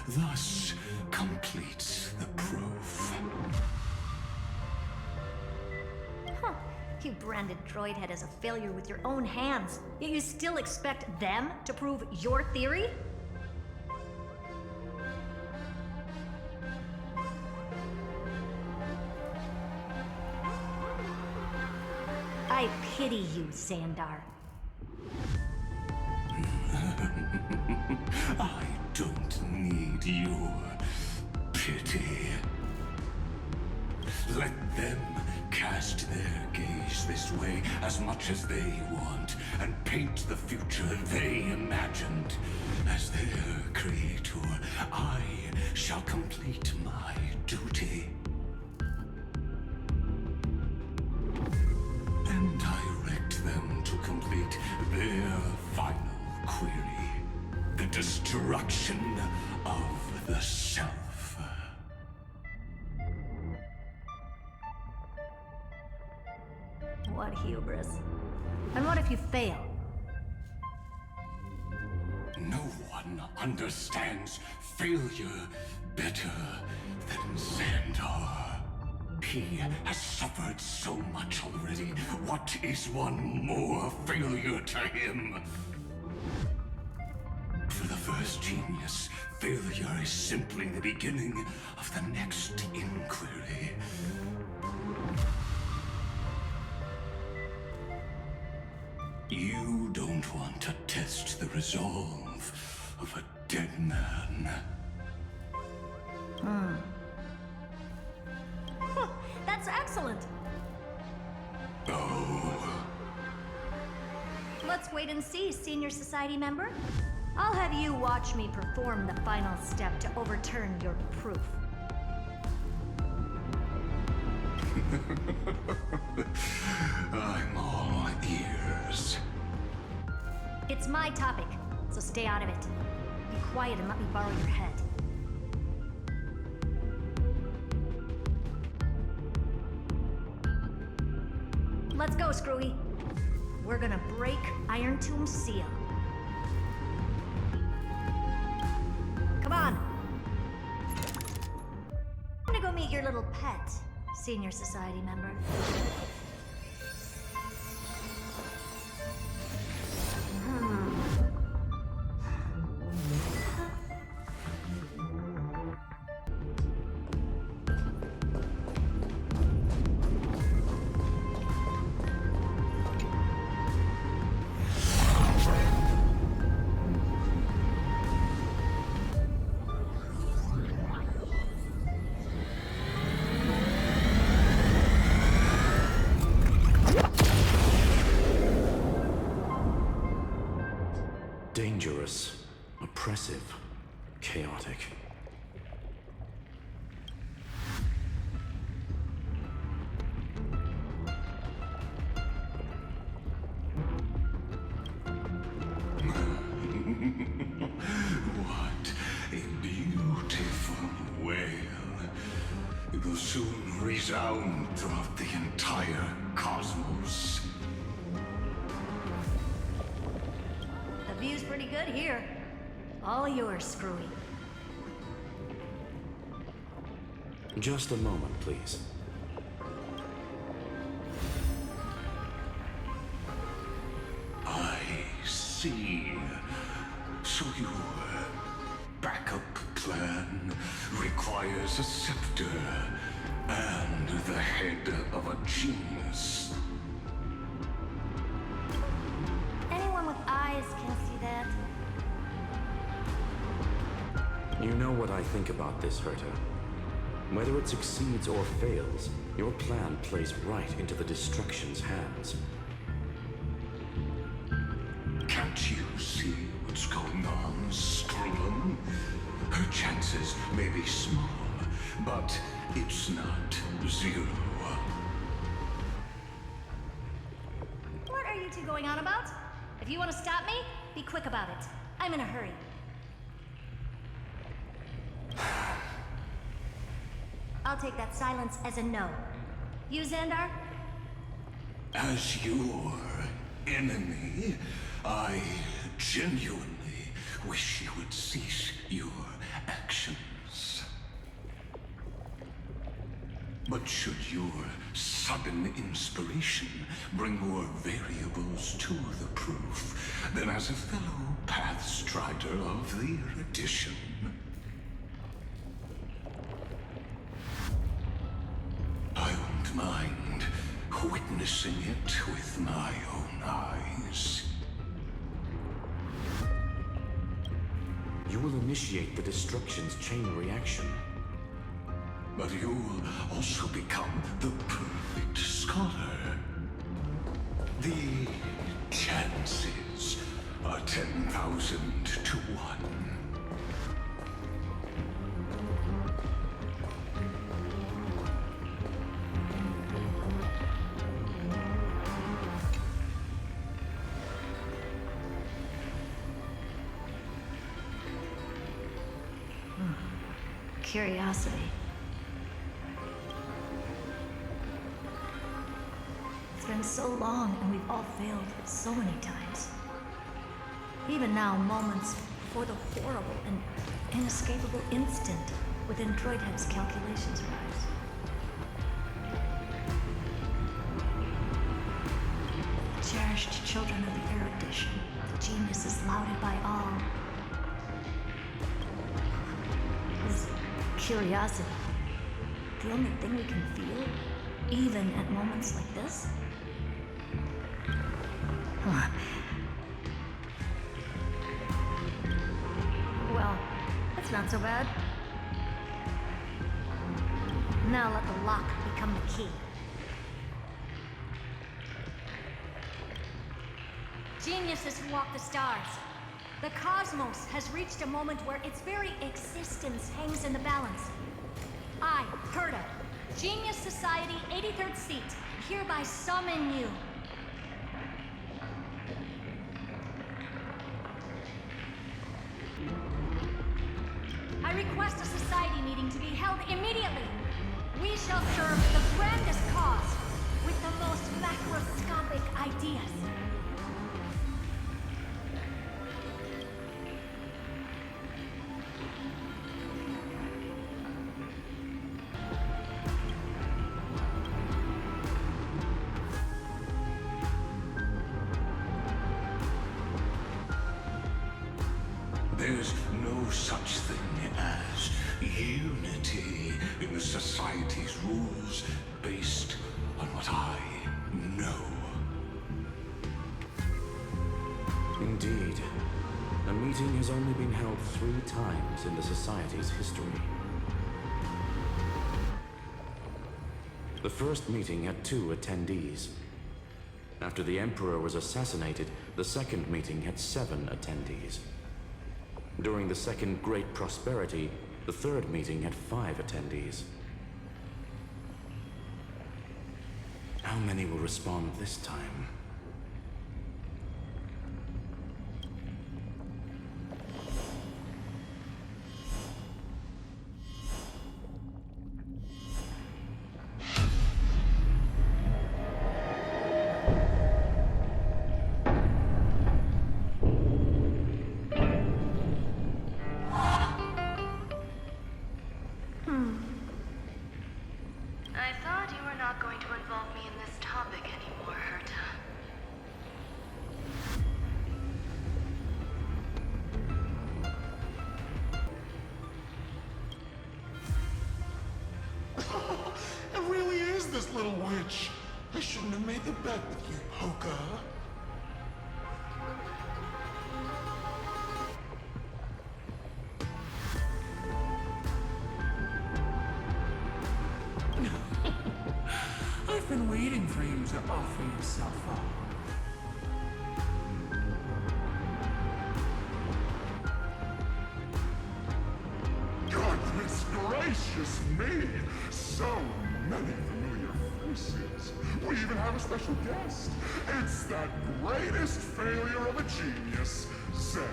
thus completes the proof. Huh. You branded Droidhead as a failure with your own hands, yet you still expect them to prove your theory? I pity you, Xandar. I don't need your pity. Let them cast their gaze this way as much as they want, and paint the future they imagined. As their creator, I shall complete my duty. And direct them to complete their final query. The destruction of the self. What hubris. And what if you fail? No one understands failure better than Xandar. He has suffered so much already. What is one more failure to him? For the first genius, failure is simply the beginning of the next inquiry. You don't want to test the resolve of a dead man. That's excellent. Oh. Let's wait and see, Senior Society member. I'll have you watch me perform the final step to overturn your proof. I'm all ears. It's my topic, so stay out of it. Be quiet and let me borrow your head. Let's go, Screwy. We're gonna break Iron Tomb's seal. Come on. I'm gonna go meet your little pet, Senior Society member. Dangerous, oppressive, chaotic. What a beautiful wail. It will soon resound throughout the entire cosmos. The view's pretty good here. All yours, Screwy. Just a moment, please. I see. So your backup plan requires a scepter and the head of a genius. Anyone with eyes can see that. You know what I think about this, Herta. Whether it succeeds or fails, your plan plays right into the destruction's hands. Can't you see what's going on, Scrollum? Her chances may be small, but it's not zero. What are you two going on about? If you want to stop me, be quick about it. I'm in a hurry. I'll take that silence as a no. You, Xandar? As your enemy, I genuinely wish you would cease your actions. But should your sudden inspiration bring more variables to the proof, then as a fellow pathstrider of the erudition, I won't mind witnessing it with my own eyes. You will initiate the destruction's chain reaction. But you'll also become the perfect scholar. The chances are 10,000 to 1. Curiosity. It's been so long, and we've all failed so many times. Even now, moments before the horrible and inescapable instant within Droidhead's calculations arise. The cherished children of the erudition, the geniuses lauded by all. Is curiosity the only thing we can feel, even at moments like this? Huh. Well, that's not so bad. Now let the lock become the key. Geniuses who walk the stars. The cosmos has reached a moment where its very existence hangs in the balance. I, Herta, Genius Society 83rd seat, hereby summon you. I request a society meeting to be held immediately. We shall serve the grandest cause with the most macroscopic ideas. There's no such thing as unity in the Society's rules based on what I know. Indeed. A meeting has only been held 3 times in the Society's history. The first meeting had 2 attendees. After the Emperor was assassinated, the second meeting had 7 attendees. During the Second Great Prosperity, the third meeting had 5 attendees. How many will respond this time? This little witch. I shouldn't have made the bet with you, Poka. I've been waiting for you to offer yourself up. Goodness gracious me! So many familiar faces. We even have a special guest. It's that greatest failure of a genius, Zara.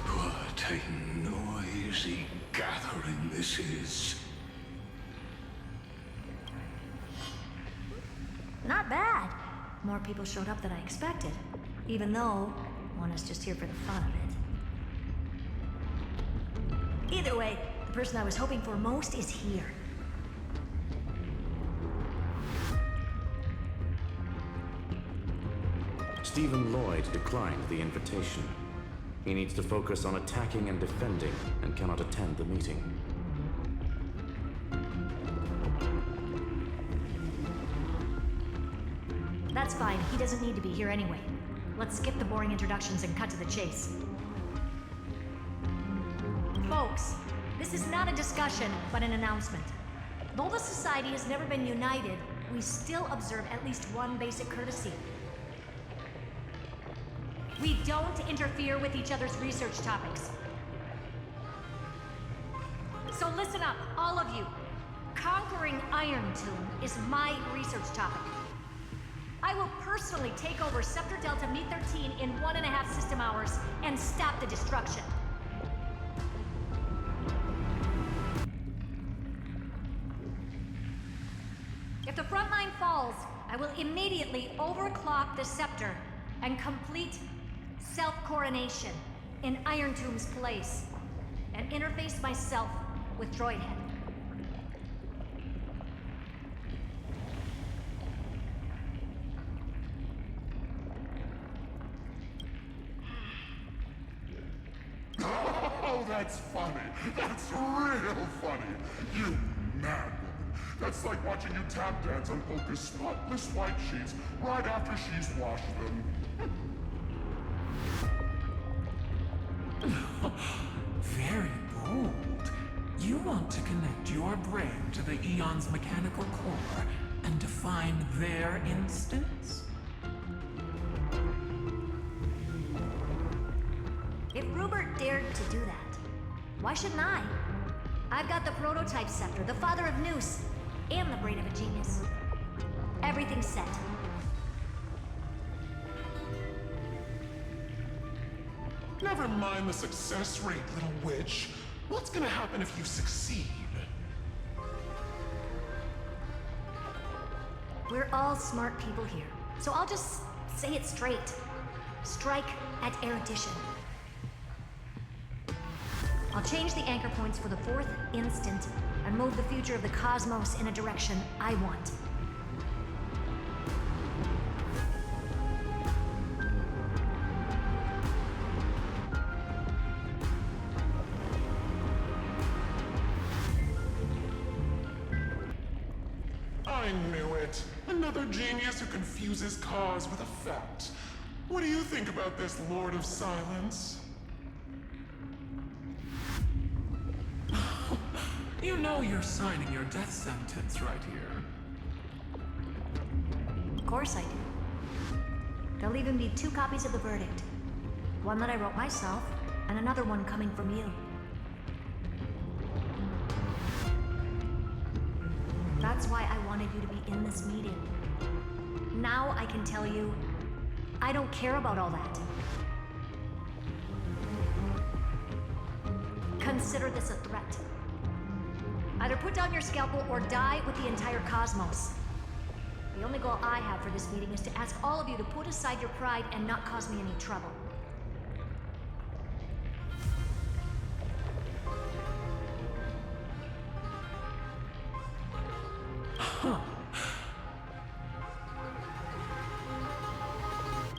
What a noisy gathering this is. Not bad. more people showed up than I expected. Even though one is just here for the fun of it. Either way, the person I was hoping for most is here. Stephen Lloyd declined the invitation. He needs to focus on attacking and defending, and cannot attend the meeting. That's fine, he doesn't need to be here anyway. Let's skip the boring introductions and cut to the chase. Folks, this is not a discussion, but an announcement. Though the Society has never been united, we still observe at least one basic courtesy. We don't interfere with each other's research topics. So listen up, all of you. Conquering Iron Tomb is my research topic. I will personally take over Scepter Delta Me-13 in 1.5 system hours and stop the destruction. If the front line falls, I will immediately overclock the Scepter and complete self-coronation in Iron Tomb's place, and interface myself with Droidhead. Oh, that's funny. That's real funny. You mad woman. That's like watching you tap dance on Polka's spotless white sheets right after she's washed them. Very bold. You want to connect your brain to the Eon's mechanical core and define their instance? If Rupert dared to do that, why shouldn't I? I've got the prototype scepter, the father of Noose, and the brain of a genius. Everything's set. Never mind the success rate, little witch. What's gonna happen if you succeed? We're all smart people here, so I'll just say it straight. Strike at erudition. I'll change the anchor points for the 4th instant and move the future of the cosmos in a direction I want. I knew it. Another genius who confuses cause with effect. What do you think about this, Lord of Silence? You know you're signing your death sentence right here. Of course I do. There'll even be 2 copies of the verdict. One that I wrote myself, and another one coming from you. That's why I wanted you to be in this meeting. Now I can tell you, I don't care about all that. Consider this a threat. Either put down your scalpel or die with the entire cosmos. The only goal I have for this meeting is to ask all of you to put aside your pride and not cause me any trouble.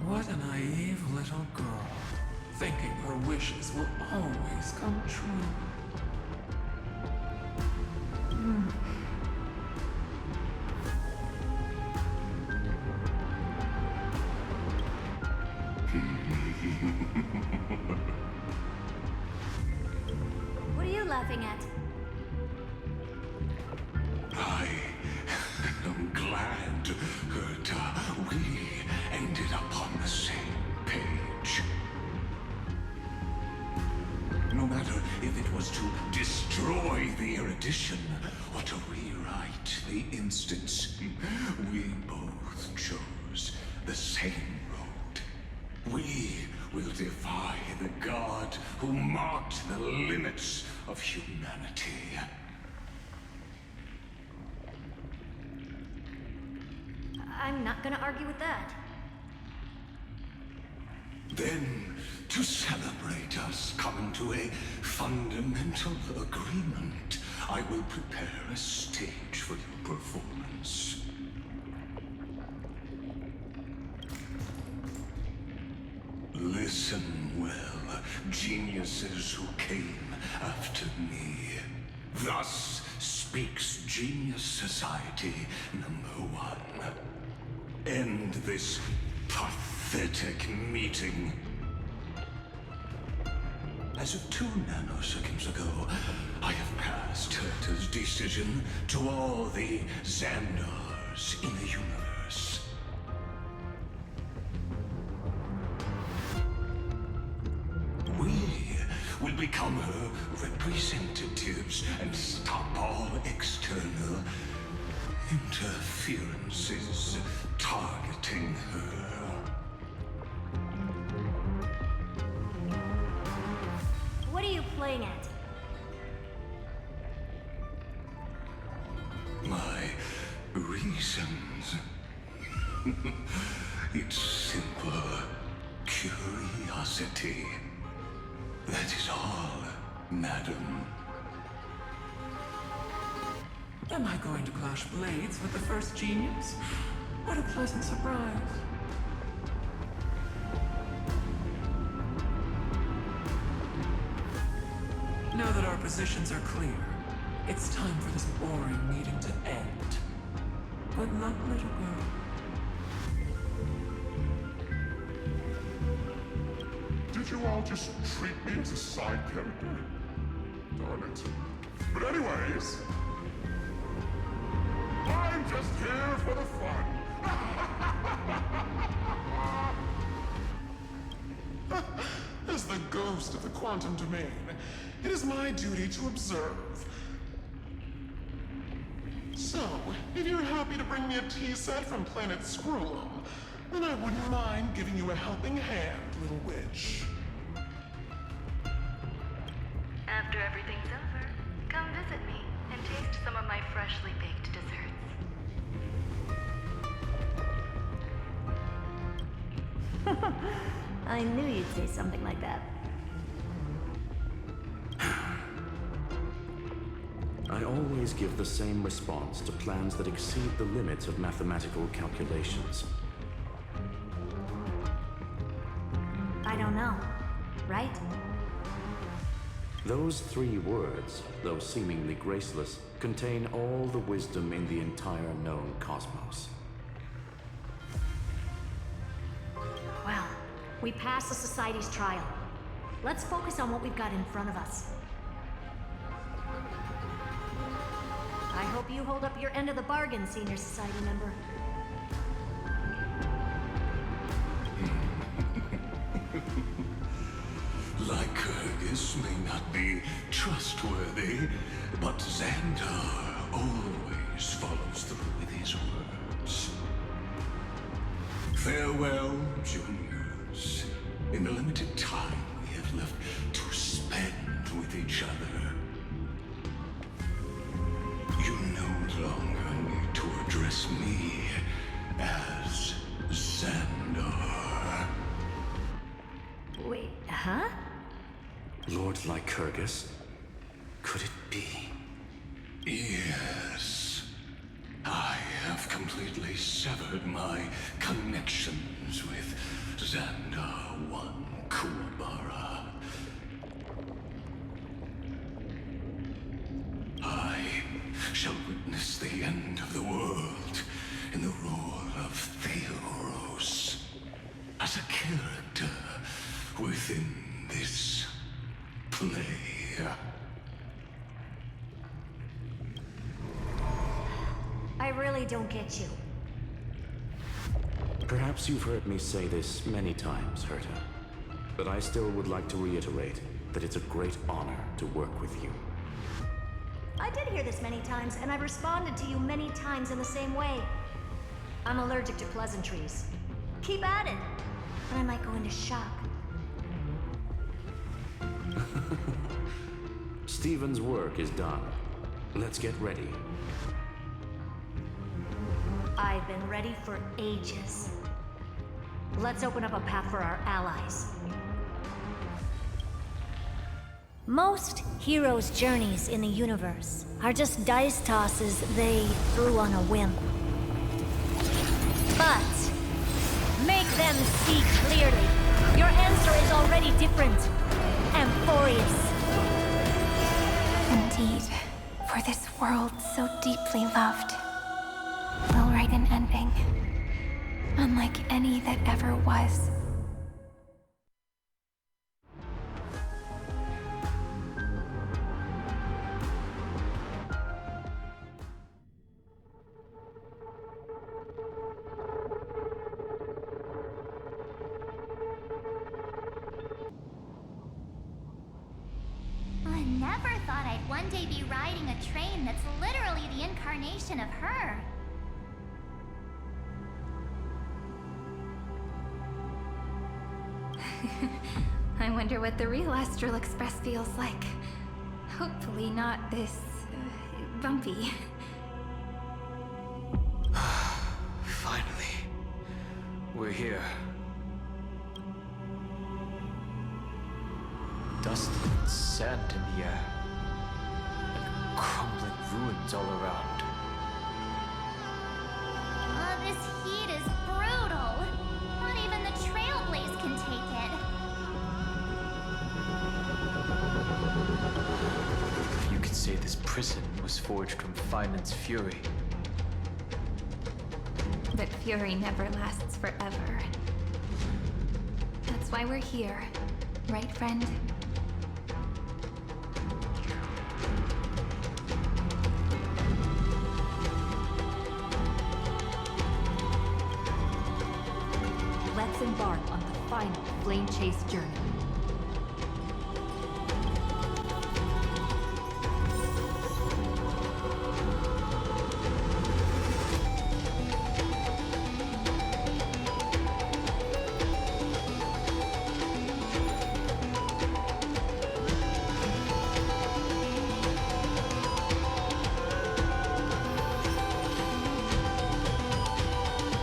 What a naive little girl, thinking her wishes will always come true. What are you laughing at? I am glad that we ended up on the same page. No matter if it was to destroy the erudition or to rewrite the instance, we both chose the same road. We will defy the god who marked the limits of humanity. I'm not gonna argue with that. Then, to celebrate us coming to a fundamental agreement, I will prepare a stage for your performance. Listen well, geniuses who came after me. Thus speaks Genius Society #1. End this pathetic meeting. As of 2 nanoseconds ago, I have passed Herta's decision to all the Xandars in the universe. We will become her representatives and stop all external interferences targeting her. What are you playing at? My reasons. It's simple curiosity. That is all, madam. Am I going to clash blades with the first genius? What a pleasant surprise. Now that our positions are clear, it's time for this boring meeting to end. Good luck, little girl. Did you all just treat me as a side character? Darn it. But anyways, I'm just here for the fun. As the ghost of the quantum domain, it is my duty to observe. So, if you're happy to bring me a tea set from planet Screw'em, then I wouldn't mind giving you a helping hand, little witch. After everything's over, come visit me and taste some of my freshly baked desserts. I knew you'd say something like that. I always give the same response to plans that exceed the limits of mathematical calculations. I don't know, right? Those 3 words, though seemingly graceless, contain all the wisdom in the entire known cosmos. Well, we passed the Society's trial. Let's focus on what we've got in front of us. I hope you hold up your end of the bargain, Senior Society member. Lycurgus may not be trustworthy, but Xandar always follows through with his words. Farewell, juniors. In the limited time we have left to spend with each other, you no longer need to address me as Xandar. Wait, huh? Lord Lycurgus? Could it be? Yes. I have completely severed my connections with Xandar 1 Kuwabara. I shall witness the end of the world in the role of Theoros, as a character within this play. I really don't get you. Perhaps you've heard me say this many times, Herta, but I still would like to reiterate that it's a great honor to work with you. I did hear this many times, and I've responded to you many times in the same way. I'm allergic to pleasantries. Keep at it, and I might go into shock. Stephen's work is done. Let's get ready. I've been ready for ages. Let's open up a path for our allies. Most heroes' journeys in the universe are just dice tosses they threw on a whim. But make them see clearly. Your answer is already different. Amfореus. Indeed, for this world so deeply loved, we'll write an ending, unlike any that ever was. I never thought I'd one day be riding a train that's literally the incarnation of her. I wonder what the real Astral Express feels like. Hopefully not this... bumpy. Finally. We're here. Dust and sand in the air. And crumbling ruins all around. This heat is brutal. Not even the Trailblaze can take it. You could say this prison was forged from Finan's fury. But fury never lasts forever. That's why we're here. Right, friend? Let's embark on the final flame chase journey.